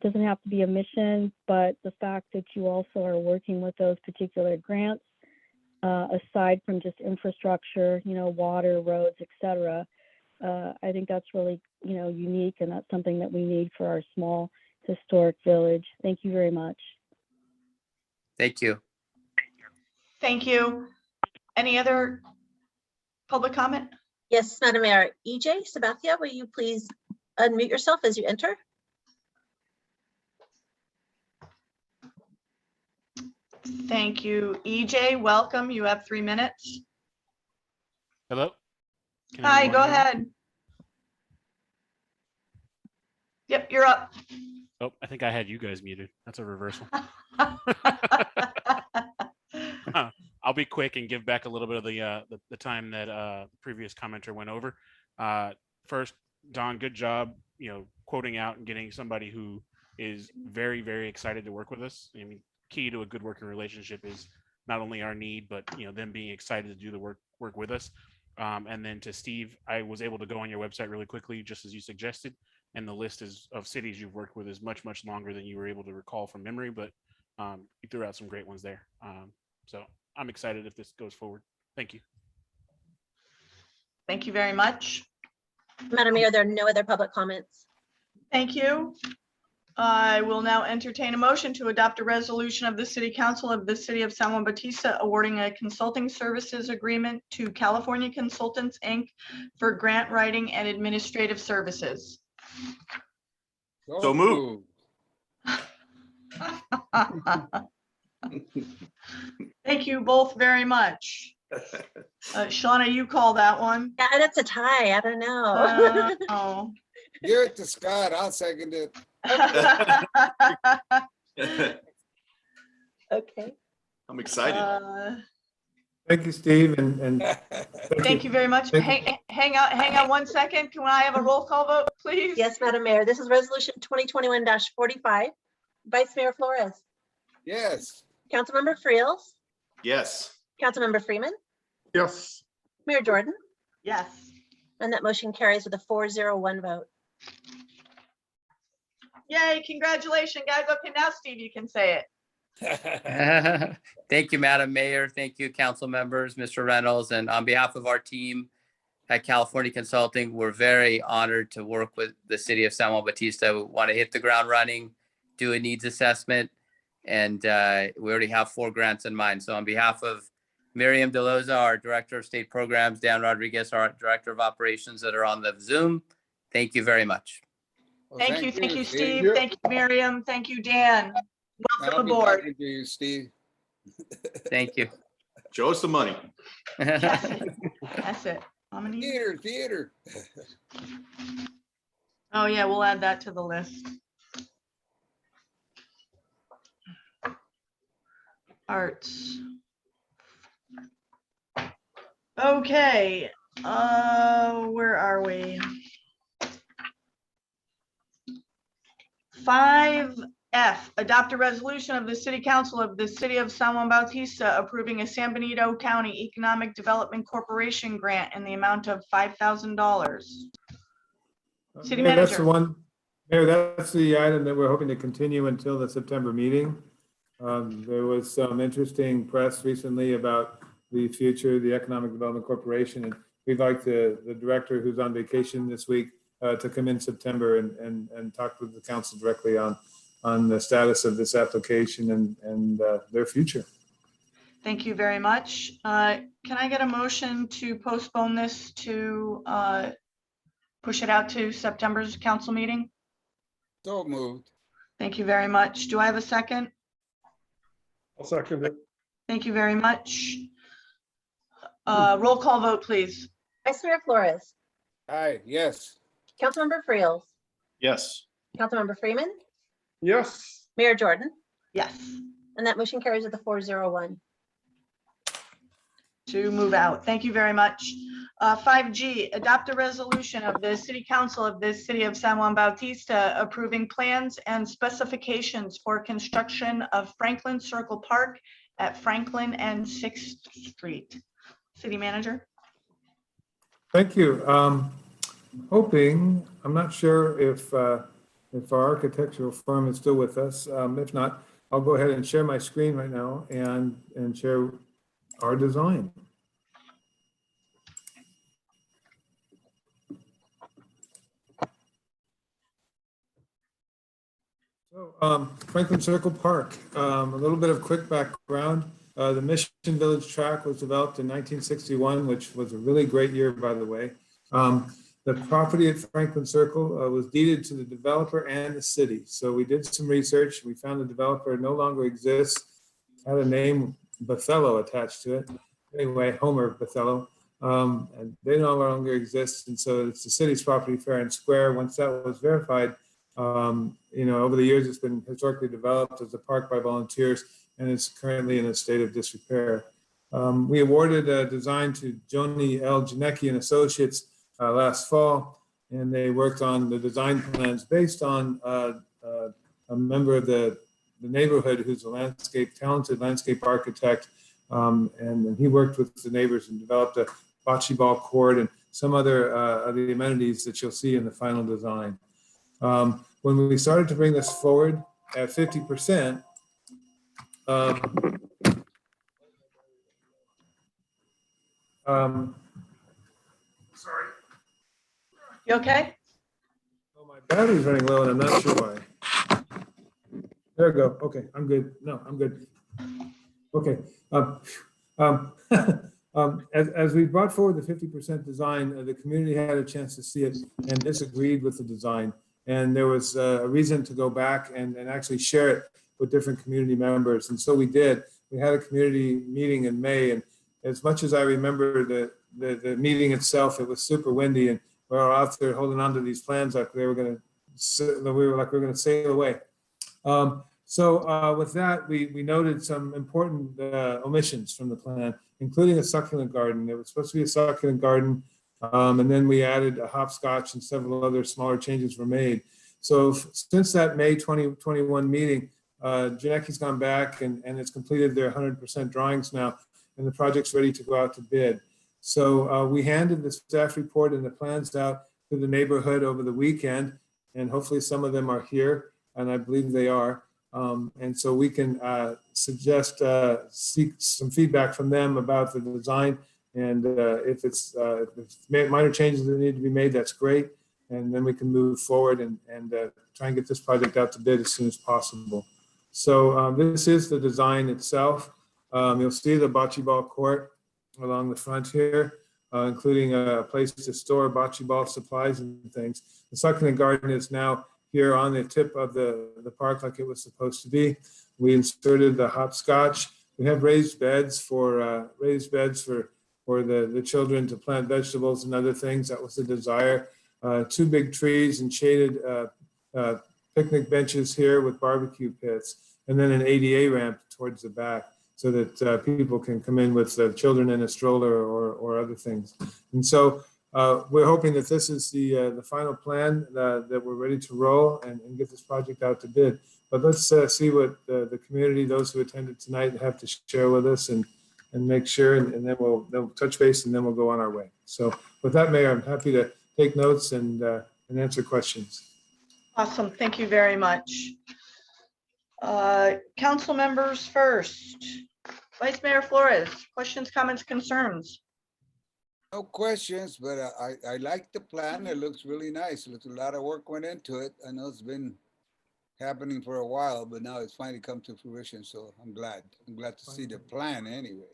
Doesn't have to be a mission, but the fact that you also are working with those particular grants, aside from just infrastructure, water, roads, etc. I think that's really, unique, and that's something that we need for our small historic village. Thank you very much. Thank you. Thank you. Any other public comment? Yes, Madam Mayor. EJ Sabathia, will you please unmute yourself as you enter? Thank you. EJ, welcome. You have 3 minutes. Hello? Can Hi, everyone go hear me? ahead. Yep, you're up. Oh, I think I had you guys muted. That's a reversal. I'll be quick and give back a little bit of the time that previous commenter went over. First, Don, good job, quoting out and getting somebody who is very, very excited to work with us. I mean, key to a good working relationship is not only our need, but them being excited to do the work with us. And then to Steve, I was able to go on your website really quickly, just as you suggested, and the list of cities you've worked with is much, much longer than you were able to recall from memory, but you threw out some great ones there. So I'm excited if this goes forward. Thank you. Thank you very much. Madam Mayor, there are no other public comments. Thank you. I will now entertain a motion to adopt a resolution of the City Council of the City of San Juan Bautista awarding a consulting services agreement to California Consultants, Inc. for grant writing and administrative services. So moved. Thank you both very much. Shauna, you call that one. Yeah, that's a tie. I don't know. Oh. Give it to Scott. I'll second it. Okay. I'm excited. Thank you, Steve, and Thank you very much. Hang on 1 second. Can I have a roll call vote, please? Yes, Madam Mayor, this is resolution 2021-45. Vice Mayor Flores, Yes. Councilmember Friels, Yes. Councilmember Freeman, Yes. Mayor Jordan, Yes. and that motion carries with a 4-0-1 vote. Yay, congratulations, guys. Okay, now Steve, you can say it. Thank you, Madam Mayor. Thank you, council members, Mr. Reynolds. And on behalf of our team at California Consulting, we're very honored to work with the city of San Juan Bautista. We want to hit the ground running, do a needs assessment, and we already have 4 grants in mind. So on behalf of Miriam DeLoza, our Director of State Programs, Dan Rodriguez, our Director of Operations that are on the Zoom, thank you very much. Well, Thank you, Steve. Thank you, Miriam. Thank you, Dan. I'll Welcome be aboard. talking to you, Steve. Thank you. Show us the money. That's it. How many? Theater. Oh, yeah, we'll add that to the list. Arts. Okay, where are we? 5F, adopt a resolution of the City Council of the City of San Juan Bautista approving a San Benito County Economic Development Corporation grant in the amount of $5,000. City Mayor, that's Manager. the one, Mayor, that's the item that we're hoping to continue until the September meeting. There was some interesting press recently about the future of the Economic Development Corporation, and we'd like the director who's on vacation this week to come in September and talk with the council directly on the status of this application and their future. Thank you very much. Can I get a motion to postpone this to push it out to September's council meeting? So moved. Thank you very much. Do I have a second? I'll second it. Thank you very much. Roll call vote, please. Vice Mayor Flores, Aye, yes. Councilmember Friels, Yes. Councilmember Freeman, Yes. Mayor Jordan, Yes, and that motion carries with a 4-0-1. to move out. Thank you very much. 5G, adopt a resolution of the City Council of the City of San Juan Bautista approving plans and specifications for construction of Franklin Circle Park at Franklin and 6th Street. City Manager. Thank you. Hoping, I'm not sure if our architectural firm is still with us. If not, I'll go ahead and share my screen right now and share our design. So Franklin Circle Park, a little bit of quick background. The Mission Village track was developed in 1961, which was a really great year, by the way. The property at Franklin Circle was deeded to the developer and the city. So we did some research. We found the developer no longer exists. had a name Bathello attached to it. Anyway, Homer Bathello. And they no longer exist. And so it's the city's property fair and square. Once that was verified, over the years, it's been historically developed as a park by volunteers, and it's currently in a state of disrepair. We awarded a design to Joni L. Janecki and Associates last fall, and they worked on the design plans based on a member of the neighborhood who's a talented landscape architect. And he worked with the neighbors and developed a bocce ball court and some other of the amenities that you'll see in the final design. When we started to bring this forward at 50%, sorry. You okay? Oh, my battery's running low and I'm not sure why. There we go. Okay, I'm good. No, I'm good. Okay. As we brought forward the 50% design, the community had a chance to see it and disagreed with the design. And there was a reason to go back and actually share it with different community members. And so we did. We had a community meeting in May. And as much as I remember the meeting itself, it was super windy and we were out there holding on to these plans like we were going to sail away. So with that, we noted some important omissions from the plan, including a succulent garden. It was supposed to be a succulent garden, and then we added a hopscotch and several other smaller changes were made. So since that May 2021 meeting, Janecki's gone back and it's completed their 100% drawings now, and the project's ready to go out to bid. So we handed the staff report and the plans out to the neighborhood over the weekend, and hopefully some of them are here, and I believe they are. And so we can seek some feedback from them about the design. And if it's minor changes that need to be made, that's great. And then we can move forward and try and get this project out to bid as soon as possible. So this is the design itself. You'll see the bocce ball court along the front here, including a place to store bocce ball supplies and things. The succulent garden is now here on the tip of the park like it was supposed to be. We inserted the hopscotch. We have raised beds for the children to plant vegetables and other things. That was the desire. 2 big trees and shaded picnic benches here with barbecue pits, and then an ADA ramp towards the back so that people can come in with children in a stroller or other things. And so we're hoping that this is the final plan that we're ready to roll and get this project out to bid. But let's see what the community, those who attended tonight, have to share with us and make sure, and then they'll touch base and then we'll go on our way. So with that, Mayor, I'm happy to take notes and answer questions. Awesome. Thank you very much. Council members first. Vice Mayor Flores, questions, comments, concerns? No questions, but I like the plan. It looks really nice. It looks a lot of work went into it. I know it's been happening for a while, but now it's finally come to fruition. So I'm glad. I'm glad to see the plan anyway.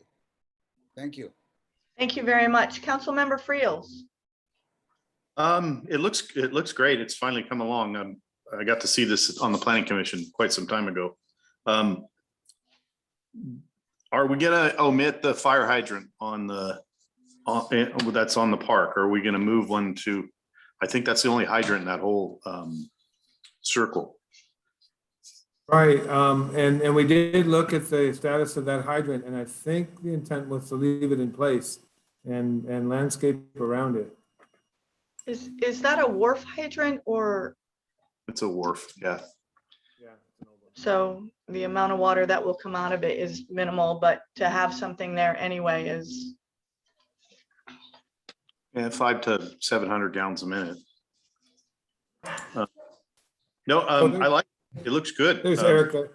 Thank you. Thank you very much. Councilmember Friels. It looks great. It's finally come along. I got to see this on the Planning Commission quite some time ago. Are we gonna omit the fire hydrant on that's on the park? Or are we gonna move one to? I think that's the only hydrant in that whole circle. Right, and we did look at the status of that hydrant, and I think the intent was to leave it in place and landscape around it. Is that a wharf hydrant or? It's a wharf, yeah. So the amount of water that will come out of it is minimal, but to have something there anyway is. Yeah, 500 to 700 gallons a minute. No, I like it. It looks good. There's Erica.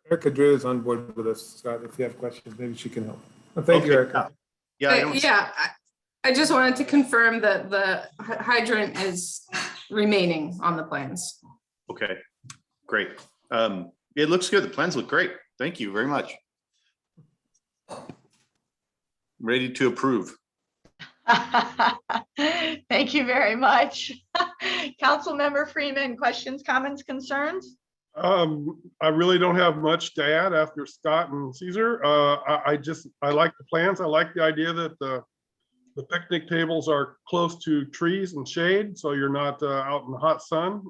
Erica Drew is on board with us, Scott. If you have questions, maybe she can help. Thank you, Erica. Yeah, I just wanted to confirm that the hydrant is remaining on the plans. Okay, great. It looks good. The plans look great. Thank you very much. Ready to approve. Thank you very much. Councilmember Freeman, questions, comments, concerns? I really don't have much to add after Scott and Caesar. I like the plans. I like the idea that the picnic tables are close to trees and shade, so you're not out in the hot sun,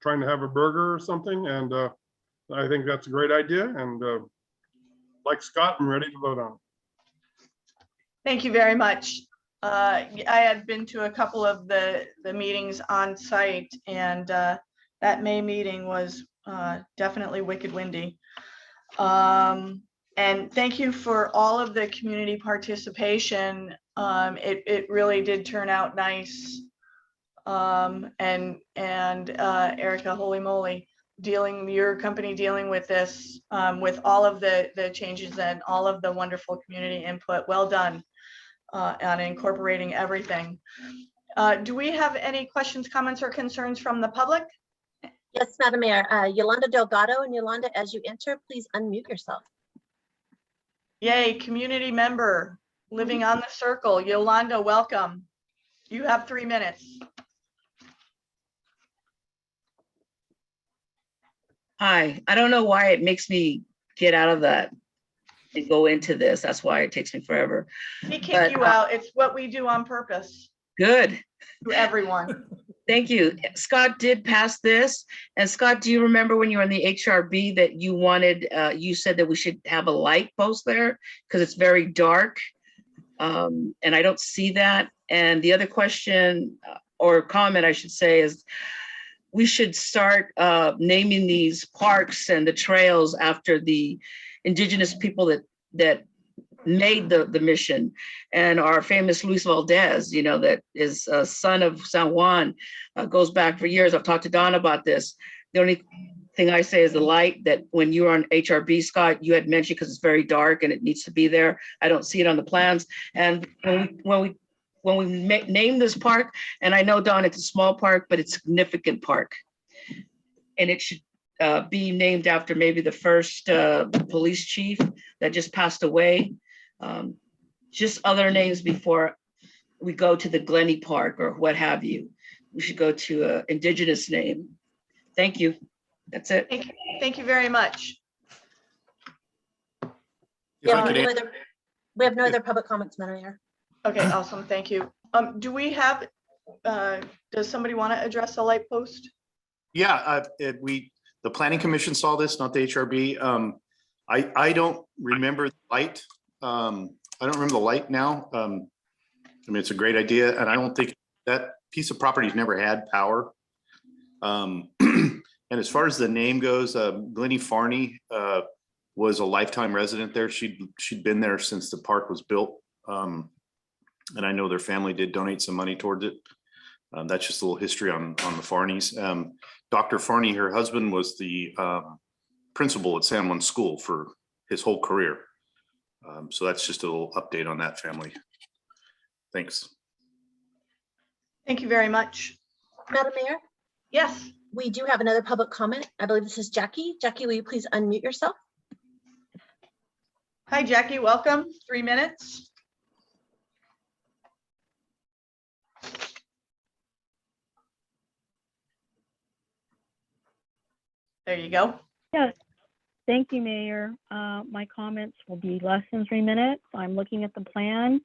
trying to have a burger or something. And I think that's a great idea. And like Scott, I'm ready to vote on it. Thank you very much. I had been to a couple of the meetings on site, and that May meeting was definitely wicked windy. And thank you for all of the community participation. It really did turn out nice. And Erica, holy moly, your company dealing with this, with all of the changes and all of the wonderful community input. Well done on incorporating everything. Do we have any questions, comments, or concerns from the public? Yes, Madam Mayor. Yolanda Delgado, and Yolanda, as you enter, please unmute yourself. Yay, community member living on the circle. Yolanda, welcome. You have 3 minutes. Hi, I don't know why it makes me get out of that and go into this. That's why it takes me forever. We kick you out. It's what we do on purpose. Good. To everyone. Thank you. Scott did pass this. And Scott, do you remember when you were in the HRB that you wanted, you said that we should have a light post there because it's very dark. And I don't see that. And the other question or comment I should say is we should start naming these parks and the trails after the indigenous people that made the mission. And our famous Luis Valdez, you know, that is a son of San Juan, goes back for years. I've talked to Don about this. The only thing I say is the light that when you were on HRB, Scott, you had mentioned because it's very dark and it needs to be there. I don't see it on the plans. And when we name this park, and I know, Don, it's a small park, but it's a significant park. And it should be named after maybe the first police chief that just passed away. Just other names before we go to the Glenny Park or what have you. We should go to an indigenous name. Thank you. That's it. Thank you very much. Yeah, we have no other public comments, Madam Mayor. Okay, awesome. Thank you. Do we have, does somebody want to address the light post? Yeah, the planning commission saw this, not the HRB. I don't remember the light. I don't remember the light now. I mean, it's a great idea, and I don't think that piece of property's never had power. And as far as the name goes, Glenny Farney was a lifetime resident there. She'd been there since the park was built. And I know their family did donate some money towards it. That's just a little history on the Farneys. Dr. Farney, her husband, was the principal at San Juan School for his whole career. So that's just a little update on that family. Thanks. Thank you very much. Madam Mayor? Yes. We do have another public comment. I believe this is Jackie. Jackie, will you please unmute yourself? Hi, Jackie. Welcome. 3 minutes. There you go. Yes, thank you, Mayor. My comments will be less than 3 minutes. I'm looking at the plan.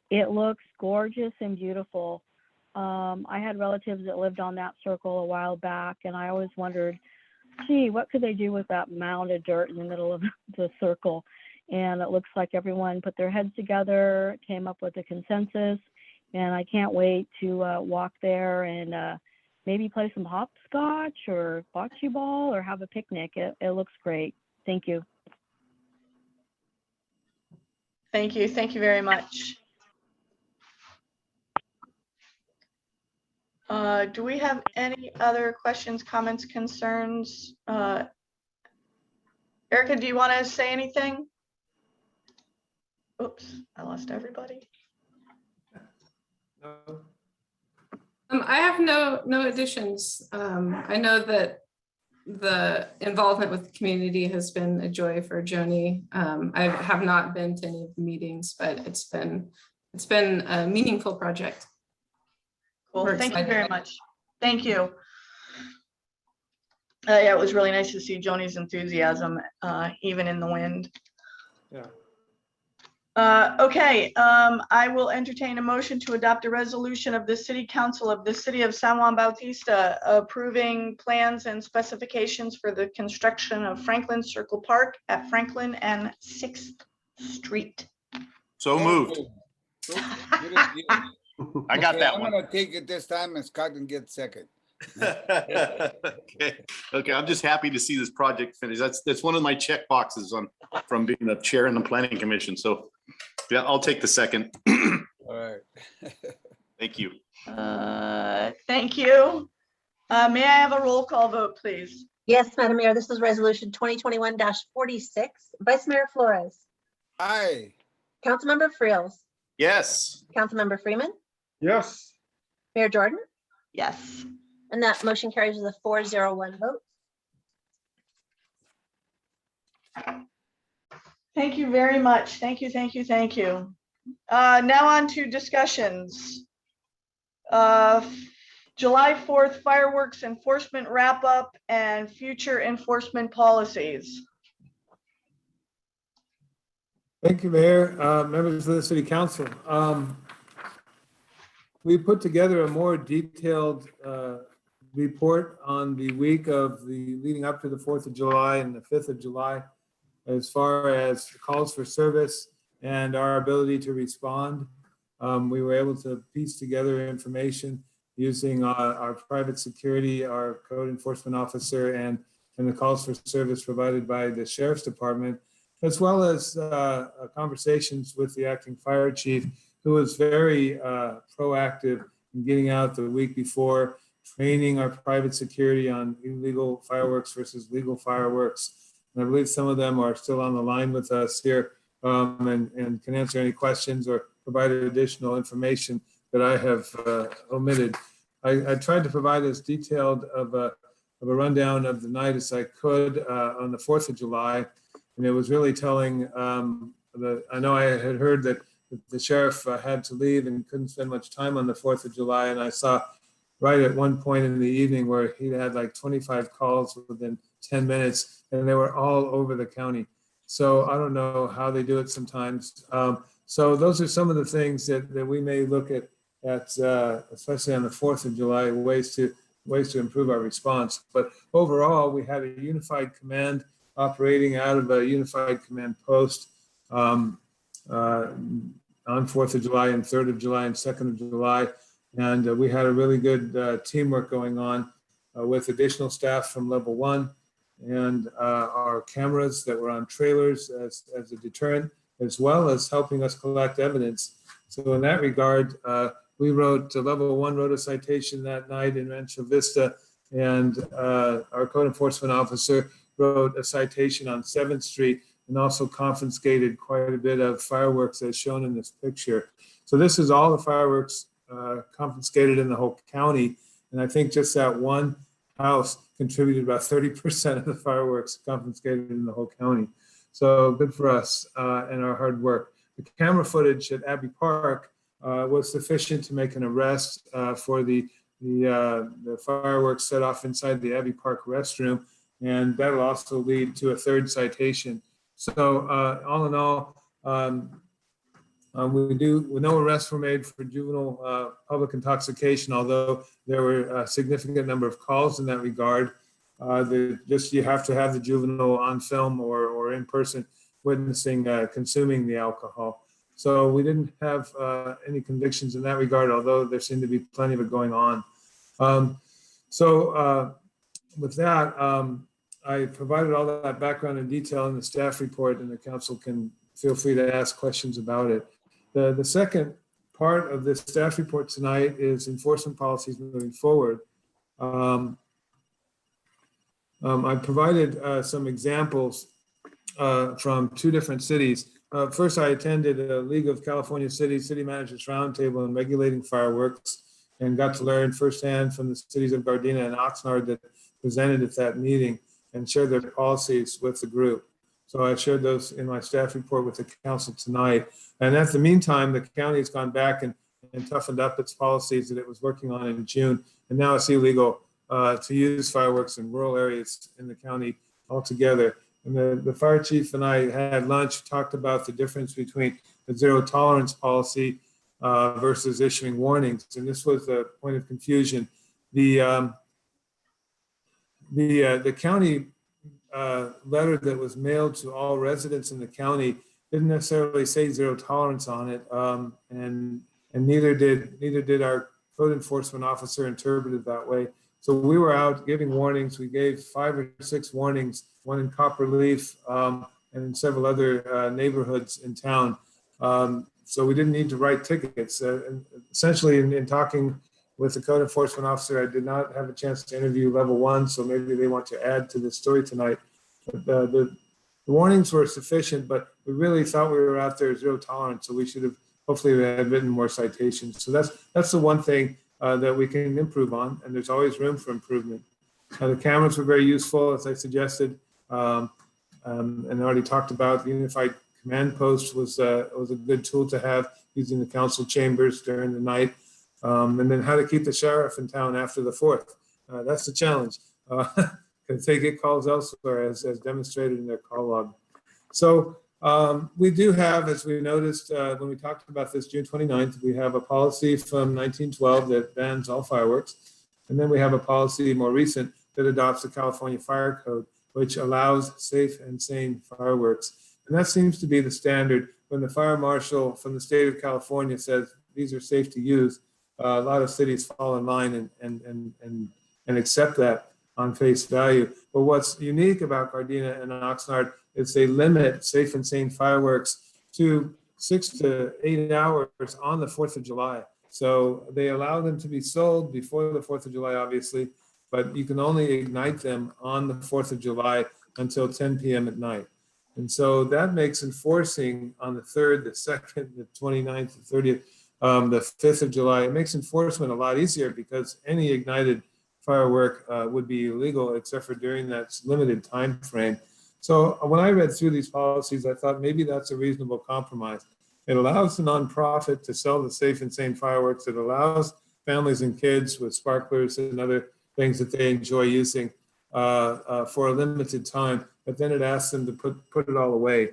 It looks gorgeous and beautiful. I had relatives that lived on that circle a while back, and I always wondered, gee, what could they do with that mound of dirt in the middle of the circle? And it looks like everyone put their heads together, came up with a consensus, and I can't wait to walk there and maybe play some hopscotch or bocce ball or have a picnic. It looks great. Thank you. Thank you. Thank you very much. Do we have any other questions, comments, concerns? Erica, do you want to say anything? Oops, I lost everybody. I have no additions. I know that the involvement with the community has been a joy for Joni. I have not been to any of the meetings, but it's been a meaningful project. Cool. Thank you very much. Thank you. Yeah, it was really nice to see Joni's enthusiasm, even in the wind. Yeah. Okay, I will entertain a motion to adopt a resolution of the City Council of the City of San Juan Bautista approving plans and specifications for the construction of Franklin Circle Park at Franklin and 6th Street. So moved. I got that I'm one. gonna take it this time and Scott can get second. Okay, I'm just happy to see this project finished. That's one of my check boxes from being a chair in the planning commission. So yeah, I'll take the second. All right. Thank you. Thank you. May I have a roll call vote, please? Yes, Madam Mayor, this is resolution 2021-46. Vice Mayor Flores, Aye. Councilmember Friels, Yes. Councilmember Freeman, Yes. Mayor Jordan, Yes. and that motion carries with a 4-0-1 vote. Thank you very much. Thank you, thank you, thank you. Now on to discussions. July 4th fireworks enforcement wrap up and future enforcement policies. Thank you, Mayor, members of the City Council. We put together a more detailed report on the week of the leading up to the 4th of July and the 5th of July, as far as calls for service and our ability to respond. We were able to piece together information using our private security, our code enforcement officer, and the calls for service provided by the Sheriff's Department, as well as conversations with the acting fire chief, who was very proactive in getting out the week before, training our private security on illegal fireworks versus legal fireworks. And I believe some of them are still on the line with us here and can answer any questions or provide additional information that I have omitted. I tried to provide as detailed of a rundown of the night as I could on the 4th of July. And it was really telling. I know I had heard that the sheriff had to leave and couldn't spend much time on the 4th of July. And I saw right at one point in the evening where he had like 25 calls within 10 minutes, and they were all over the county. So I don't know how they do it sometimes. So those are some of the things that we may look at especially on the 4th of July, ways to improve our response. But overall, we had a unified command operating out of a unified command post on 4th of July and 3rd of July and 2nd of July. And we had a really good teamwork going on with additional staff from level 1 and our cameras that were on trailers as a deterrent, as well as helping us collect evidence. So in that regard, level 1 wrote a citation that night in Rancho Vista, and our code enforcement officer wrote a citation on 7th Street and also confiscated quite a bit of fireworks as shown in this picture. So this is all the fireworks confiscated in the whole county. And I think just that one house contributed about 30% of the fireworks confiscated in the whole county. So good for us and our hard work. The camera footage at Abbey Park was sufficient to make an arrest for the fireworks set off inside the Abbey Park restroom. And that'll also lead to a 3rd citation. So all in all, no arrests were made for juvenile public intoxication, although there were a significant number of calls in that regard. You have to have the juvenile on film or in person witnessing consuming the alcohol. So we didn't have any convictions in that regard, although there seemed to be plenty of it going on. With that, I provided all that background and detail in the staff report, and the council can feel free to ask questions about it. The second part of this staff report tonight is enforcement policies moving forward. I provided some examples from 2 different cities. First, I attended a League of California City Managers Roundtable on regulating fireworks and got to learn firsthand from the cities of Gardena and Oxnard that presented at that meeting and shared their policies with the group. So I shared those in my staff report with the council tonight. And at the meantime, the county has gone back and toughened up its policies that it was working on in June. And now it's illegal to use fireworks in rural areas in the county altogether. And the fire chief and I had lunch, talked about the difference between the zero tolerance policy versus issuing warnings. And this was a point of confusion. The county letter that was mailed to all residents in the county didn't necessarily say zero tolerance on it, and neither did our code enforcement officer interpret it that way. So we were out giving warnings. We gave 5 or 6 warnings, one in Copperleaf and in several other neighborhoods in town. So we didn't need to write tickets. And essentially, in talking with the code enforcement officer, I did not have a chance to interview level 1, so maybe they want to add to the story tonight. But the warnings were sufficient, but we really thought we were out there zero tolerance, so we should have hopefully had written more citations. So that's the one thing that we can improve on, and there's always room for improvement. The cameras were very useful, as I suggested, and already talked about. The unified command post was a good tool to have using the council chambers during the night. And then how to keep the sheriff in town after the 4th. That's the challenge, because they get calls elsewhere, as demonstrated in their call log. So we do have, as we noticed when we talked about this June 29th, we have a policy from 1912 that bans all fireworks. And then we have a policy more recent that adopts the California Fire Code, which allows safe and sane fireworks. And that seems to be the standard. When the fire marshal from the state of California says these are safe to use, a lot of cities fall in line and accept that on face value. But what's unique about Gardena and Oxnard is they limit safe and sane fireworks to 6 to 8 hours on the 4th of July. So they allow them to be sold before the 4th of July, obviously, but you can only ignite them on the 4th of July until 10 p.m. at night. And so that makes enforcing on the 3rd, the 2nd, the 29th, the 30th, the 5th of July, it makes enforcement a lot easier because any ignited firework would be illegal except for during that limited time frame. So when I read through these policies, I thought maybe that's a reasonable compromise. It allows the nonprofit to sell the safe and sane fireworks. It allows families and kids with sparklers and other things that they enjoy using for a limited time, but then it asks them to put it all away.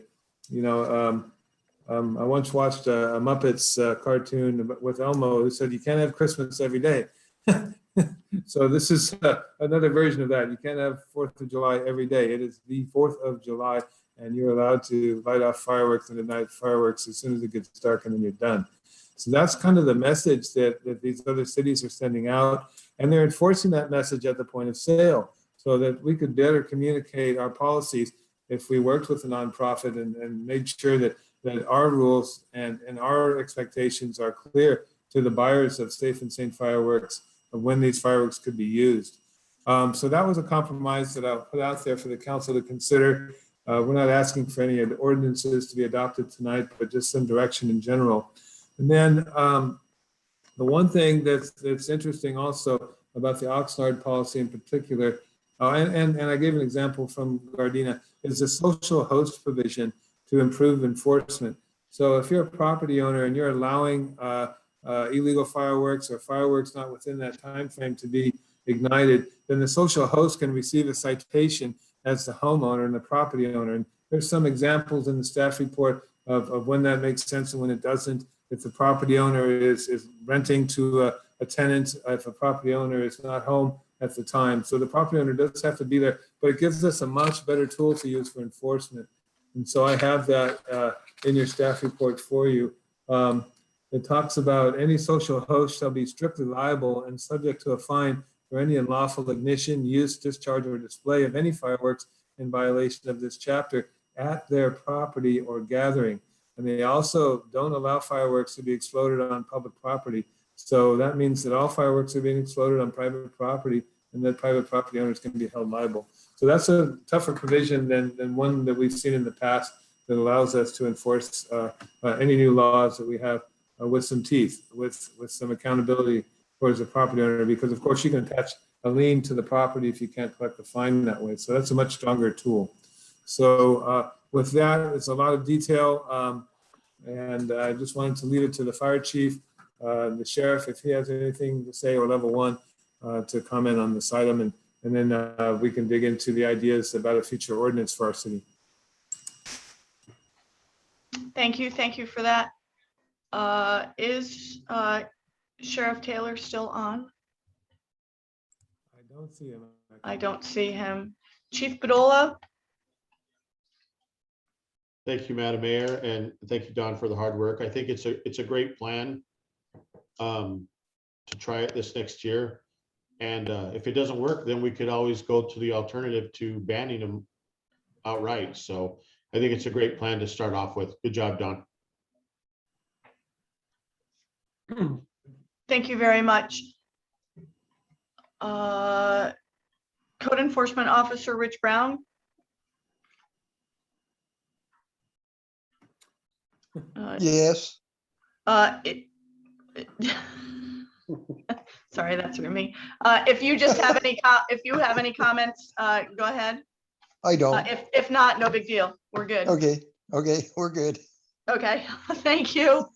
You know, I once watched a Muppets cartoon with Elmo who said, you can't have Christmas every day. So this is another version of that. You can't have 4th of July every day. It is the 4th of July, and you're allowed to light off fireworks and ignite fireworks as soon as it gets dark, and then you're done. So that's kind of the message that these other cities are sending out, and they're enforcing that message at the point of sale so that we could better communicate our policies if we worked with a nonprofit and made sure that our rules and our expectations are clear to the buyers of safe and sane fireworks of when these fireworks could be used. So that was a compromise that I'll put out there for the council to consider. We're not asking for any of the ordinances to be adopted tonight, but just some direction in general. And then the one thing that's interesting also about the Oxnard policy in particular, and I gave an example from Gardena, is the social host provision to improve enforcement. So if you're a property owner and you're allowing illegal fireworks or fireworks not within that time frame to be ignited, then the social host can receive a citation as the homeowner and the property owner. And there's some examples in the staff report of when that makes sense and when it doesn't. If the property owner is renting to a tenant, if a property owner is not home at the time. So the property owner does have to be there, but it gives us a much better tool to use for enforcement. And so I have that in your staff report for you. It talks about any social host shall be strictly liable and subject to a fine for any unlawful ignition, use, discharge, or display of any fireworks in violation of this chapter at their property or gathering. And they also don't allow fireworks to be exploded on public property. So that means that all fireworks are being exploded on private property and that private property owners can be held liable. So that's a tougher provision than one that we've seen in the past that allows us to enforce any new laws that we have with some teeth, with some accountability towards the property owner, because of course you can attach a lien to the property if you can't collect the fine that way. So that's a much stronger tool. So with that, it's a lot of detail. And I just wanted to leave it to the fire chief, the sheriff, if he has anything to say, or level 1. to comment on this item, and then we can dig into the ideas about a future ordinance for our city. Thank you for that. Is Sheriff Taylor still on? I don't see him. I don't see him. Chief Bedolla? Thank you, Madam Mayor, and thank you, Don, for the hard work. I think it's a great plan to try it this next year. And if it doesn't work, then we could always go to the alternative to banning them outright. So I think it's a great plan to start off with. Good job, Don. Thank you very much. Code Enforcement Officer Rich Brown? Yes. Sorry, that's for me. If you just have any, if you have any comments, go ahead. I don't. If not, no big deal. We're good. Okay, we're good. Okay, thank you.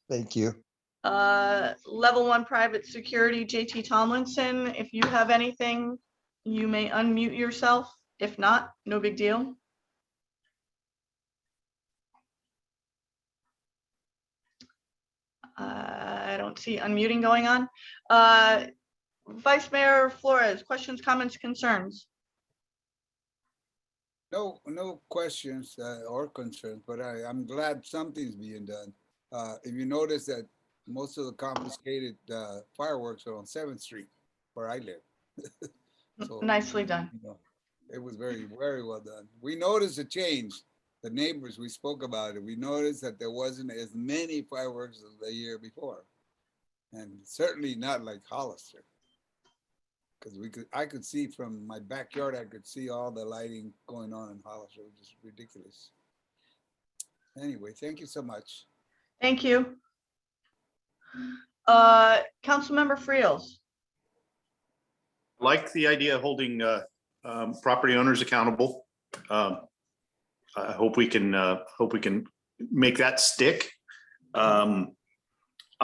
Thank you. Level 1 Private Security, JT Tomlinson. If you have anything, you may unmute yourself. If not, no big deal. I don't see unmuting going on. Vice Mayor Flores, questions, comments, concerns? No questions or concerns, but I'm glad something's being done. If you notice that most of the confiscated fireworks are on 7th Street, where I live. So, nicely done. You know, it was very well done. We noticed a change. The neighbors, we spoke about it. We noticed that there wasn't as many fireworks as the year before, and certainly not like Hollister. Because I could see from my backyard, I could see all the lighting going on in Hollister, which is ridiculous. Anyway, thank you so much. Thank you. Councilmember Friels. I like the idea of holding property owners accountable. I hope we can make that stick. I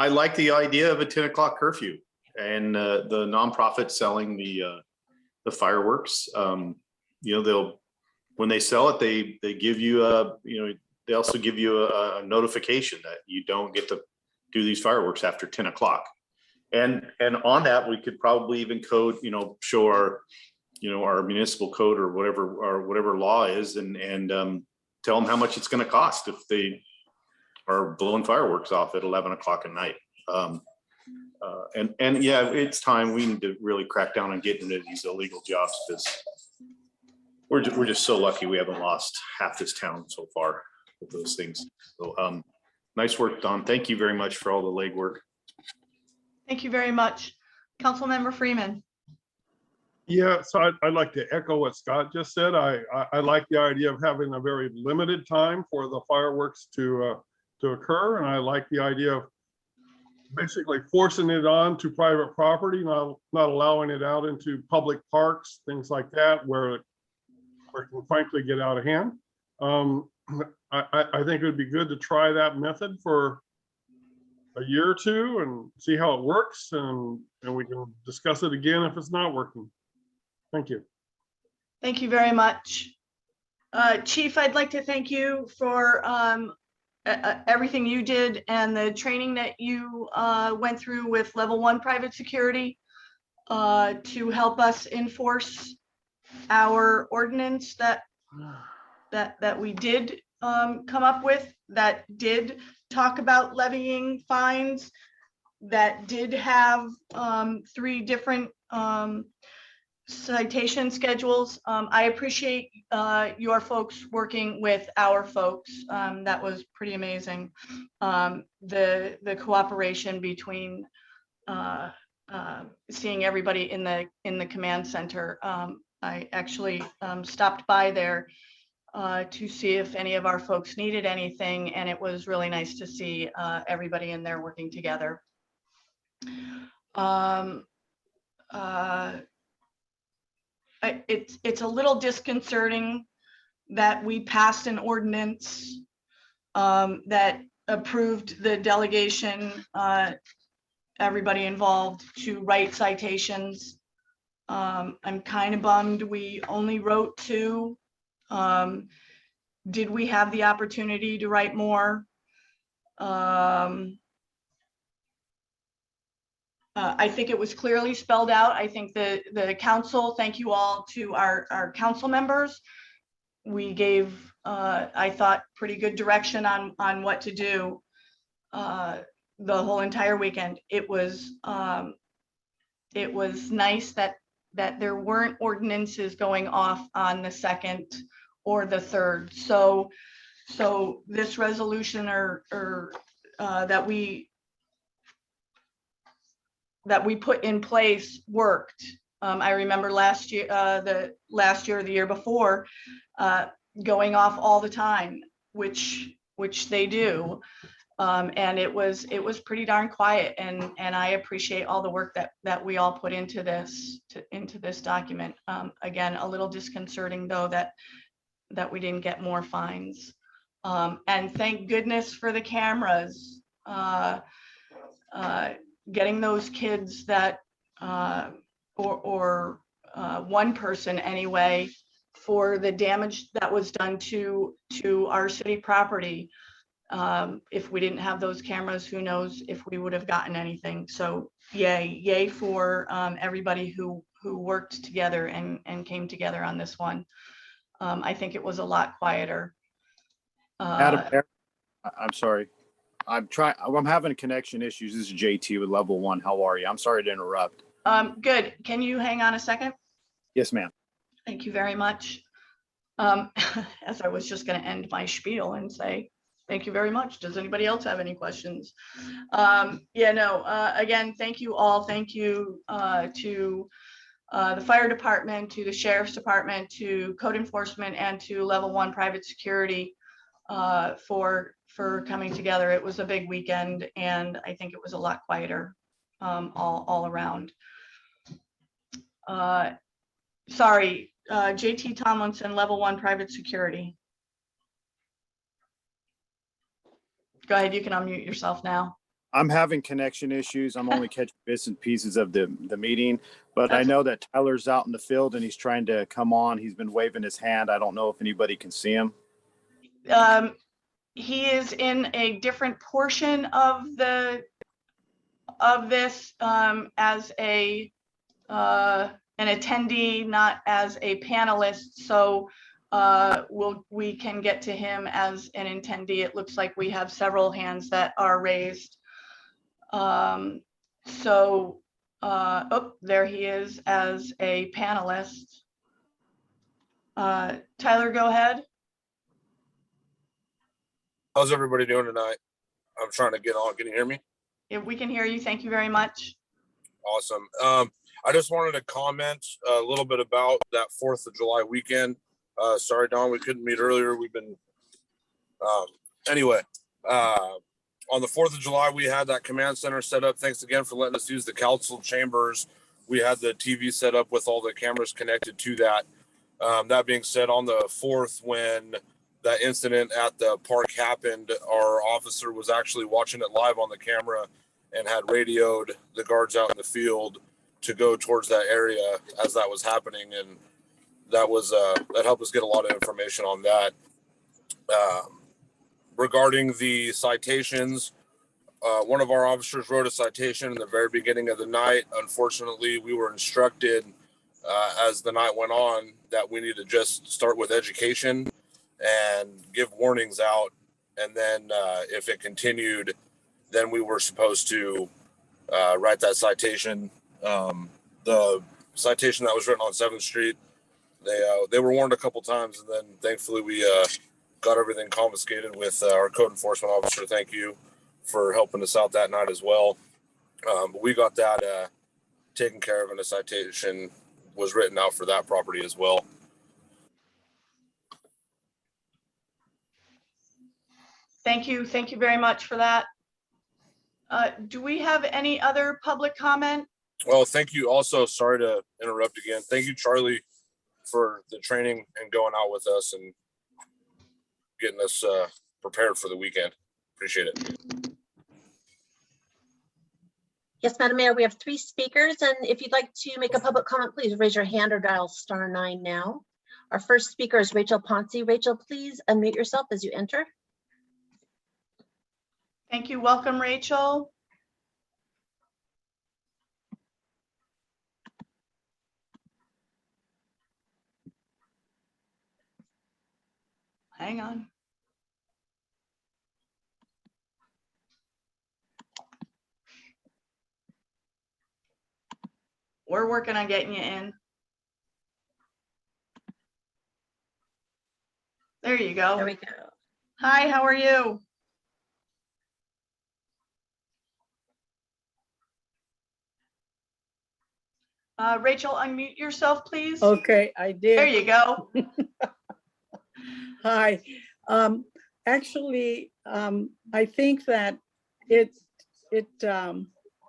like the idea of a 10 o'clock curfew and the nonprofit selling the fireworks. You know, when they sell it, they give you they also give you a notification that you don't get to do these fireworks after 10 o'clock. And on that, we could probably even code, show our municipal code or whatever law is, and tell them how much it's going to cost if they are blowing fireworks off at 11 o'clock at night. And yeah, it's time we need to really crack down on getting into these illegal jobs, because we're just so lucky we haven't lost half this town so far with those things. So nice work, Don. Thank you very much for all the legwork. Thank you very much. Councilmember Freeman. Yeah, so I'd like to echo what Scott just said. I like the idea of having a very limited time for the fireworks to occur, and I like the idea of basically forcing it on to private property, not allowing it out into public parks, things like that, where it can frankly get out of hand. I think it would be good to try that method for a year or two and see how it works, and we can discuss it again if it's not working. Thank you. Thank you very much. Chief, I'd like to thank you for everything you did and the training that you went through with Level 1 Private Security to help us enforce our ordinance that we did come up with, that did talk about levying fines, that did have 3 different citation schedules. I appreciate your folks working with our folks. That was pretty amazing. The cooperation between seeing everybody in the command center. I actually stopped by there to see if any of our folks needed anything, and it was really nice to see everybody in there working together. It's a little disconcerting that we passed an ordinance that approved the delegation everybody involved to write citations. I'm kind of bummed we only wrote 2. Did we have the opportunity to write more? I think it was clearly spelled out. I think the council, thank you all to our council members. We gave, I thought, pretty good direction on what to do the whole entire weekend. It was nice that there weren't ordinances going off on the 2nd or the 3rd. So this resolution that we put in place worked. I remember last year, or the year before, going off all the time, which they do. And it was pretty darn quiet, and I appreciate all the work that we all put into this document. Again, a little disconcerting though that we didn't get more fines. And thank goodness for the cameras. Getting those kids that or one person anyway, for the damage that was done to our city property. If we didn't have those cameras, who knows if we would have gotten anything. So yay for everybody who worked together and came together on this one. I think it was a lot quieter. Madam Mayor, I'm sorry. I'm having connection issues. This is JT with Level 1. How are you? I'm sorry to interrupt. Good. Can you hang on a second? Yes, ma'am. Thank you very much. As I was just going to end my spiel and say, thank you very much. Does anybody else have any questions? Again, thank you all. Thank you to the fire department, to the sheriff's department, to code enforcement, and to Level 1 private security for coming together. It was a big weekend, and I think it was a lot quieter all around. Sorry, JT Tomlinson, Level 1 private security. Go ahead, you can unmute yourself now. I'm having connection issues. I'm only catching bits and pieces of the meeting, but I know that Tyler's out in the field and he's trying to come on. He's been waving his hand. I don't know if anybody can see him. He is in a different portion of this as an attendee, not as a panelist. So we can get to him as an attendee. It looks like we have several hands that are raised. Oh, there he is as a panelist. Tyler, go ahead. How's everybody doing tonight? I'm trying to get on. Can you hear me? Yeah, we can hear you. Thank you very much. Awesome. I just wanted to comment a little bit about that 4th of July weekend. Sorry, Don, we couldn't meet earlier. We've been, anyway, on the 4th of July, we had that command center set up. Thanks again for letting us use the council chambers. We had the TV set up with all the cameras connected to that. That being said, on the 4th, when that incident at the park happened, our officer was actually watching it live on the camera and had radioed the guards out in the field to go towards that area as that was happening. And that was, that helped us get a lot of information on that. Regarding the citations, one of our officers wrote a citation in the very beginning of the night. Unfortunately, we were instructed as the night went on that we need to just start with education and give warnings out. And then if it continued, then we were supposed to write that citation. The citation that was written on 7th Street, they were warned a couple times, and then thankfully we got everything confiscated with our code enforcement officer. Thank you for helping us out that night as well. But we got that taken care of, and a citation was written out for that property as well. Thank you. Thank you very much for that. Do we have any other public comment? Well, thank you also. Sorry to interrupt again. Thank you, Charlie, for the training and going out with us and getting us prepared for the weekend. Appreciate it. Yes, Madam Mayor, we have 3 speakers, and if you'd like to make a public comment, please raise your hand or dial *9 now. Our first speaker is Rachel Ponce. Rachel, please unmute yourself as you enter. Thank you. Welcome, Rachel. Hang on. We're working on getting you in. There you go. There we go. Hi, how are you? Rachel, unmute yourself, please. Okay, I did. There you go. Hi. Actually, I think that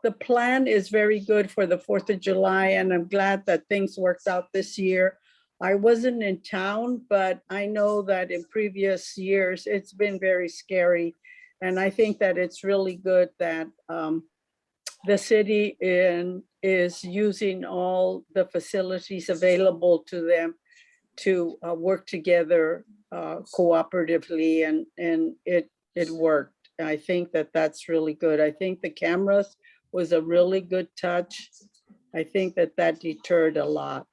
the plan is very good for the 4th of July, and I'm glad that things worked out this year. I wasn't in town, but I know that in previous years, it's been very scary. And I think that it's really good that the city is using all the facilities available to them to work together cooperatively, and it worked. I think that that's really good. I think the cameras was a really good touch. I think that deterred a lot.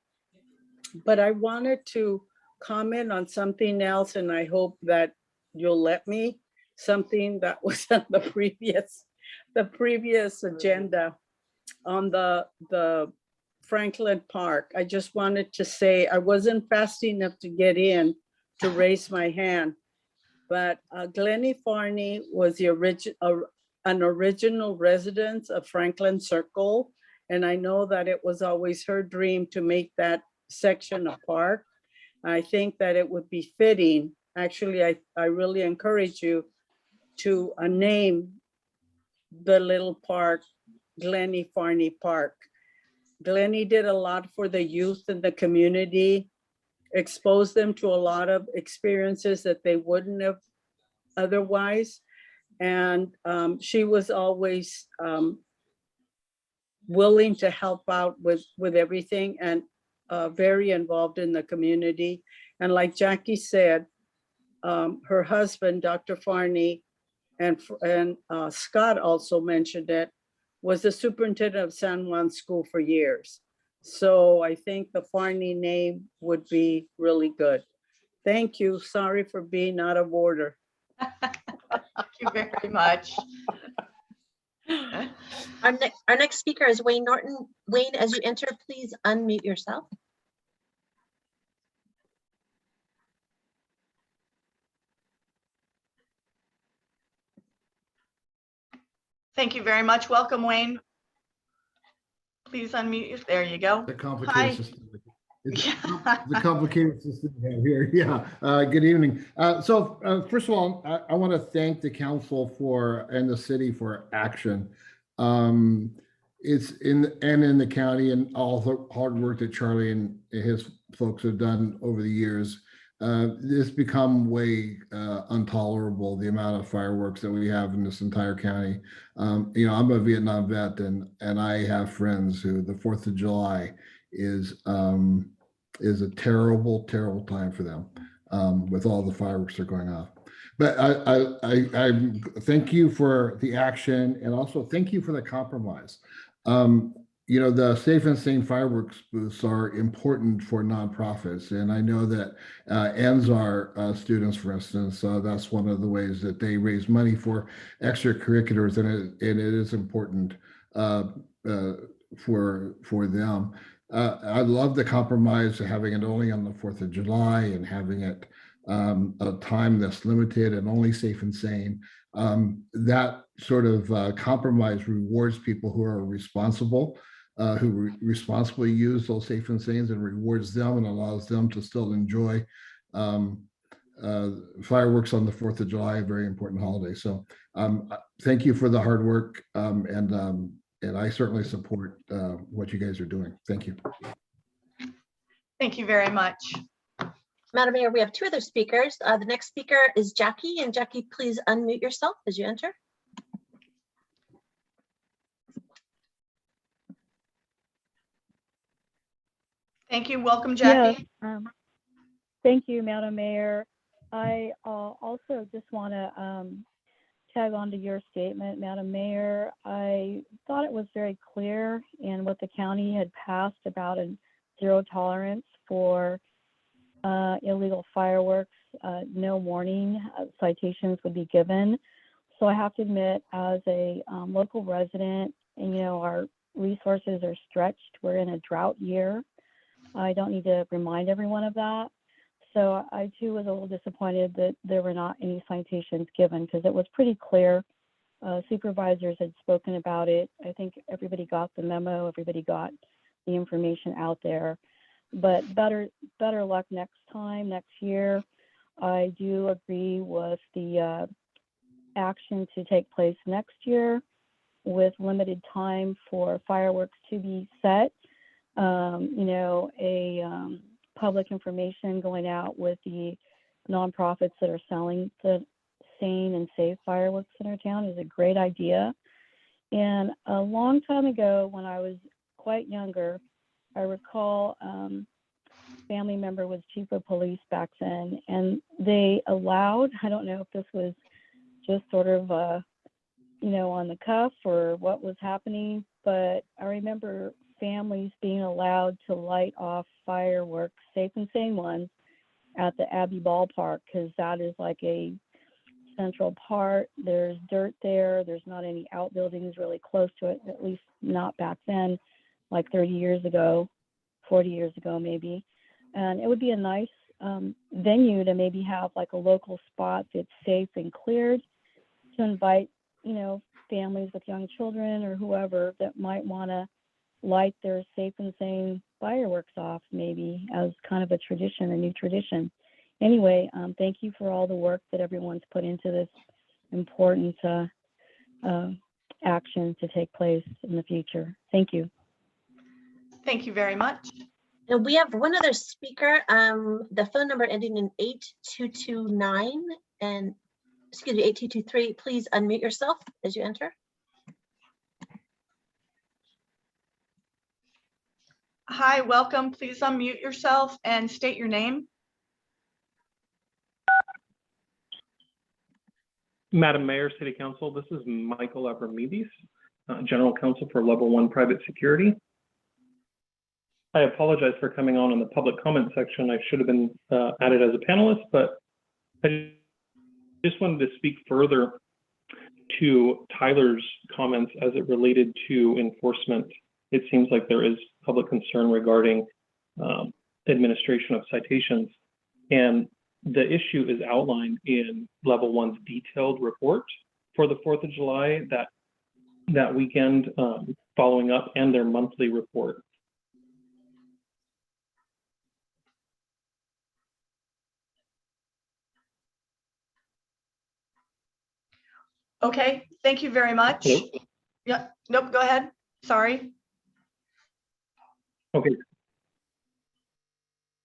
But I wanted to comment on something else, and I hope that you'll let me. Something that was on the previous agenda on the Franklin Park. I just wanted to say I wasn't fast enough to get in to raise my hand, but Glennie Farney was an original resident of Franklin Circle, and I know that it was always her dream to make that section a park. I think that it would be fitting. Actually, I really encourage you to name the little park Glennie Farney Park. Glennie did a lot for the youth in the community, exposed them to a lot of experiences that they wouldn't have otherwise. And she was always willing to help out with everything, and very involved in the community. And like Jackie said, her husband, Dr. Farney, and Scott also mentioned it, was the superintendent of San Juan School for years. So I think the Farney name would be really good. Thank you. Sorry for being out of order. Thank you very much. Our next speaker is Wayne Norton. Wayne, as you enter, please unmute yourself. Thank you very much. Welcome, Wayne. Please unmute. There you go. The Hi. complicated system. It's the complicated system we have here. Yeah. Good evening. So first of all, I want to thank the council and the city for action. It's in the county, and all the hard work that Charlie and his folks have done over the years. It's become way intolerable, the amount of fireworks that we have in this entire county. I'm a Vietnam vet, and I have friends who the 4th of July is a terrible, terrible time for them with all the fireworks that are going off. But I thank you for the action, and also thank you for the compromise. The Safe and Sane fireworks booths are important for nonprofits. And I know that NSAR students, for instance, that's one of the ways that they raise money for extracurriculars, and it is important for them. I love the compromise of having it only on the 4th of July and having it a time that's limited and only Safe and Sane. That sort of compromise rewards people who are responsible, who responsibly use those Safe and Sanes, and rewards them and allows them to still enjoy fireworks on the 4th of July, a very important holiday. So thank you for the hard work, and I certainly support what you guys are doing. Thank you. Thank you very much. Madam Mayor, we have 2 other speakers. The next speaker is Jackie, and Jackie, please unmute yourself as you enter. Thank you. Welcome, Yes, Jackie. thank you, Madam Mayor. I also just want to tag on to your statement, Madam Mayor. I thought it was very clear in what the county had passed about a zero tolerance for illegal fireworks. No warning, citations would be given. So I have to admit, as a local resident, and our resources are stretched. We're in a drought year. I don't need to remind everyone of that. So I too was a little disappointed that there were not any citations given, because it was pretty clear. Supervisors had spoken about it. I think everybody got the memo, everybody got the information out there. But better luck next time, next year. I do agree with the action to take place next year with limited time for fireworks to be set. Public information going out with the nonprofits that are selling the sane and safe fireworks in our town is a great idea. And a long time ago, when I was quite younger, I recall family member was chief of police back then, and they allowed, I don't know if this was just sort of on the cuff or what was happening, but I remember families being allowed to light off fireworks, safe and sane ones, at the Abbey Ballpark, because that is like a central part. There's dirt there. There's not any outbuildings really close to it, at least not back then, like 30 years ago, 40 years ago maybe. And it would be a nice venue to maybe have like a local spot that's safe and cleared to invite, families with young children or whoever that might want to light their safe and sane fireworks off, maybe as kind of a tradition, a new tradition. Anyway, thank you for all the work that everyone's put into this important action to take place in the future. Thank you. Thank you very much. And we have one other speaker, the phone number ending in 8229 and 8223. Please unmute yourself as you enter. Hi, welcome. Please unmute yourself and state your name. Madam Mayor, City Council, this is Michael Abramitidis, General Counsel for Level 1 Private Security. I apologize for coming on in the public comment section. I should have been added as a panelist, but I just wanted to speak further to Tyler's comments as it related to enforcement. It seems like there is public concern regarding administration of citations. And the issue is outlined in Level 1's detailed report for the 4th of July, that weekend following up, and their monthly report. Okay, thank you very much. Hello? Yeah, nope, go ahead. Sorry. Okay.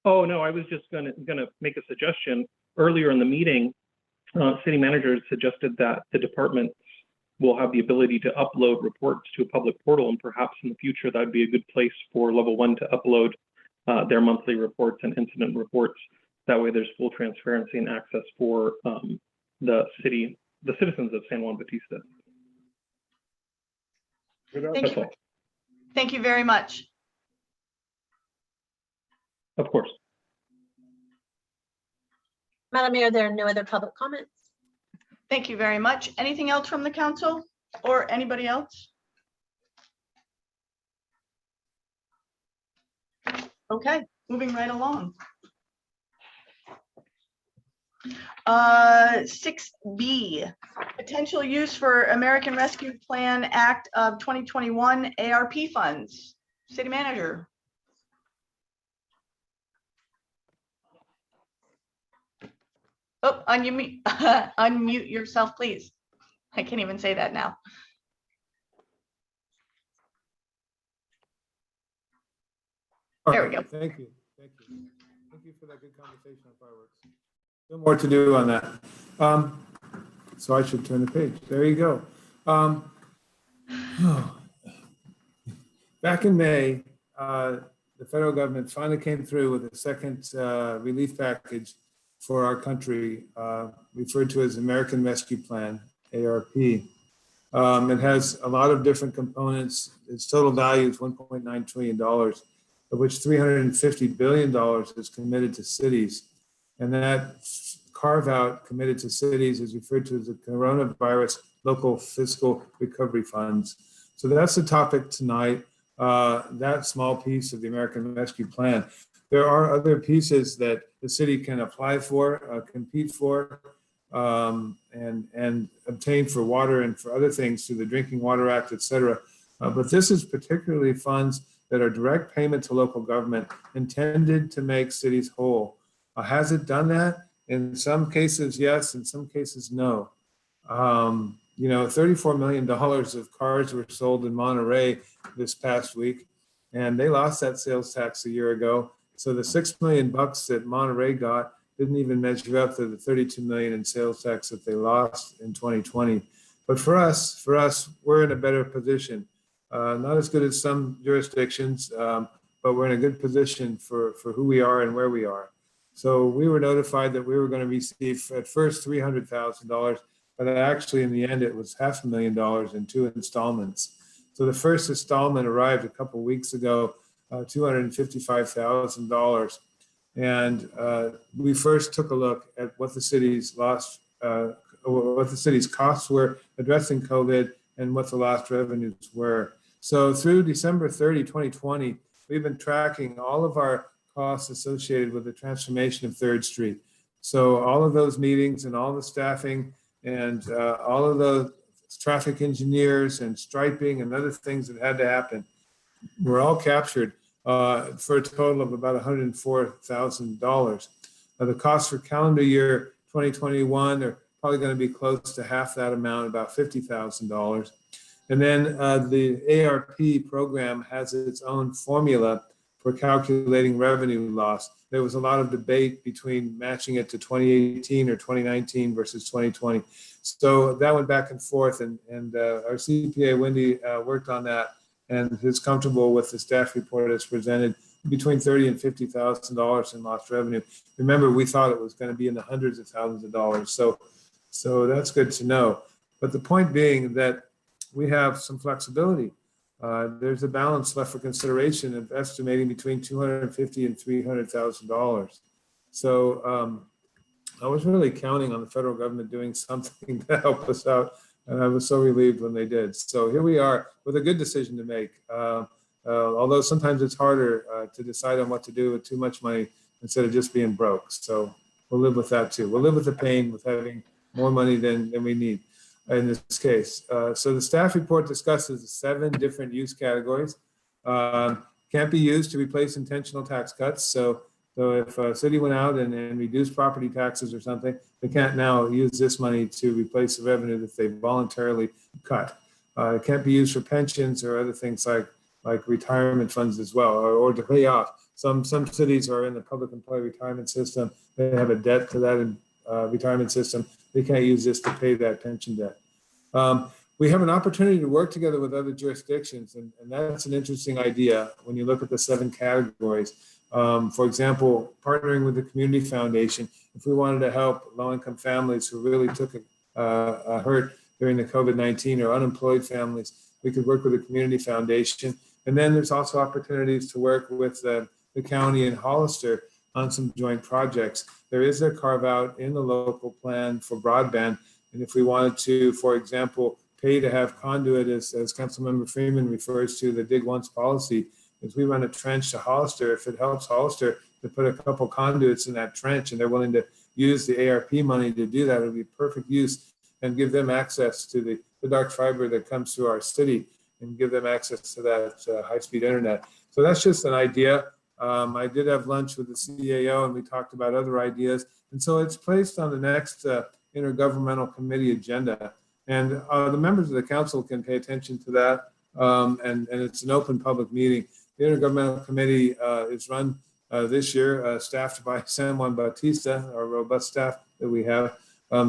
Oh, no, I was just gonna make a suggestion. Earlier in the meeting, city manager suggested that the departments will have the ability to upload reports to a public portal, and perhaps in the future, that'd be a good place for Level 1 to upload their monthly reports and incident reports. That way there's full transparency and access for the citizens of San Juan Bautista. That's all. Thank you very much. Of course. Madam Mayor, there are no other public comments. Thank you very much. Anything else from the council or anybody else? Okay, moving right along. 6B, potential use for American Rescue Plan Act of 2021 ARP funds. City manager. Oh, unmute yourself, please. I can't even say that now. There we go. Thank you. Thank you. Thank you for that good conversation on fireworks. No more to do on that. So I should turn the page. There you go. Back in May, the the federal government finally came through with a second relief package for our country, referred to as American Rescue Plan, ARP. It has a lot of different components. Its total value is $1.9 trillion, of which $350 billion is committed to cities. And that carve out committed to cities is referred to as the Coronavirus Local Fiscal Recovery Funds. So that's the topic tonight, that small piece of the American Rescue Plan. There are other pieces that the city can apply for, compete for, and obtain for water and for other things through the Drinking Water Act, et cetera. But this is particularly funds that are direct payment to local government intended to make cities whole. Has it done that? In some cases, yes. In some cases, no. You know, $34 million of cars were sold in Monterey this past week, and they lost that sales tax a year ago. So the $6 million that Monterey got didn't even measure up to the $32 million in sales tax that they lost in 2020. But for us, we're in a better position. Not as good as some jurisdictions, but we're in a good position for who we are and where we are. So we were notified that we were going to receive at first $300,000, but actually in the end it was $500,000 in 2 installments. So the first installment arrived a couple of weeks ago, $255,000. And we first took a look at what the city's lost, what the city's costs were addressing COVID and what the lost revenues were. So through December 30, 2020, we've been tracking all of our costs associated with the transformation of 3rd Street. So all of those meetings and all the staffing and all of the traffic engineers and striping and other things that had to happen were all captured for a total of about $104,000. The costs for calendar year 2021 are probably going to be close to half that amount, about $50,000. And then the ARP program has its own formula for calculating revenue loss. There was a lot of debate between matching it to 2018 or 2019 versus 2020. So that went back and forth, and our CPA, Wendy, worked on that and is comfortable with the staff report as presented, between $30,000 and $50,000 in lost revenue. Remember, we thought it was going to be in the hundreds of thousands of dollars. So that's good to know. But the point being that we have some flexibility. There's a balance left for consideration of estimating between $250,000 and $300,000. So I was really counting on the federal government doing something to help us out, and I was so relieved when they did. So here we are with a good decision to make. Although sometimes it's harder to decide on what to do with too much money instead of just being broke. So we'll live with that too. We'll live with the pain with having more money than we need in this case. So the staff report discusses 7 different use categories. Can't be used to replace intentional tax cuts. So if a city went out and reduced property taxes or something, they can't now use this money to replace the revenue that they voluntarily cut. It can't be used for pensions or other things like retirement funds as well, or to pay off. Some cities are in the public employee retirement system. They have a debt to that retirement system. They can't use this to pay that pension debt. We have an opportunity to work together with other jurisdictions, and that's an interesting idea when you look at the 7 categories. For example, partnering with the Community Foundation, if we wanted to help low-income families who really took a hurt during the COVID-19 or unemployed families, we could work with the Community Foundation. And then there's also opportunities to work with the county and Hollister on some joint projects. There is a carve out in the local plan for broadband. And if we wanted to, for example, pay to have conduit, as Councilmember Freeman refers to the Dig Once policy, if we run a trench to Hollister, if it helps Hollister to put a couple conduits in that trench and they're willing to use the ARP money to do that, it would be perfect use and give them access to the dark fiber that comes through our city and give them access to that high-speed internet. So that's just an idea. I did have lunch with the CAO and we talked about other ideas. And so it's placed on the next intergovernmental committee agenda. And the members of the council can pay attention to that. And it's an open public meeting. The Intergovernmental Committee is run this year, staffed by San Juan Bautista, our robust staff that we have.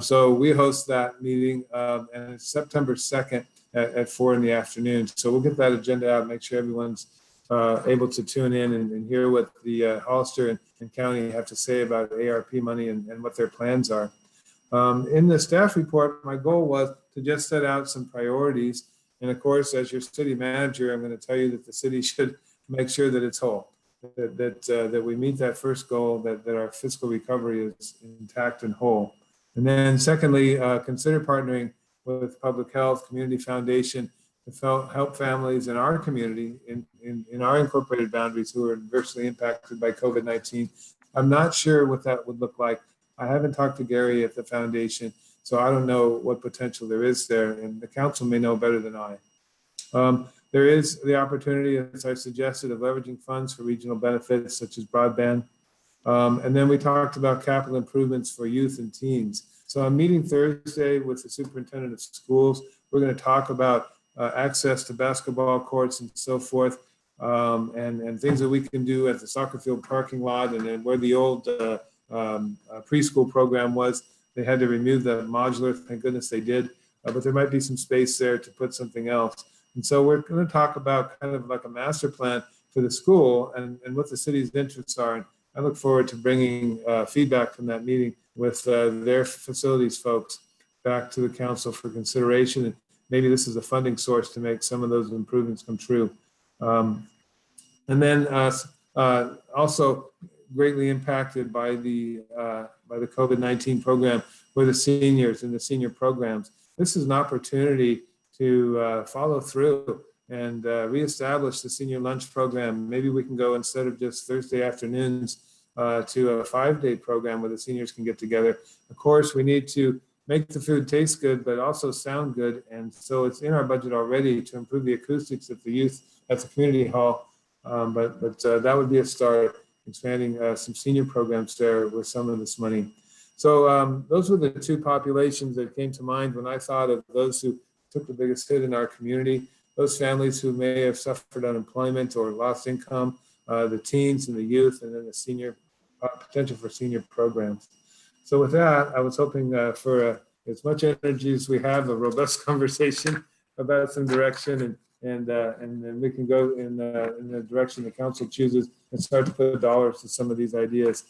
So we host that meeting, and it's September 2nd at 4 in the afternoon. So we'll get that agenda out, make sure everyone's able to tune in and hear what the Hollister and county have to say about ARP money and what their plans are. In the staff report, my goal was to just set out some priorities. And of course, as your city manager, I'm going to tell you that the city should make sure that it's whole, that we meet that first goal, that our fiscal recovery is intact and whole. And then secondly, consider partnering with Public Health, Community Foundation to help families in our community, in our incorporated boundaries who are adversely impacted by COVID-19. I'm not sure what that would look like. I haven't talked to Gary at the foundation, so I don't know what potential there is there, and the council may know better than I. There is the opportunity, as I suggested, of leveraging funds for regional benefits such as broadband. And then we talked about capital improvements for youth and teens. So I'm meeting Thursday with the superintendent of schools. We're going to talk about access to basketball courts and so forth, and things that we can do at the soccer field parking lot, and then where the old preschool program was. They had to remove the modular, thank goodness they did, but there might be some space there to put something else. And so we're going to talk about kind of like a master plan for the school and what the city's interests are. And I look forward to bringing feedback from that meeting with their facilities folks back to the council for consideration. And maybe this is a funding source to make some of those improvements come true. And then also greatly impacted by the COVID-19 program for the seniors and the senior programs. This is an opportunity to follow through and reestablish the senior lunch program. Maybe we can go, instead of just Thursday afternoons, to a 5-day program where the seniors can get together. Of course, we need to make the food taste good, but also sound good. And so it's in our budget already to improve the acoustics at the youth at the community hall. But that would be a start, expanding some senior programs there with some of this money. So those were the two populations that came to mind when I thought of those who took the biggest hit in our community, those families who may have suffered unemployment or lost income, the teens and the youth, and then the senior potential for senior programs. So with that, I was hoping for as much energy as we have, a robust conversation about some direction, and then we can go in the direction the council chooses and start to put dollars to some of these ideas.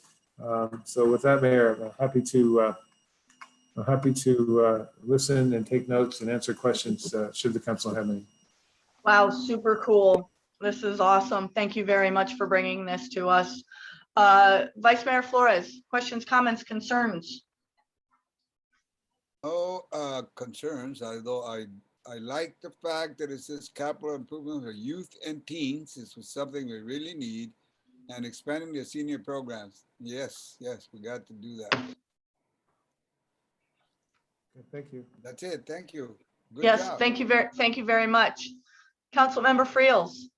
So with that, Mayor, I'm happy to listen and take notes and answer questions should the council have any. Wow, super cool. This is awesome. Thank you very much for bringing this to us. Vice Mayor Flores, questions, comments, concerns? No concerns, although I like the fact that it says capital improvement for youth and teens. This was something we really need, and expanding the senior programs. Yes, we got to do that. Thank you. That's it. Thank you. Good Yes, job. thank you very much. Councilmember Friels.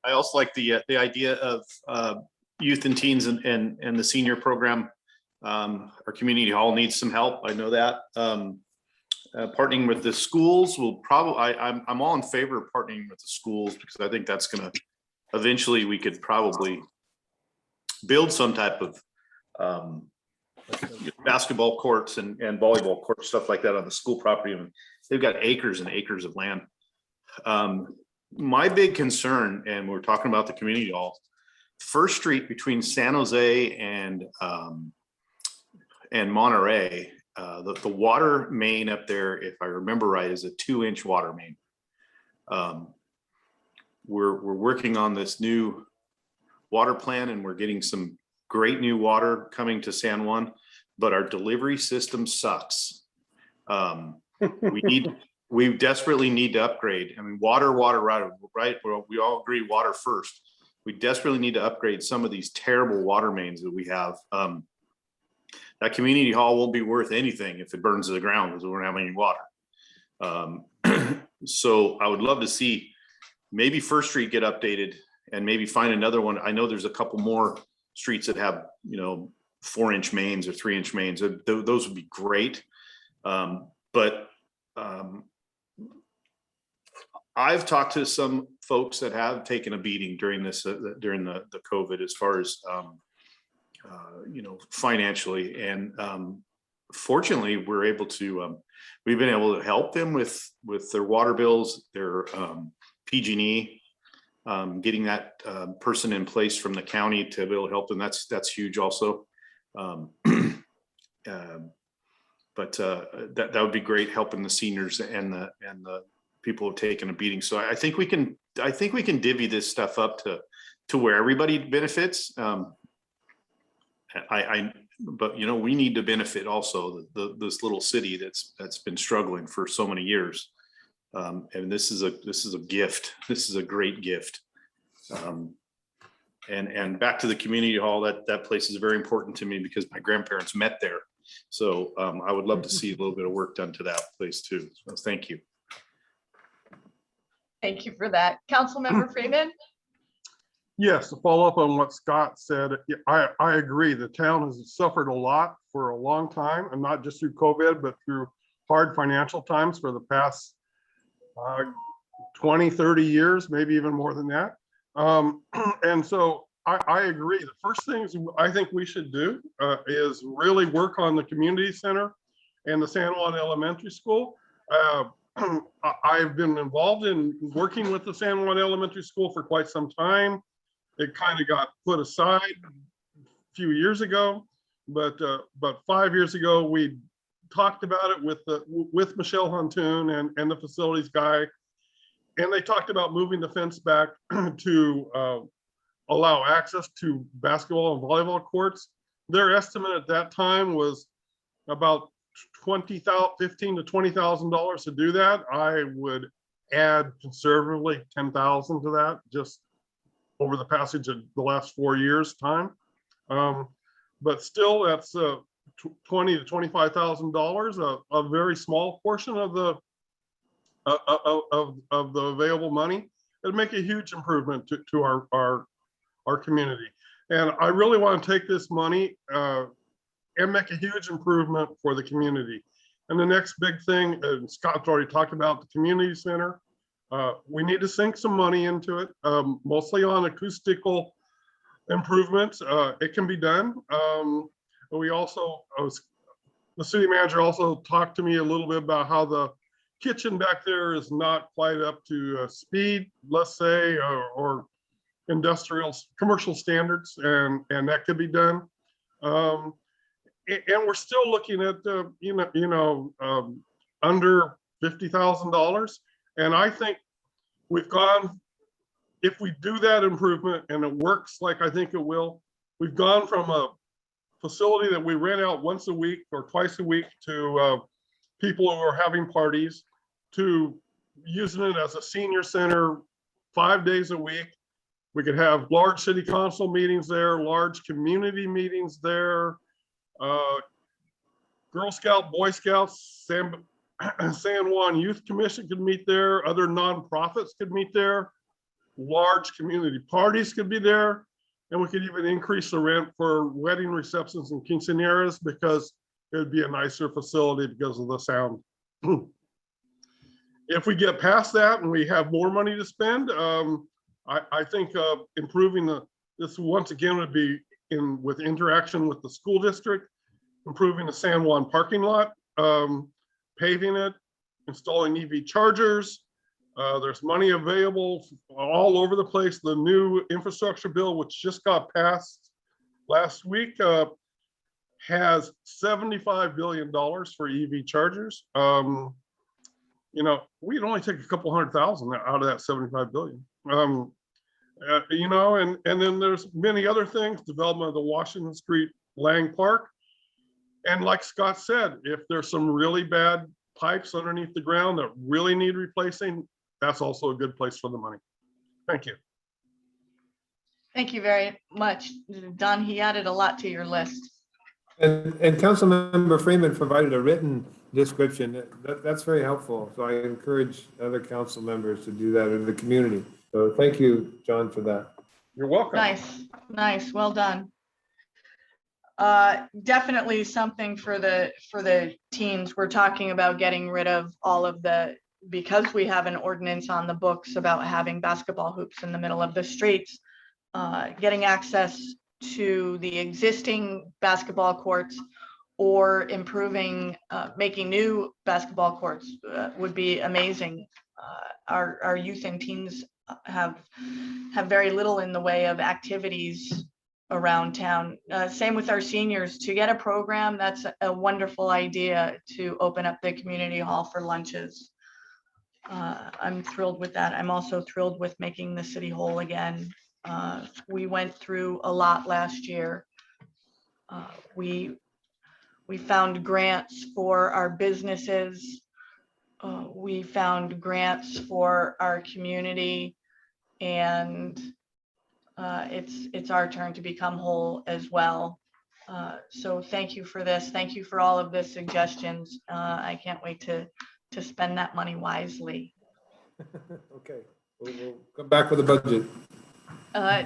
I also like the idea of youth and teens and the senior program. Our community hall needs some help. I know that. Partnering with the schools will probably, I'm all in favor of partnering with the schools, because I think that's going to, eventually we could probably build some type of basketball courts and volleyball courts, stuff like that on the school property. And they've got acres and acres of land. My big concern, and we're talking about the community hall, First Street between San Jose and Monterey, the water main up there, if I remember right, is a 2-inch water main. We're working on this new water plan, and we're getting some great new water coming to San Juan, but our delivery system sucks. We desperately need to upgrade. I mean, water, right? We all agree water first. We desperately need to upgrade some of these terrible water mains that we have. That community hall won't be worth anything if it burns to the ground because we don't have any water. So I would love to see maybe First Street get updated and maybe find another one. I know there's a couple more streets that have, 4-inch mains or 3-inch mains. Those would be great. But I've talked to some folks that have taken a beating during this, during the COVID, as far as, financially. And fortunately, we're able to, we've been able to help them with their water bills, their PG&E, getting that person in place from the county to be able to help them. That's huge also. But that would be great, helping the seniors and the people who've taken a beating. So I think we can divvy this stuff up to where everybody benefits. But you know, we need to benefit also this little city that's been struggling for so many years. And this is a gift. This is a great gift. And back to the community hall, that place is very important to me because my grandparents met there. So I would love to see a little bit of work done to that place too. So thank you. Thank you for that. Councilmember Freeman? Yes, to follow up on what Scott said, I agree. The town has suffered a lot for a long time, and not just through COVID, but through hard financial times for the past 20, 30 years, maybe even more than that. And so I agree. The first things I think we should do is really work on the community center and the San Juan Elementary School. I've been involved in working with the San Juan Elementary School for quite some time. It kind of got put aside a few years ago, but 5 years ago we talked about it with Michelle Huntoon and the facilities guy, and they talked about moving the fence back to allow access to basketball and volleyball courts. Their estimate at that time was about $15,000 to $20,000 to do that. I would add conservatively 10,000 to that, just over the passage of the last 4 years' time. But still, that's $20,000 to $25,000, a very small portion of the available money. It'd make a huge improvement to our community. And I really want to take this money and make a huge improvement for the community. And the next big thing, and Scott's already talked about the community center. We need to sink some money into it, mostly on acoustical improvements. It can be done. We also, the city manager also talked to me a little bit about how the kitchen back there is not quite up to speed, let's say, or industrial commercial standards, and that could be done. And we're still looking at under $50,000. And I think we've gone, if we do that improvement and it works like I think it will, we've gone from a facility that we rent out once a week or twice a week to people who are having parties, to using it as a senior center 5 days a week. We could have large city council meetings there, large community meetings there. Girl Scout, Boy Scouts, San Juan Youth Commission could meet there. Other nonprofits could meet there. Large community parties could be there. And we could even increase the rent for wedding receptions and quinceañeras because it would be a nicer facility because of the sound. If we get past that and we have more money to spend, I think improving this once again would be with interaction with the school district, improving the San Juan parking lot, paving it, installing EV chargers. There's money available all over the place. The new infrastructure bill, which just got passed last week, has $75 billion for EV chargers. We'd only take a couple 100,000 out of that 75 billion. And then there's many other things, development of the Washington Street Lang Park. And like Scott said, if there's some really bad pipes underneath the ground that really need replacing, that's also a good place for the money. Thank you. Thank you very much, Don. He added a lot to your list. And Councilmember Freeman provided a written description. That's very helpful. So I encourage other council members to do that in the community. So thank you, John, for that. You're welcome. Nice, well done. Definitely something for the teens. We're talking about getting rid of all of because we have an ordinance on the books about having basketball hoops in the middle of the streets, getting access to the existing basketball courts or improving, making new basketball courts would be amazing. Our youth and teens have very little in the way of activities around town. Same with our seniors. To get a program, that's a wonderful idea to open up the community hall for lunches. I'm thrilled with that. I'm also thrilled with making the city whole again. We went through a lot last year. We found grants for our businesses. We found grants for our community, and it's our turn to become whole as well. So thank you for this. Thank you for all of the suggestions. I can't wait to spend that money wisely. Okay, we'll come back with a budget.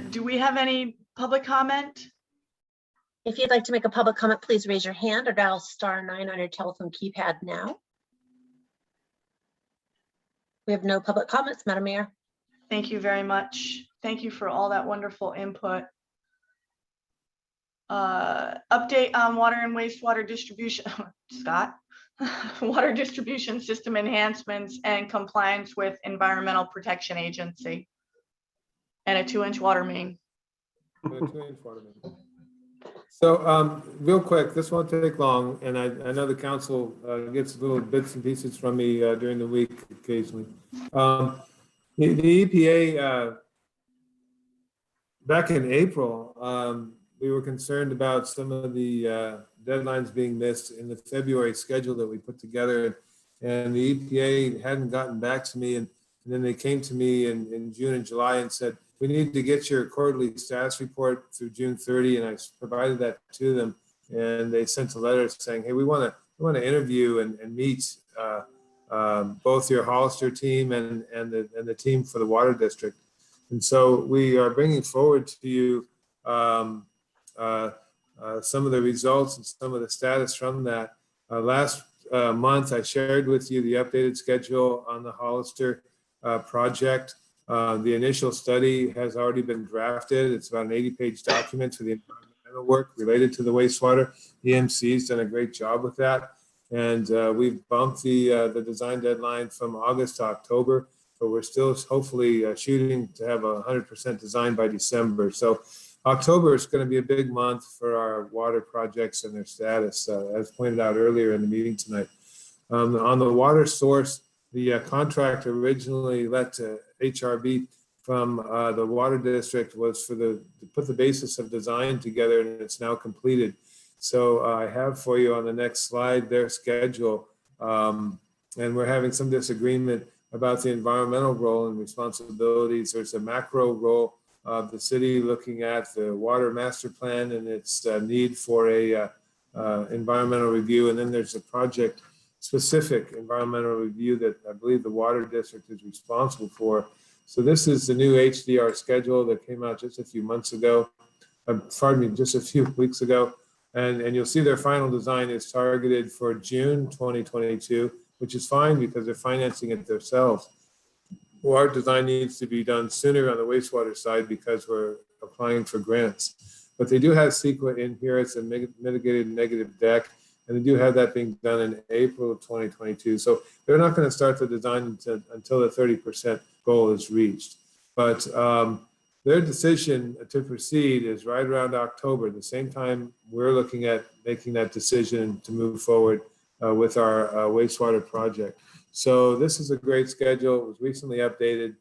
Do we have any public comment? If you'd like to make a public comment, please raise your hand or dial *9 on your telephone keypad now. We have no public comments, Madam Mayor. Thank you very much. Thank you for all that wonderful input. Update on water and wastewater distribution, Scott. Water distribution system enhancements and compliance with Environmental Protection Agency. And a 2-inch water main. So real quick, this won't take long, and I know the council gets little bits and pieces from me during the week occasionally. The EPA, back in April, we were concerned about some of the deadlines being missed in the February schedule that we put together, and the EPA hadn't gotten back to me, and then they came to me in June and July and said, we need to get your quarterly status report through June 30, and I provided that to them, and they sent a letter saying, hey, we want to interview and meet both your Hollister team and the team for the water district. And so we are bringing forward to you some of the results and some of the status from that. Last month, I shared with you the updated schedule on the Hollister project. The initial study has already been drafted. It's about an 80-page document for the environmental work related to the wastewater. EMC's done a great job with that. And we've bumped the design deadline from August to October, but we're still hopefully shooting to have 100% design by December. So October is going to be a big month for our water projects and their status, as pointed out earlier in the meeting tonight. On the water source, the contract originally let to HRB from the water district was to put the basis of design together, and it's now completed. So I have for you on the next slide their schedule, and we're having some disagreement about the environmental role and responsibilities. There's a macro role of the city looking at the water master plan and its need for a environmental review, and then there's a project specific environmental review that I believe the water district is responsible for. So this is the new HDR schedule that came out just a few months ago, just a few weeks ago. And you'll see their final design is targeted for June 2022, which is fine because they're financing it themselves. Well, our design needs to be done sooner on the wastewater side because we're applying for grants. But they do have CEQA in here. It's a mitigated negative deck. And they do have that being done in April of 2022. So they're not going to start the design until the 30% goal is reached. But their decision to proceed is right around October, the same time we're looking at making that decision to move forward with our wastewater project. So this is a great schedule. It was recently updated,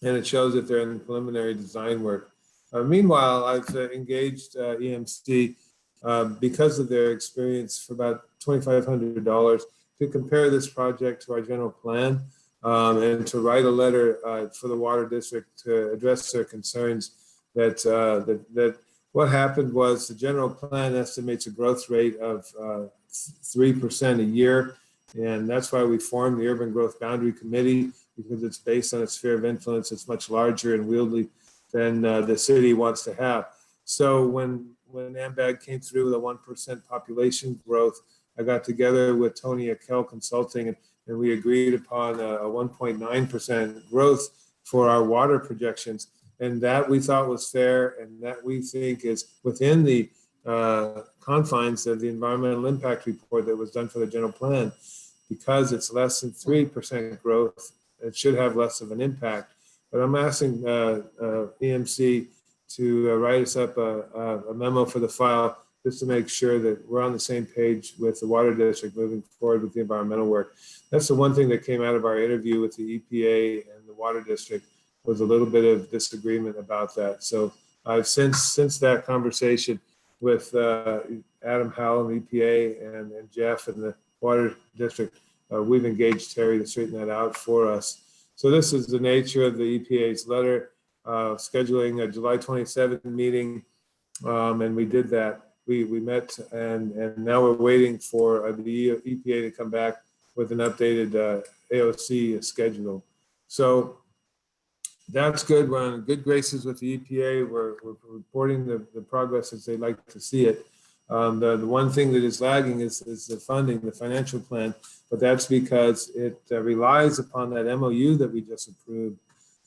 and it shows that they're in preliminary design work. Meanwhile, I've engaged EMC because of their experience for about $2,500 to compare this project to our general plan and to write a letter for the water district to address their concerns that what happened was the general plan estimates a growth rate of 3% a year. And that's why we formed the Urban Growth Boundary Committee, because it's based on a sphere of influence that's much larger and wieldy than the city wants to have. So when AMBAG came through with a 1% population growth, I got together with Tony Akel Consulting, and we agreed upon a 1.9% growth for our water projections. And that we thought was fair, and that we think is within the confines of the environmental impact report that was done for the general plan. Because it's less than 3% growth, it should have less of an impact. But I'm asking EMC to write us up a memo for the file just to make sure that we're on the same page with the water district moving forward with the environmental work. That's the one thing that came out of our interview with the EPA and the water district was a little bit of disagreement about that. So I've since that conversation with Adam Howell and EPA and Jeff and the water district, we've engaged Terry to straighten that out for us. So this is the nature of the EPA's letter, scheduling a July 27th meeting, and we did that. We met, and now we're waiting for the EPA to come back with an updated AOC schedule. So that's good. We're on good graces with the EPA. We're reporting the progress as they like to see it. The one thing that is lagging is the funding, the financial plan, but that's because it relies upon that MOU that we just approved.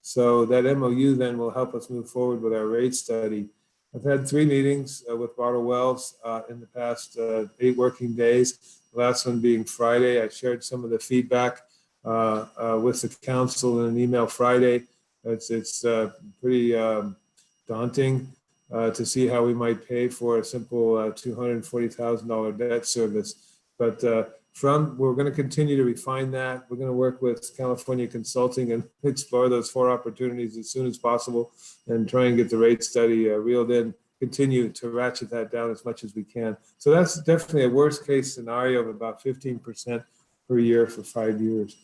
So that MOU then will help us move forward with our rate study. I've had 3 meetings with Bottle Wells in the past 8 working days. The last one being Friday. I shared some of the feedback with the council in an email Friday. It's pretty daunting to see how we might pay for a simple $240,000 debt service. But we're going to continue to refine that. We're going to work with California Consulting and explore those 4 opportunities as soon as possible and try and get the rate study reeled in, continue to ratchet that down as much as we can. So that's definitely a worst case scenario of about 15% per year for 5 years.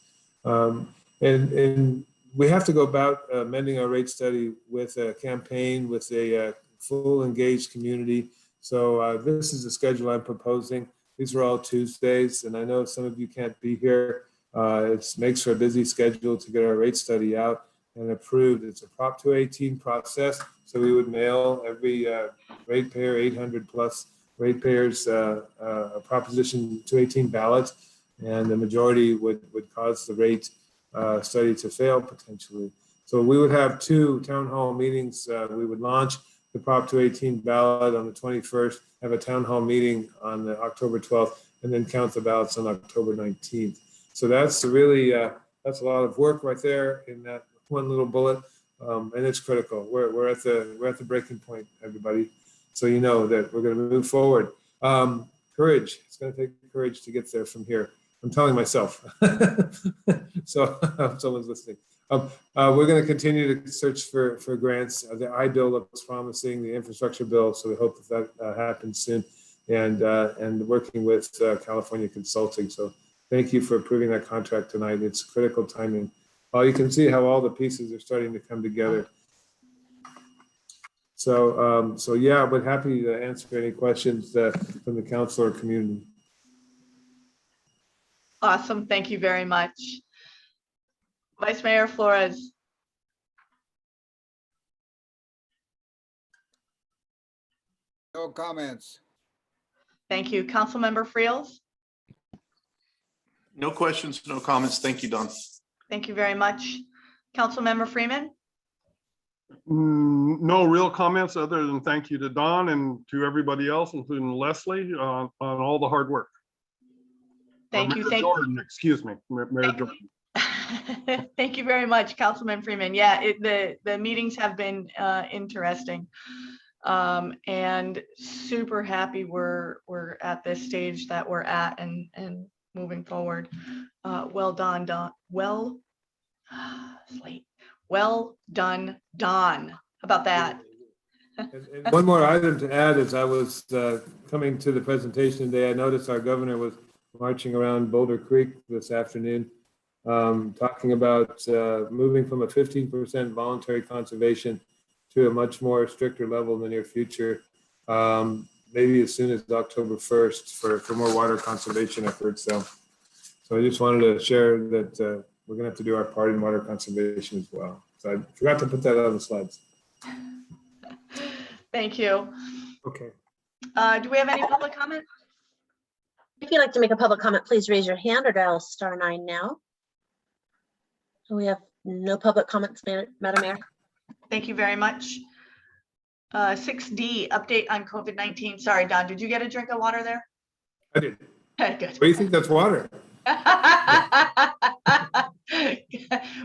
And we have to go about amending our rate study with a campaign, with a full engaged community. So this is the schedule I'm proposing. These are all Tuesdays, and I know some of you can't be here. It makes for a busy schedule to get our rate study out and approved. It's a Prop 218 process, so we would mail every ratepayer, 800 plus ratepayers, a Proposition 218 ballot, and the majority would cause the rate study to fail potentially. So we would have 2 town hall meetings. We would launch the Prop 218 ballot on the 21st, have a town hall meeting on the October 12th, and then count the ballots on October 19th. So that's really, that's a lot of work right there in that one little bullet, and it's critical. We're at the breaking point, everybody. So you know that we're going to move forward. Courage. It's going to take courage to get there from here. I'm telling myself. So I hope someone's listening. We're going to continue to search for grants. The I-bill looks promising, the infrastructure bill, so we hope that happens soon, and working with California Consulting. So thank you for approving that contract tonight. It's critical timing. You can see how all the pieces are starting to come together. So, yeah, but happy to answer any questions from the council or community. Awesome. Thank you very much. Vice Mayor Flores. No comments. Thank you. Councilmember Friels. No questions, no comments. Thank you, Don. Thank you very much. Councilmember Freeman. No real comments other than thank you to Don and to everybody else, including Leslie, on all the hard work. Thank you. Mayor Jordan, excuse me, Mayor Jordan. Thank you very much, Councilman Freeman. Yeah, the meetings have been interesting, and super happy we're at this stage that we're at and moving forward. Well done, Don. Well done, Don. How about that? And one more item to add, as I was coming to the presentation today, I noticed our governor was marching around Boulder Creek this afternoon, talking about moving from a 15% voluntary conservation to a much more stricter level in the near future, maybe as soon as October 1st for more water conservation efforts. So I just wanted to share that we're going to have to do our part in water conservation as well. So I forgot to put that on the slides. Thank you. Okay. Do we have any public comment? If you'd like to make a public comment, please raise your hand or dial *9 now. We have no public comments, Madam Mayor. Thank you very much. 6D, update on COVID-19. Sorry, Don, did you get a drink of water there? I did. Good. What do you think that's water?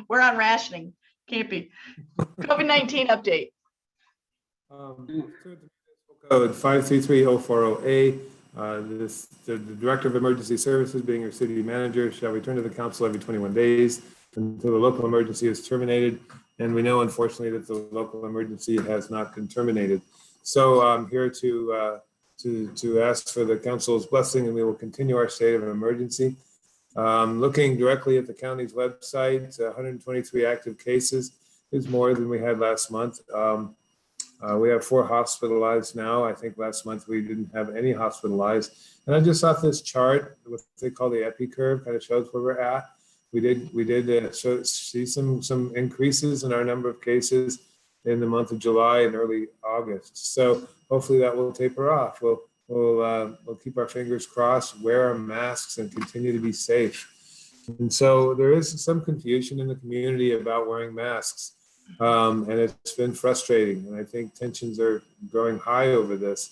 We're on rationing. Can't be. COVID-19 update. Code 533-040A. The Director of Emergency Services, being your city manager, shall return to the council every 21 days until the local emergency is terminated. And we know, unfortunately, that the local emergency has not been terminated. So I'm here to ask for the council's blessing, and we will continue our state of emergency. Looking directly at the county's website, 123 active cases is more than we had last month. We have 4 hospitalized now. I think last month we didn't have any hospitalized. And I just thought this chart, what they call the epi curve, kind of shows where we're at. We did see some increases in our number of cases in the month of July and early August. So hopefully that will taper off. We'll keep our fingers crossed, wear our masks, and continue to be safe. And so there is some confusion in the community about wearing masks. And it's been frustrating, and I think tensions are growing high over this.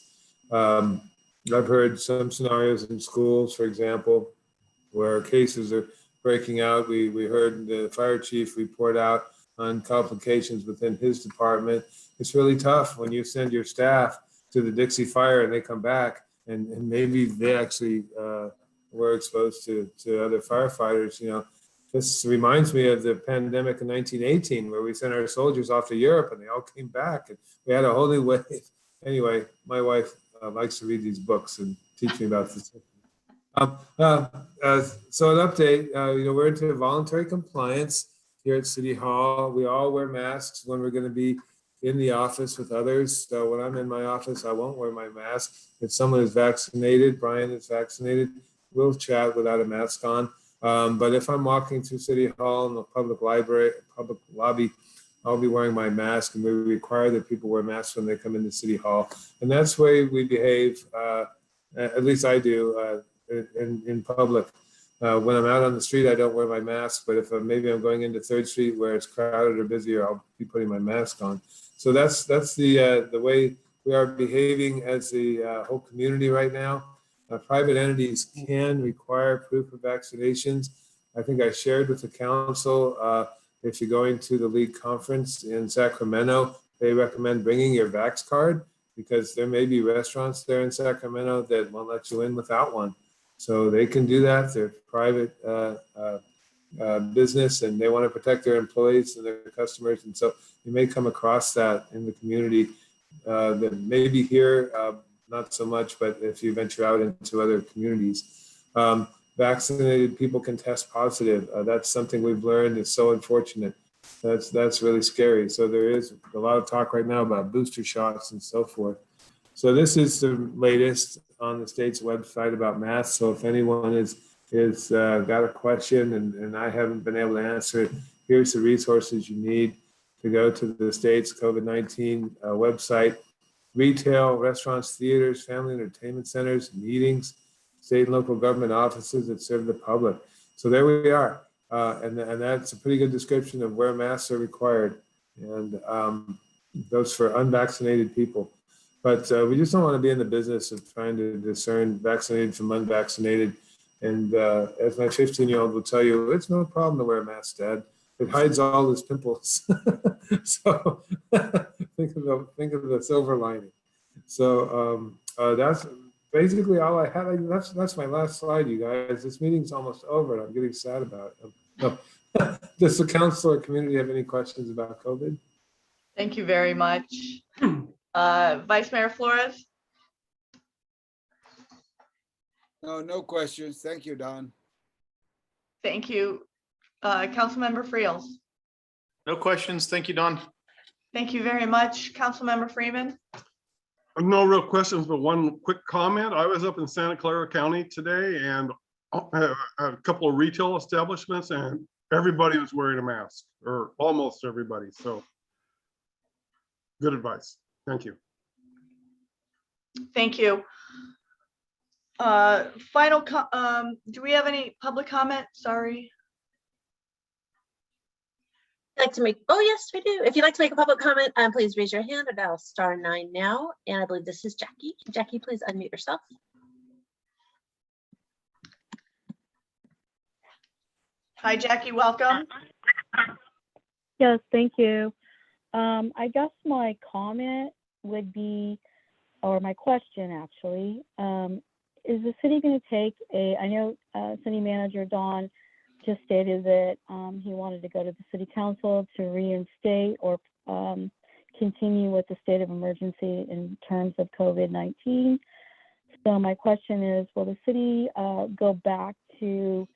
I've heard some scenarios in schools, for example, where cases are breaking out. We heard the fire chief report out on complications within his department. It's really tough when you send your staff to the Dixie Fire and they come back and maybe they actually were exposed to other firefighters. You know, this reminds me of the pandemic in 1918, where we sent our soldiers off to Europe and they all came back and we had a whole new way. Anyway, my wife likes to read these books and teach me about this. So an update, we're into voluntary compliance here at City Hall. We all wear masks when we're going to be in the office with others. So when I'm in my office, I won't wear my mask. If someone is vaccinated, Brian is vaccinated, we'll chat without a mask on. But if I'm walking through City Hall in the public library, public lobby, I'll be wearing my mask, and we require that people wear masks when they come into City Hall. And that's the way we behave, at least I do, in public. When I'm out on the street, I don't wear my mask, but if maybe I'm going into 3rd Street where it's crowded or busier, I'll be putting my mask on. So that's the way we are behaving as the whole community right now. Private entities can require proof of vaccinations. I think I shared with the council, if you're going to the league conference in Sacramento, they recommend bringing your Vax card, because there may be restaurants there in Sacramento that won't let you in without one. So they can do that. They're private business, and they want to protect their employees and their customers. And so you may come across that in the community that maybe here, not so much, but if you venture out into other communities. Vaccinated people can test positive. That's something we've learned is so unfortunate. That's really scary. So there is a lot of talk right now about booster shots and so forth. So this is the latest on the state's website about masks. So if anyone is got a question and I haven't been able to answer it, here's the resources you need to go to the state's COVID-19 website. Retail, restaurants, theaters, family entertainment centers, meetings, state and local government offices that serve the public. So there we are. And that's a pretty good description of where masks are required. And those for unvaccinated people. But we just don't want to be in the business of trying to discern vaccinated from unvaccinated. And as my 15-year-old will tell you, it's no problem to wear a mask, Dad. It hides all his pimples. So think of the silver lining. So that's basically all I had. That's my last slide, you guys. This meeting's almost over, and I'm getting sad about it. Does the council or community have any questions about COVID? Thank you very much. Vice Mayor Flores? No questions. Thank you, Don. Thank you. Councilmember Friels? No questions. Thank you, Don. Thank you very much. Councilmember Freeman? No real questions, but one quick comment. I was up in Santa Clara County today and a couple of retail establishments, and everybody was wearing a mask, or almost everybody. So good advice. Thank you. Thank you. Do we have any public comment? Sorry. Like to make, oh yes, we do. If you'd like to make a public comment, please raise your hand or dial *9 now. And I believe this is Jackie. Jackie, please unmute yourself. Hi, Jackie, welcome. Yes, thank you. I guess my comment would be, or my question actually, is the city going to take I know City Manager Don just stated that he wanted to go to the City Council to reinstate or continue with the state of emergency in terms of COVID-19. So my question is, will the city go back to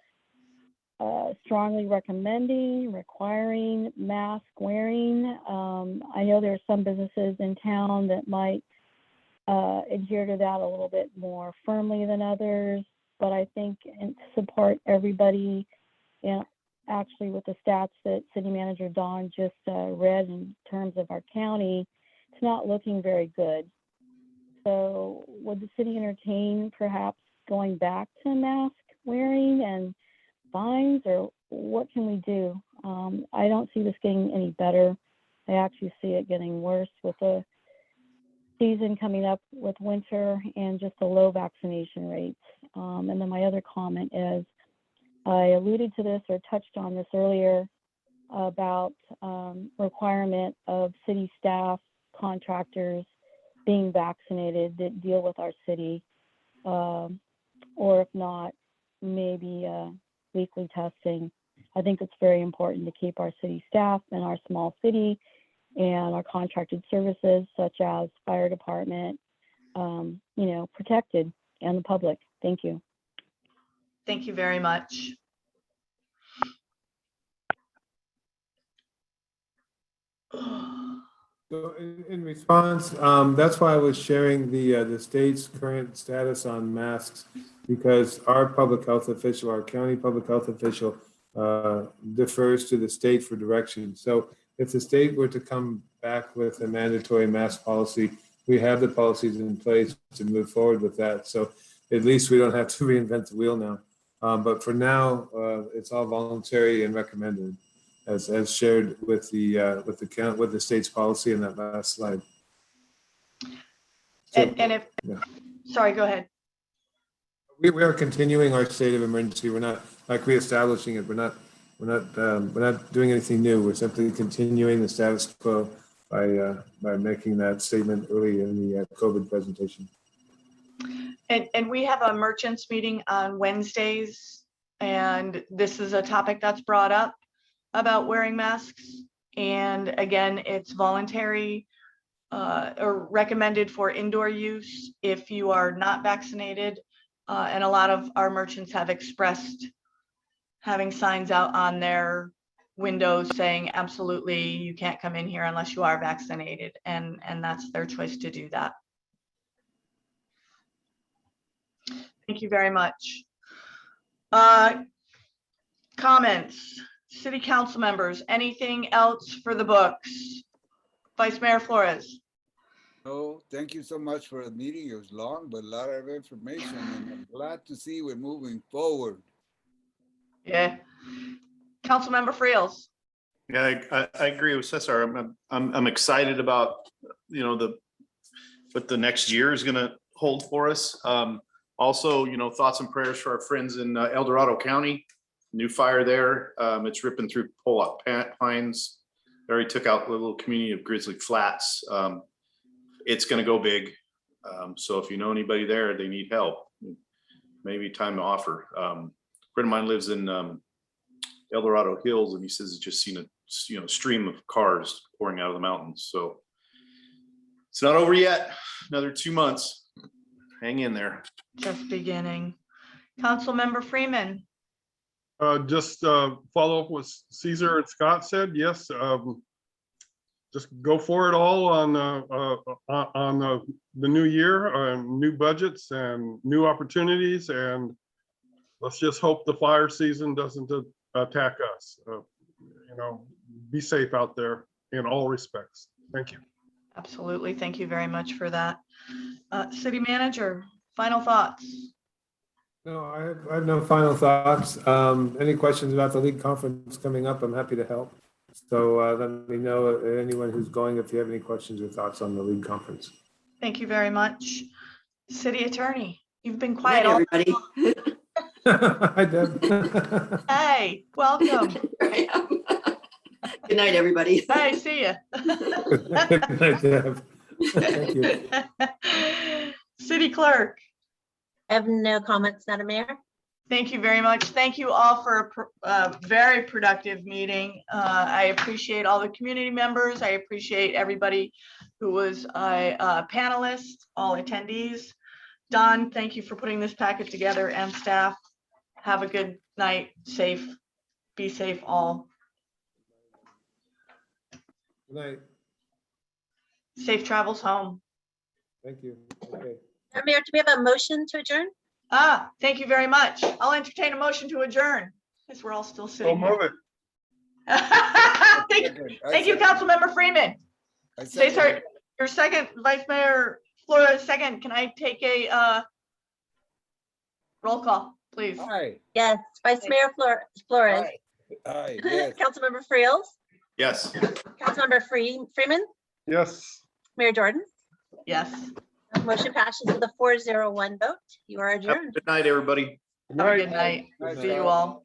strongly recommending, requiring mask wearing? I know there are some businesses in town that might adhere to that a little bit more firmly than others, but I think to support everybody, and actually with the stats that City Manager Don just read in terms of our county, it's not looking very good. So would the city entertain perhaps going back to mask wearing and fines, or what can we do? I don't see this getting any better. I actually see it getting worse with the season coming up with winter and just the low vaccination rates. And then my other comment is, I alluded to this or touched on this earlier about requirement of city staff, contractors being vaccinated that deal with our city, or if not, maybe weekly testing. I think it's very important to keep our city staff and our small city and our contracted services such as fire department, protected, and the public. Thank you. Thank you very much. So in response, that's why I was sharing the state's current status on masks, because our public health official, our county public health official, defers to the state for direction. So if the state were to come back with a mandatory mask policy, we have the policies in place to move forward with that. So at least we don't have to reinvent the wheel now. But for now, it's all voluntary and recommended, as shared with the state's policy in that last slide. So, And if, yeah. Sorry, go ahead. We are continuing our state of emergency. We're not like reestablishing it. We're not doing anything new. We're simply continuing the status quo by making that statement early in the COVID presentation. And we have a merchants meeting on Wednesdays, and this is a topic that's brought up about wearing masks. And again, it's voluntary or recommended for indoor use if you are not vaccinated. And a lot of our merchants have expressed having signs out on their windows saying, absolutely, you can't come in here unless you are vaccinated. And that's their choice to do that. Thank you very much. Comments, city council members, anything else for the books? Vice Mayor Flores. No, thank you so much for the meeting. It was long, but a lot of information, and I'm glad to see we're moving forward. Yeah. Councilmember Friels. Yeah, I agree with Cesar. I'm excited about, what the next year is going to hold for us. Also, thoughts and prayers for our friends in El Dorado County. New fire there. It's ripping through Pollock Pines. They already took out the little community of Grizzly Flats. It's going to go big. So if you know anybody there, they need help. Maybe time to offer. A friend of mine lives in El Dorado Hills, and he says he's just seen a stream of cars pouring out of the mountains. So it's not over yet. Another 2 months. Hang in there. Just beginning. Councilmember Freeman. Just follow up what Cesar and Scott said. Yes, just go for it all on the new year, new budgets and new opportunities, and let's just hope the fire season doesn't attack us. Be safe out there in all respects. Thank you. Absolutely. Thank you very much for that. City Manager, final thoughts? No, I have no final thoughts. Any questions about the league conference coming up? I'm happy to help. So let me know, anyone who's going, if you have any questions or thoughts on the league conference. Thank you very much. City Attorney, you've been Good quiet night, all. everybody. Hi, Deb. Hey, welcome. Good night, everybody. Hey, see ya. Good night, Deb. Thank you. City Clerk. I have no comments, Madam Mayor. Thank you very much. Thank you all for a very productive meeting. I appreciate all the community members. I appreciate everybody who was a panelist, all attendees. Don, thank you for putting this packet together, and staff. Have a good night. Safe. Be safe all. Good night. Safe travels home. Thank you. Okay. Madam Mayor, do we have a motion to adjourn? Thank you very much. I'll entertain a motion to adjourn, because we're all still So sitting here. move it. Thank you, Councilmember Freeman. Say, sir, your second, Vice Mayor Flores, second. Can I take a roll call, please? Yes, Vice Mayor Flores. Aye, yes. Councilmember Friels, Yes. Councilmember Freeman, Yes. Mayor Jordan. Yes. Motion passes with a 4-0-1 vote. You are Have a adjourned. Good night, everybody. Have a good night. See you all.